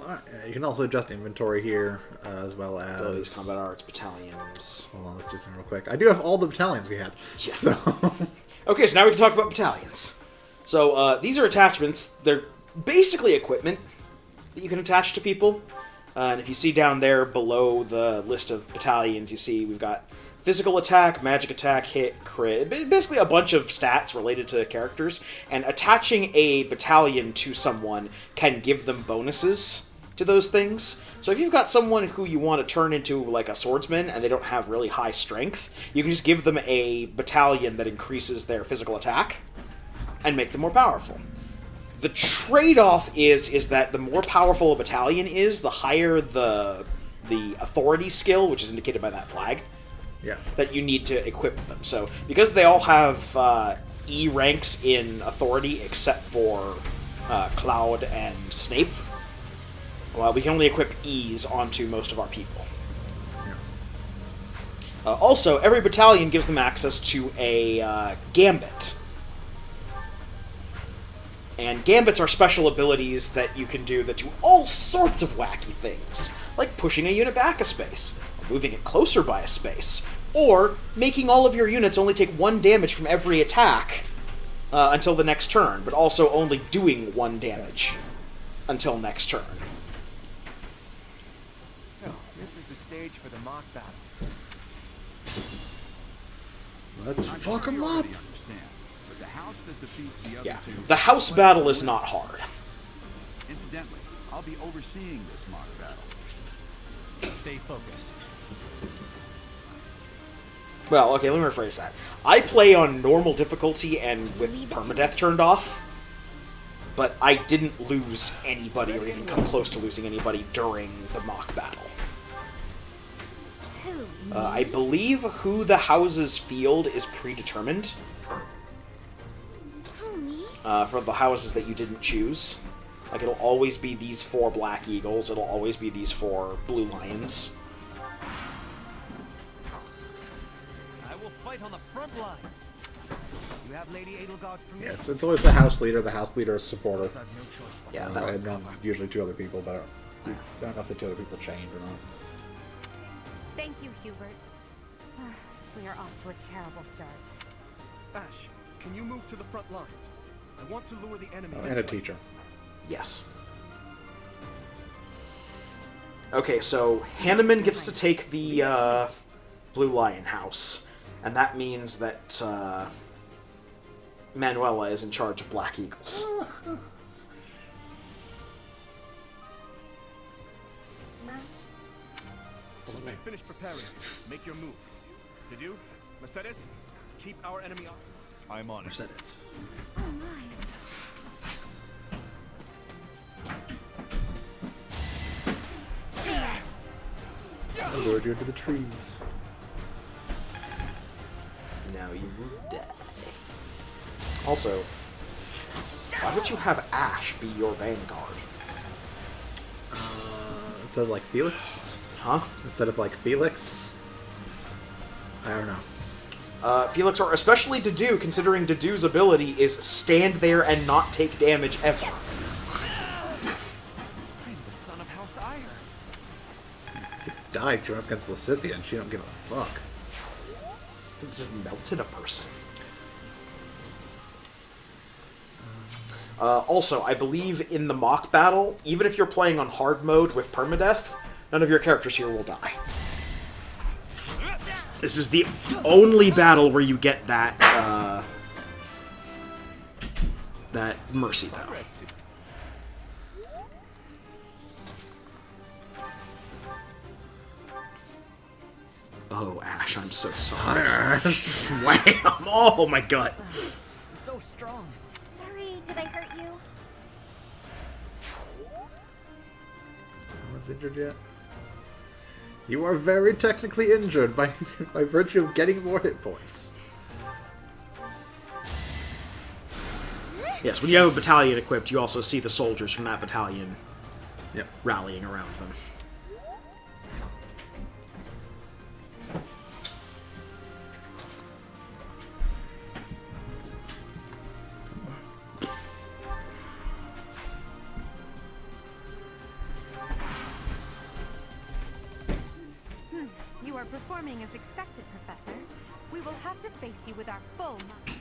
Alright, you can also adjust inventory here, as well as... Abilities, combat arts, battalions. Hold on, let's do something real quick. I do have all the battalions we had, yeah. So... Okay, so now we can talk about battalions. So, these are attachments. They're basically equipment that you can attach to people. And if you see down there below the list of battalions, you see we've got physical attack, magic attack, hit, crit. Basically a bunch of stats related to characters. And attaching a battalion to someone can give them bonuses to those things. So if you've got someone who you want to turn into like a swordsman and they don't have really high strength, you can just give them a battalion that increases their physical attack and make them more powerful. The trade-off is that the more powerful a battalion is, the higher the authority skill, which is indicated by that flag, that you need to equip them. So because they all have E ranks in authority except for Cloud and Snape, well, we can only equip E's onto most of our people. Also, every battalion gives them access to a gambit. And gambits are special abilities that you can do that do all sorts of wacky things, like pushing a unit back a space, or moving it closer by a space, or making all of your units only take 1 damage from every attack until the next turn, but also only doing 1 damage until next turn. So, this is the stage for the mock battle. Let's fuck them up! The house that defeats the other Yeah, two... the house battle is not hard. Incidentally, I'll be overseeing this mock battle. Stay focused. Well, okay, let me rephrase that. I play on normal difficulty and with permadeath turned off, but I didn't lose anybody or even come close to losing anybody during the mock battle. I believe who the houses field is predetermined. For the houses that you didn't choose. Like, it'll always be these 4 black eagles, it'll always be these 4 blue lions. I will fight on the front lines. You have Lady Edelgard's permission. Yeah, it's always the house leader. The house leader is supporter. Yeah, and then usually 2 other people, but I don't know if the 2 other people change or not. Thank you, Hubert. We are off to a terrible start. Ash, can you move to the front lines? I want to lure the enemy. And a teacher. Yes. Okay, so Hanneman gets to take the Blue Lion house, and that means that Manuela is in charge of Black Eagles. Once you finish preparing, make your move. Did you, Mercedes? Keep our enemy up. I'm on it. Mercedes. Oh my. I lured you into the trees. Now you will die. Also, why would you have Ash be your vanguard? Instead of like Felix? Huh? Instead of like Felix? I don't know. Felix, or especially Dedue, considering Dedue's ability is stand there and not take damage ever. I'm the son of House Ire. Died you're up against Lysithea and she don't give a fuck. It just melted a person. Also, I believe in the mock battle, even if you're playing on hard mode with permadeath, none of your characters here will die. This is the only battle where you get that, that mercy, though. Oh, Ash, I'm so sorry. Wham! Oh, my gut. So strong. Sorry, did I hurt you? No one's injured yet. You are very technically injured by virtue of getting more hit points. Yes, when you have a battalion equipped, you also see the soldiers from that battalion Yep. rallying around them. You are performing as expected, Professor. We will have to face you with our full might.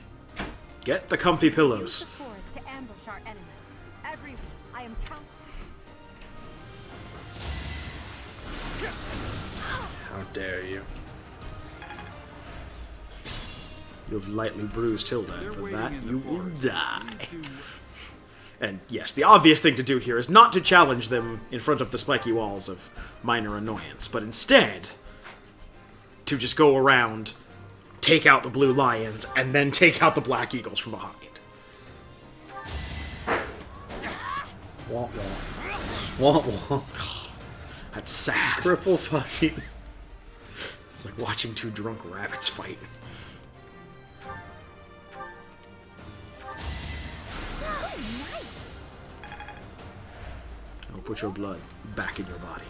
Get the comfy Use the pillows. forest to ambush our enemy. Everyone, I am counting. How dare you? You have lightly bruised Hilda, and for that you will die. And yes, the obvious thing to do here is not to challenge them in front of the spiky walls of minor annoyance, but instead to just go around, take out the blue lions, and then take out the black eagles from behind. Womp womp. Womp womp. That's sad. Cripple fight. It's like watching 2 drunk rabbits fight. I'll put your blood back in your body.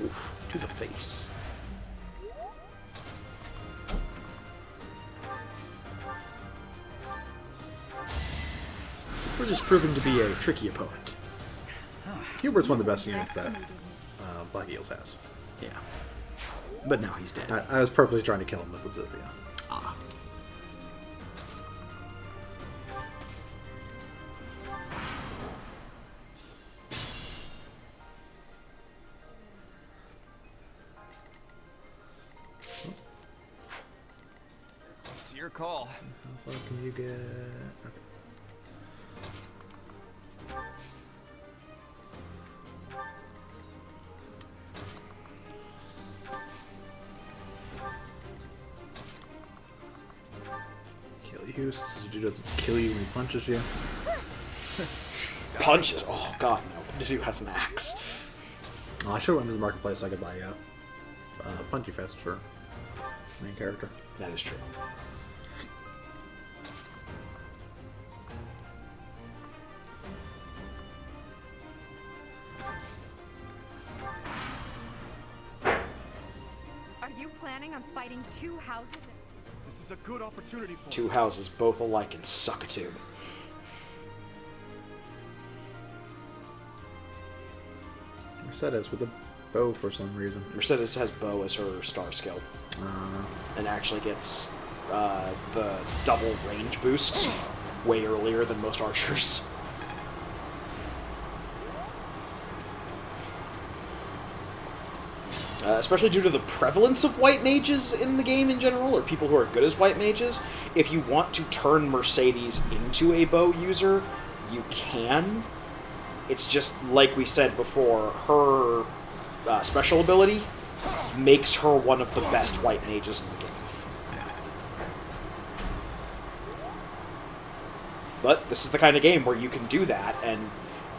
Oof, to the face. We're just proving to be a tricky opponent. Hubert's one of the best units that Black Eagles has. Yeah. But now he's dead. I was purposely trying to kill him with Lazithia. Ah. It's your call. How far can you get? Okay. Kill you. Dude doesn't kill you when he punches you. Punches? Oh god, no. This dude has an axe. Oh, I should have went to the marketplace so I could buy Punchy Fist for main character. That is true. Are you planning on fighting two houses? This is a good opportunity for Two us. houses, both alike, and suck a tube. Mercedes with a bow for some reason. Mercedes has bow as her star skill. And actually gets the double range boost way earlier than most archers. Especially due to the prevalence of white mages in the game in general, or people who are good as white mages. If you want to turn Mercedes into a bow user, you can. It's just, like we said before, her special ability makes her one of the best white mages in the game. But this is the kind of game where you can do that and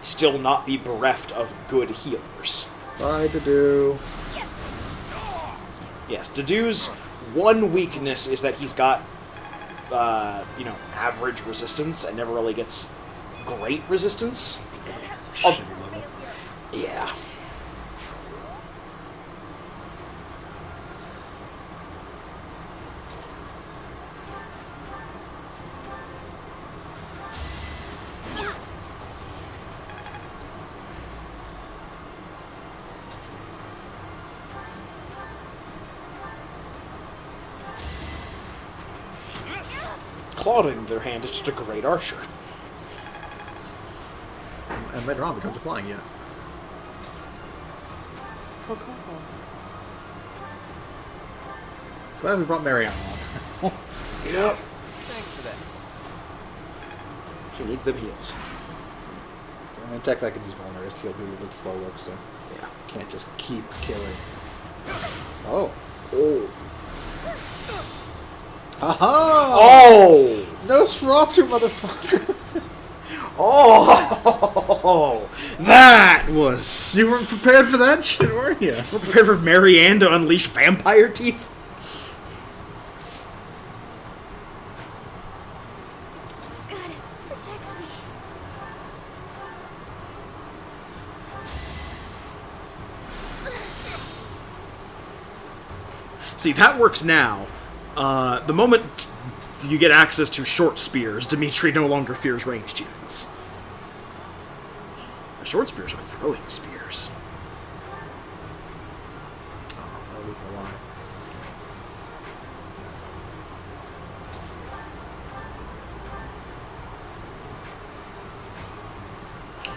still not be bereft of good healers. Bye, Dedue. Yes, Dedue's one weakness is that he's got, average resistance and never really gets great resistance. Yeah. Claude, on the other hand, is just a great archer. And later on becomes a flying unit. Glad we brought Marianne on. Yep. Thanks for that. She needs them heals. I mean, tech that could use vulnerabilities to kill people with slow work, so yeah, can't just keep killing. Oh. Oh. Aha! Oh! Nosferatu, motherfucker! Oh! That was... You weren't prepared for that shit, were you? We're prepared for Marianne to unleash vampire teeth? Goddess, protect me. See, that works now. The moment you get access to short spears, Dimitri no longer fears ranged units. Short spears are throwing spears. Oh, leave him alive.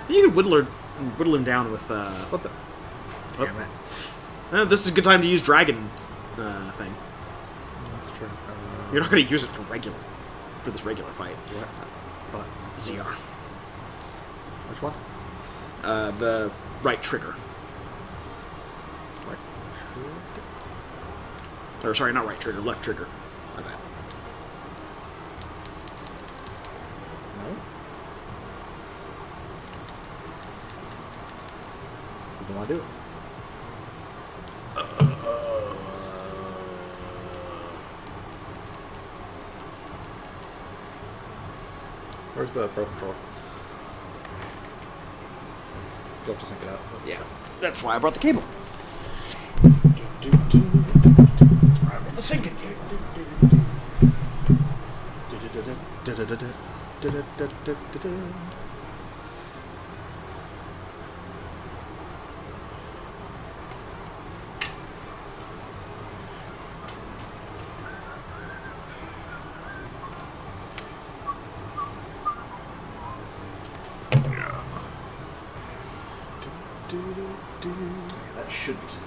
You could whittle him down with, What the? Damn it. This is a good time to use dragon, thing. That's true. You're not going to use it for this regular fight. What? ZR. Which one? The right trigger. Right. Or, sorry, not right trigger, left trigger. My bad. No? Doesn't want to do it. Where's the pro control? You'll have to sync it out. Yeah, that's why I brought the cable. That's why I brought the syncing cable. Yeah, that should be synced.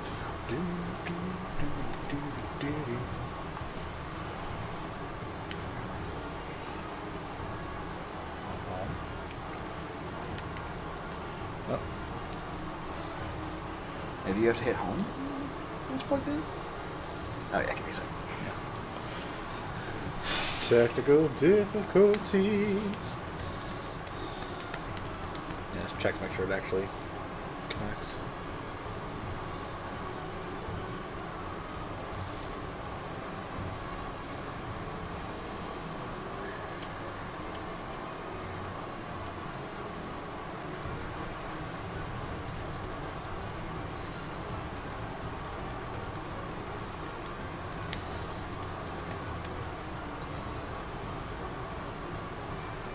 Oh. Maybe you have to hit home when it's plugged in? Oh yeah, give me a second. Technical difficulties. Yeah, just check to make sure it actually connects.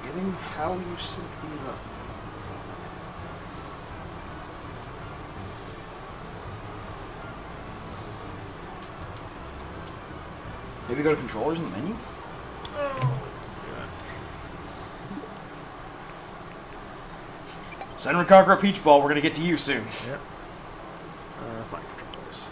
Getting how you sync these up. Maybe go to controllers in the menu? Senran Kagura Peach Ball, we're gonna get to you soon. Yep. Fine controllers.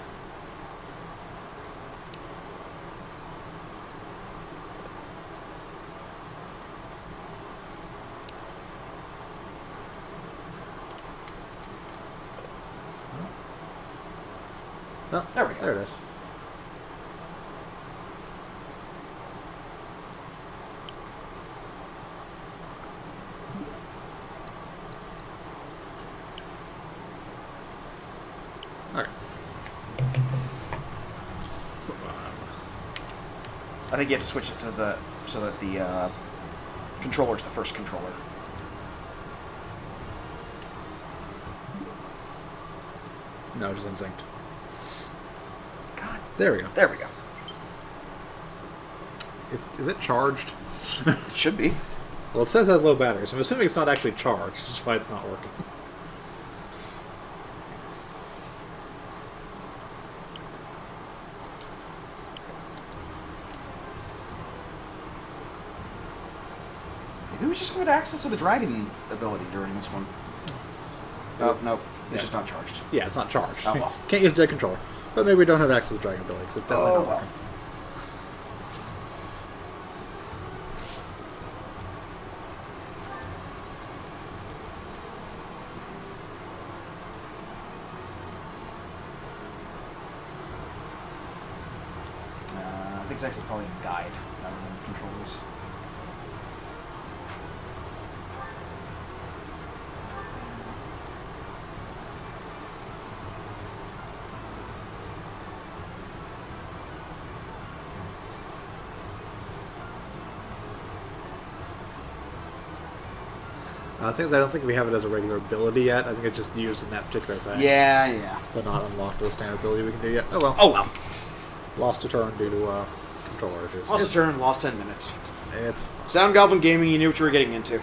Oh, there we go. There it is. Okay. I think you have to switch it to the so that the controller's the first controller. No, it's unsynced. God. There we go. There we go. Is it charged? It should be. Well, it says it has low battery, so I'm assuming it's not actually charged, which is why it's not working. Maybe we just give it access to the dragon ability during this one. Oh, no. It's just not charged. Yeah, it's not charged. Oh, well. Can't use dead controller. But maybe we don't have access to the dragon ability, because it's definitely not working. I think it's actually probably a guide rather than controls. I don't think we have it as a regular ability yet. I think it's just used in that particular thing. Yeah, yeah. But not unlocked as a standard ability we can do yet. Oh well. Oh well. Lost a turn due to controller issues. Lost a turn, lost 10 minutes. It's fine. Sound Goblin Gaming, you knew what you were getting into.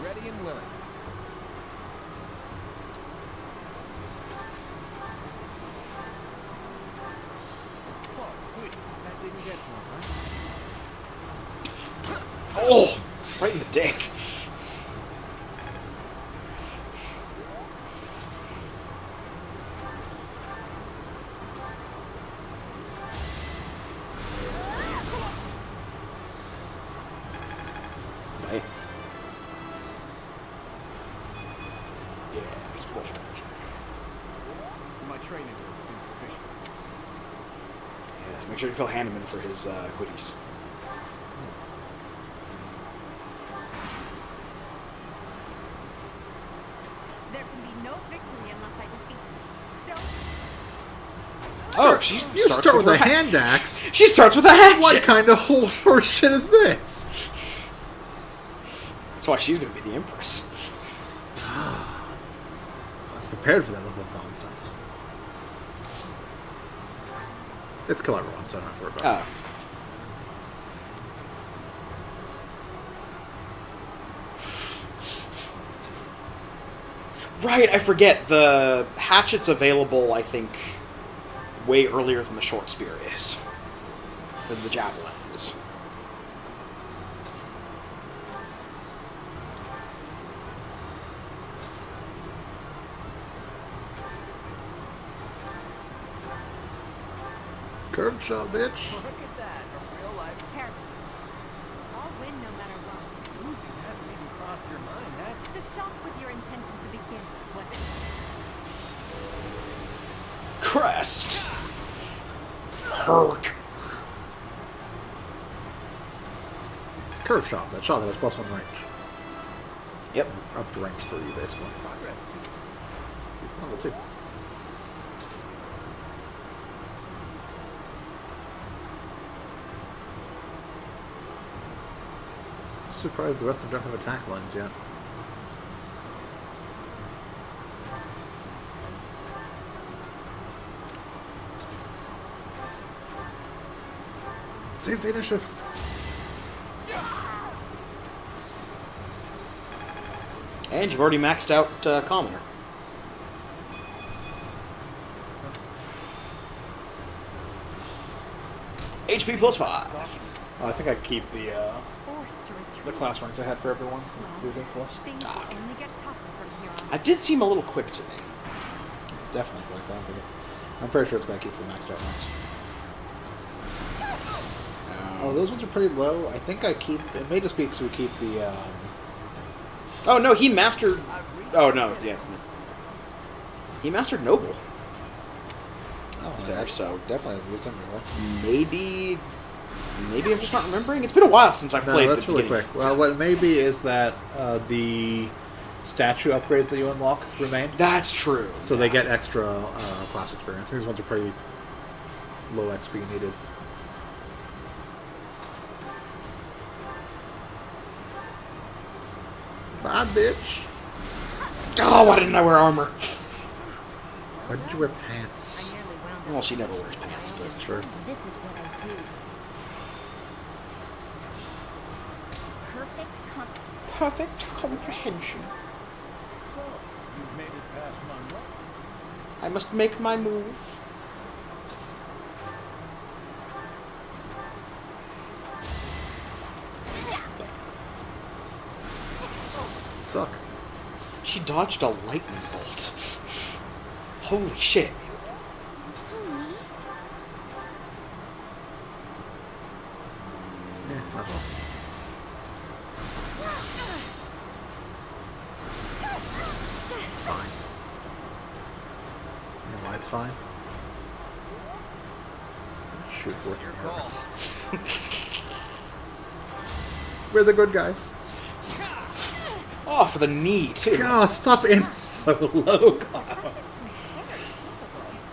Ready and willing. Clark, quick. That didn't get to him, right? Oh! Right in the dick. Hey. Yeah, splash damage. My training was insufficient. Yeah, so make sure you kill Hanneman for his goodies. You start with a hand axe? She starts with a hatchet! What kind of horse shit is this? That's why she's going to be the Empress. So I'm prepared for that level of nonsense. It's kill everyone, so I don't have to worry about it. Right, I forget. The hatchet's available, I think, way earlier than the short spear is. Than the javelin is. Curved shot, bitch. Look at that, a real life character. I'll win no matter what. Losing hasn't even crossed your mind, has it? To shock was your intention to begin, was it? Crest! Herc! It's curved shot. That shot that was +1 range. Yep. Up to range 3, basically. Progress. He's level 2. Surprised the rest of them don't have attack lines yet. Seize the initiative. And you've already maxed out Commoner. HP +5. I think I keep the class ranks I had for everyone since it's moving plus. Things will only get tougher from here on. It did seem a little quick to me. It's definitely quick. I don't think it's. I'm pretty sure it's going to keep the maxed out ranks. Oh, those ones are pretty low. I think I keep. It may just be because we keep the. Oh no, he mastered. Oh no, yeah. He mastered Noble. Oh, there, so definitely used them more. Maybe I'm just not remembering. It's been a while since I've played. That's really quick. Well, what it may be is that the statue upgrades that you unlock remain. That's true. So they get extra class experience. These ones are pretty low XP needed. Bye, bitch. Oh, why didn't I wear armor? Why did you wear pants? Well, she never wears pants, but that's true. This is what I do. Perfect comprehension. So, you've made it past Monroe. I must make my move. Suck. She dodged a lightning bolt. Holy shit. Yeah, might as well. Fine. You know why it's fine? Shoot, working Your call. We're the good guys. Oh, for the knee, too. God, stop aiming so low, Cloud.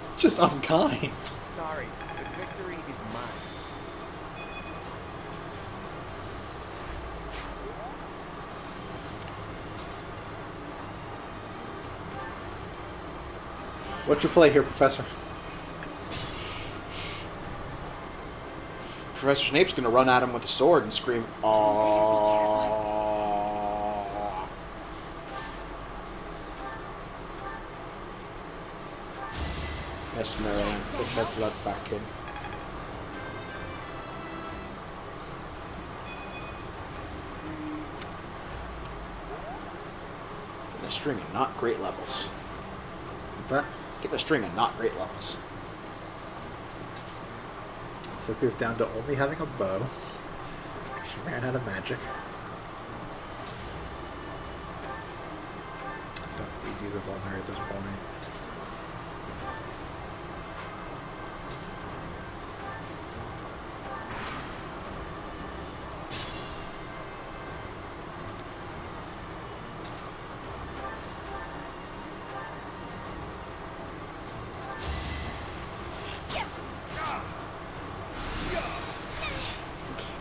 It's just unkind. Sorry, but victory is mine. What's your play here, Professor? Professor Snape's gonna run at him with a sword and scream, "Aww." Yes, Marianne, put her blood back in. Getting a string of not great levels. What's that? Getting a string of not great levels. Set this down to only having a bow. She ran out of magic. Don't need to use a vulnerary at this point.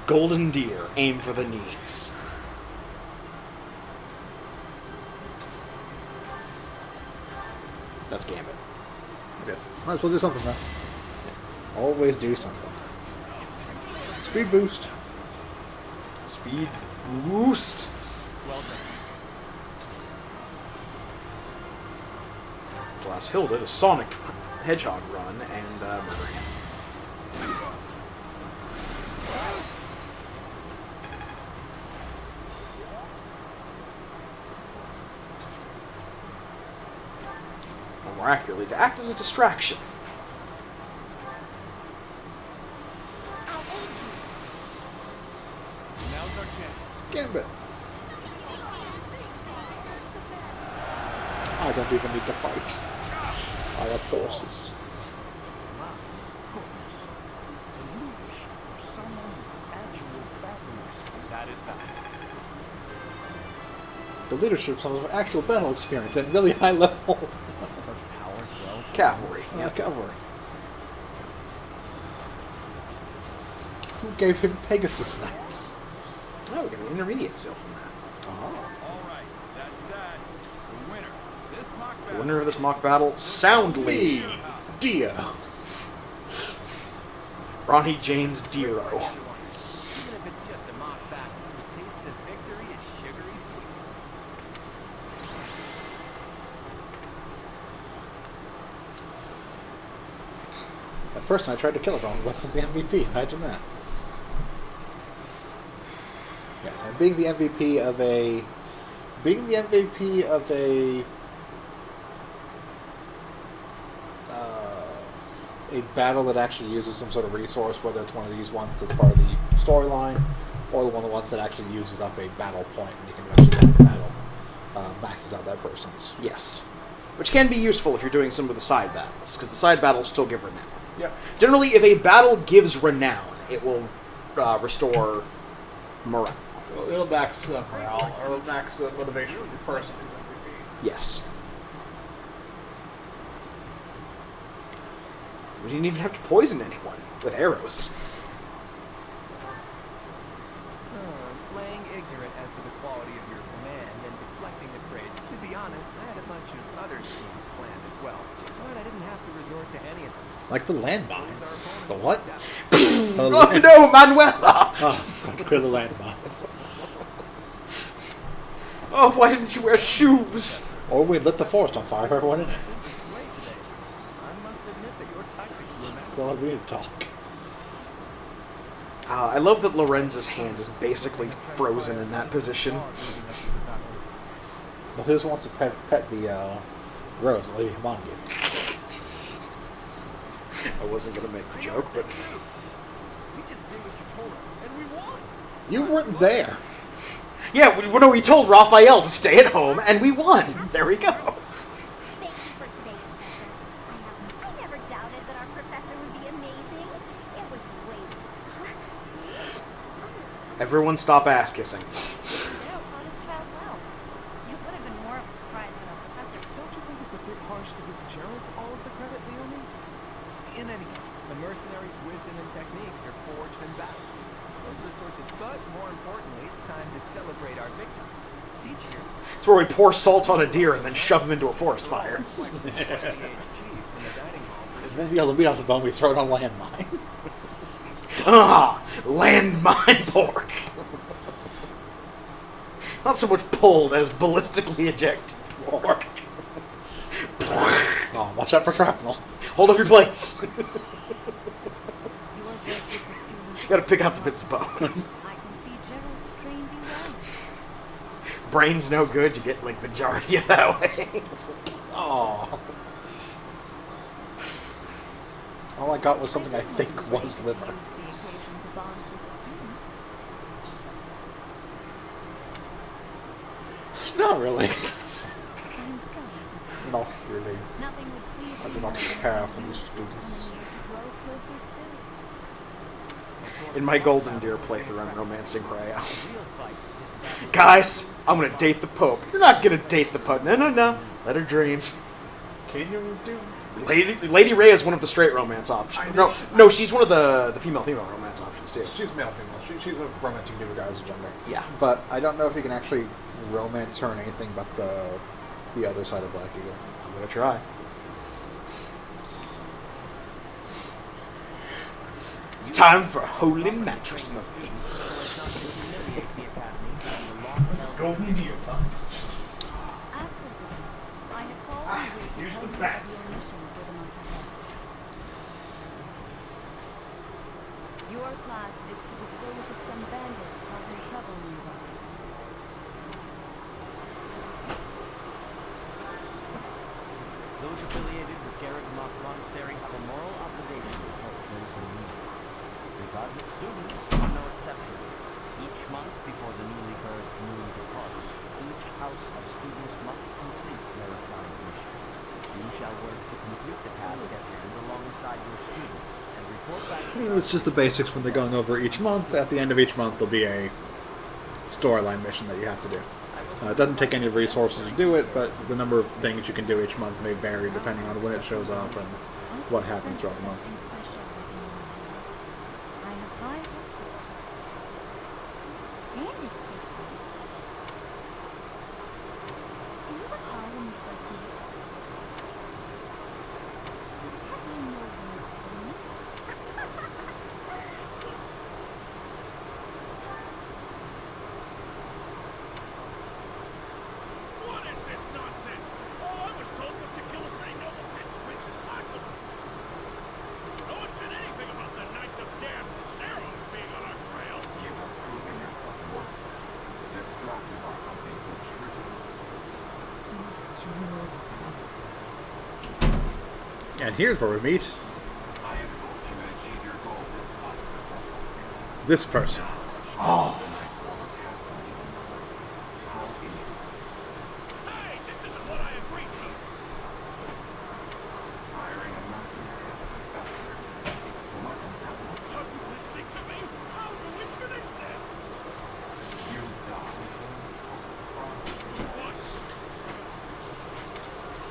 Golden deer, aim for the knees. That's Gambit. I guess. Might as well do something, though. Always do something. Speed boost. Speed boost. Well done. Glass Hill did a Sonic Hedgehog run and murder him. Or more accurately, to act as a distraction. Now's our chance. Gambit. I don't even need to fight. I have forces. My goodness. The leadership of someone with actual battle experience. That is that. The leadership of someone with actual battle experience and really high level. Such power dwells. Cavalry. Cavalry. Who gave him Pegasus Knights? Oh, we got an intermediate seal from that. Alright, that's that. The winner. This mock The battle. winner of this mock battle, soundly, Dio. Ronnie James Diro. Even if it's just a mock battle, the taste of victory is sugary sweet. That person I tried to kill it on was the MVP. Imagine that. Yes, and being the MVP of a battle that actually uses some sort of resource, whether it's one of these ones that's part of the storyline, or one of the ones that actually uses up a battle point and you can eventually win the battle, maxes out that person's. Yes. Which can be useful if you're doing some of the side battles, because the side battles still give renown. Yeah. Generally, if a battle gives renown, it will restore morale. Well, it'll max morale, or max motivation of the person who's MVP. Yes. We didn't even have to poison anyone with arrows. Playing ignorant as to the quality of your command and deflecting the praise. To be honest, I had a bunch of other schemes planned as well, but I didn't have to resort to any of them. Like the landmines. The what? Oh no, Manuela! Oh, clear the landmines. Oh, why didn't you wear shoes? Or we lit the forest on fire for everyone in it. I must admit that your tactics were That's all we need to talk. I love that Lorenz's hand is basically frozen in that position. Well, who just wants to pet the rose Lady Hamon gave? I wasn't going to make the joke, but... We just did what you told us, and we won! You weren't there. Yeah, we told Raphael to stay at home, and we won. There we go. Thank you for today, Professor. I never doubted that our professor would be amazing. It was great. Everyone stop ass kissing. Dale taught his child well. It would have been more of a surprise when our professor. Don't you think it's a bit harsh to give Gerald all of the credit, Leonie? In any case, The mercenaries' wisdom and techniques are forged in battle. Those are the sorts of... But more importantly, it's time to celebrate our victory. Teach here. It's where we pour salt on a deer and then shove him into a forest fire. Aged cheese from the dining hall for Then the other meat off the bone, we throw it on landmine. Ah, landmine pork. Not so much pulled as ballistically ejected pork. Oh, watch out for shrapnel. Hold up your plates. You gotta pick out the bits of bone. I can see Gerald's trained you well. Brain's no good, you get like the Giardia that way. Oh. All I got was something I think was liver. Use the occasion to bond with the students. Not really. I'm so happy to. Not really. Nothing would please I me do more not than care for for you these this coming students. year to grow closer still. In my Golden Deer playthrough, I'm romancing Rhea. Guys, I'm gonna date the Pope. You're not gonna date the Pope. No. Let her dream. Can you do Lady Ray is one of the straight romance options. No, she's one of the female romance options too. She's male-female. She's a romance you can do regardless of gender. Yeah. But I don't know if you can actually romance her in anything but the other side of Black Eagle. I'm gonna try. It's time for a holy mattress movie. Golden deer, huh? As for today, I have called on you to here's tell the you bat. about your mission for the month ahead. Your class is to dispose of some bandits causing trouble nearby. Those affiliated with Garrett Monastery have a moral obligation to help those in need. The Godric students are no exception. Each month before the newly birthed moon departs, each house of students must complete their assigned mission. You shall work to complete the task at hand alongside your students and report back to It's just the basics when they're going over each month. At the end of each month, there'll be a storyline mission that you have to do. It doesn't take any resources to do it, but the number of things you can do each month may vary depending on when it shows up and what happens throughout the month. Something special within your hand. I have high hope. Bandits, they say. Do you recall when we first met? Have you no words for me? What is this nonsense? All I was told was to kill as many noble pipsqueaks as possible. No one said anything about the Knights of Damn Ceros being on our trail. You have proven yourself worthless, distracted by something so trivial. And here's where we meet I am hoping you will achieve your goal despite the setback. this person. Oh. How interesting. Hey, this isn't what I agreed to. Hiring a mercenary as a professor. What is that? Are you listening to me? How do we finish this? You die. What?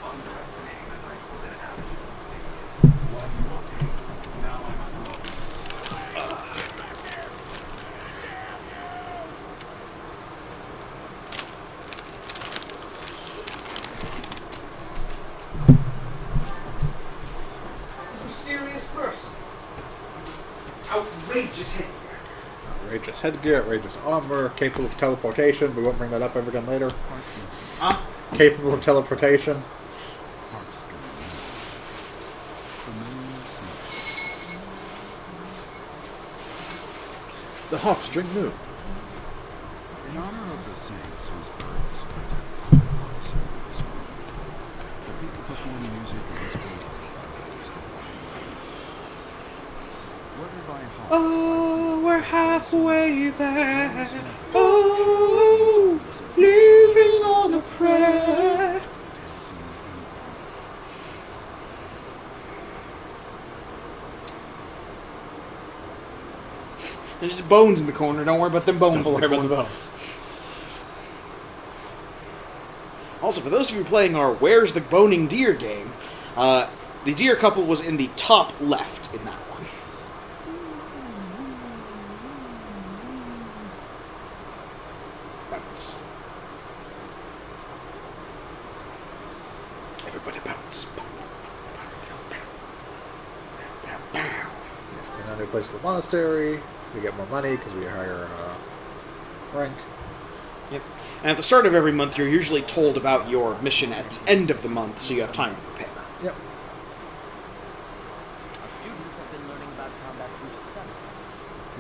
Underestimating the knights was an amateur mistake. What you want to do? Now I must know. Get back here! This mysterious person. Outrageous headgear. Outrageous headgear, outrageous armor, capable of teleportation. We won't bring that up ever again later. Huh? Capable of teleportation. The Hawkstring Moon. In honor of the saints whose births are danced by the sacred square, the people perform music of this world. Whether by heart, Oh, we're halfway there. Oh, living on a prayer. There's just bones in the corner. Don't worry about them bones. Don't worry about the bones. Also, for those of you playing our Where's the Boning Deer game, the deer couple was in the top left in that one. Bounce. Everybody bounce. Yes, another place to the monastery. We get more money because we hire rank. Yep. And at the start of every month, you're usually told about your mission at the end of the month, so you have time to prepare. Yep. Our students have been learning about combat through study.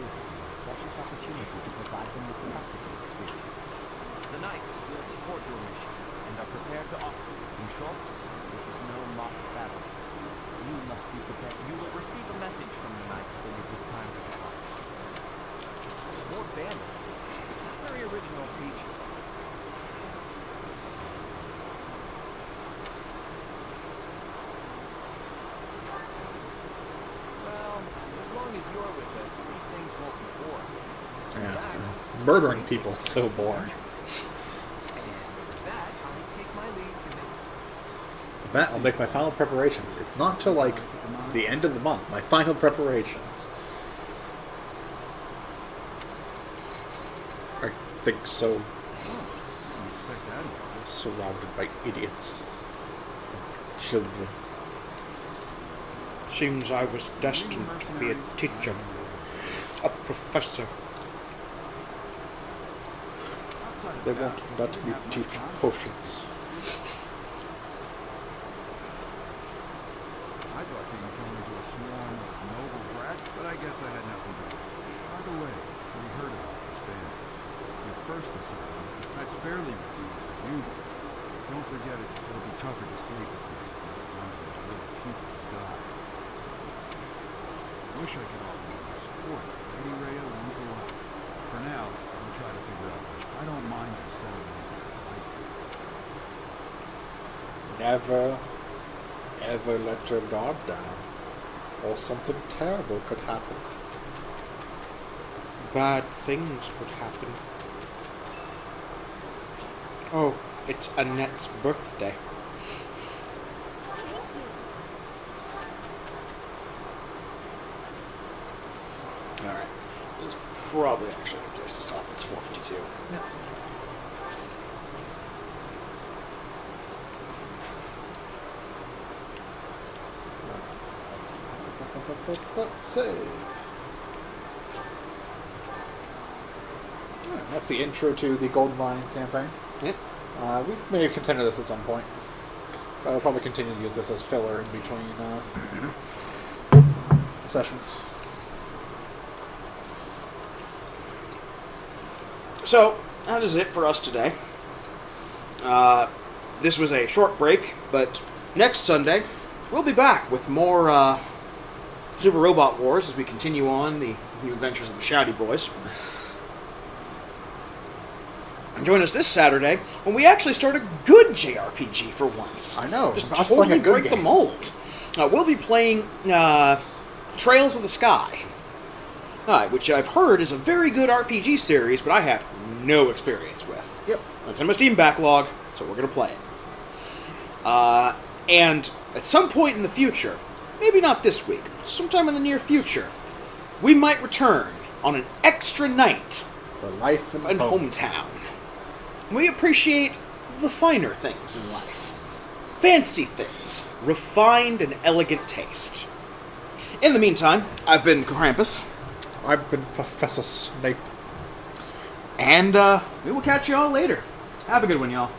This is a precious opportunity to provide them with practical experience. The Knights will support your mission and are prepared to offer it. In short, this is no mock battle. You must be prepared. You will receive a message from the Knights when it is time to depart. More bandits. Very original, Teach. Well, as long as you're with us, these things won't be boring. Yeah, it's murdering people is so boring. And with that, I take my leave to That I'll make my final preparations. It's not till, like, the end of the month. My final preparations. I think so. Surrounded by idiots. Children. Seems I was destined to be a teacher. A professor. They won't let me teach potions. I thought being thrown into a swarm of noble brats, but I guess I had nothing to do. By the way, we heard about these bandits. Your first assignment, that's fairly routine for you. Don't forget it'll be tougher to sleep at night if you let one of your little pupils die. Wish I could offer you my support. Lady Rhea won't allow. For now, I'll try to figure out. I don't mind you settling into your life. Never, ever let your guard down, or something terrible could happen. Bad things could happen. Oh, it's Annette's birthday. Alright. It's probably actually a good place to stop. It's 4:52. Yeah. Save. Alright, that's the intro to the Golden Lion campaign. Yep. We may continue this at some point. I'll probably continue to use this as filler in between sessions. So, that is it for us today. This was a short break, but next Sunday, we'll be back with more Super Robot Wars as we continue on the new adventures of the Shouty Boys. And join us this Saturday when we actually start a good JRPG for once. I know. Just Not totally playing a good break the game. mold. We'll be playing Trails of the Sky, which I've heard is a very good RPG series, but I have no experience with. Yep. It's in my Steam backlog, so we're going to play it. And at some point in the future, maybe not this week, but sometime in the near future, we might return on an extra night for life and hometown. We appreciate the finer things in life. Fancy things. Refined and elegant taste. In the meantime, I've been Krampus. I've been Professor Snape. And we will catch you all later. Have a good one, y'all.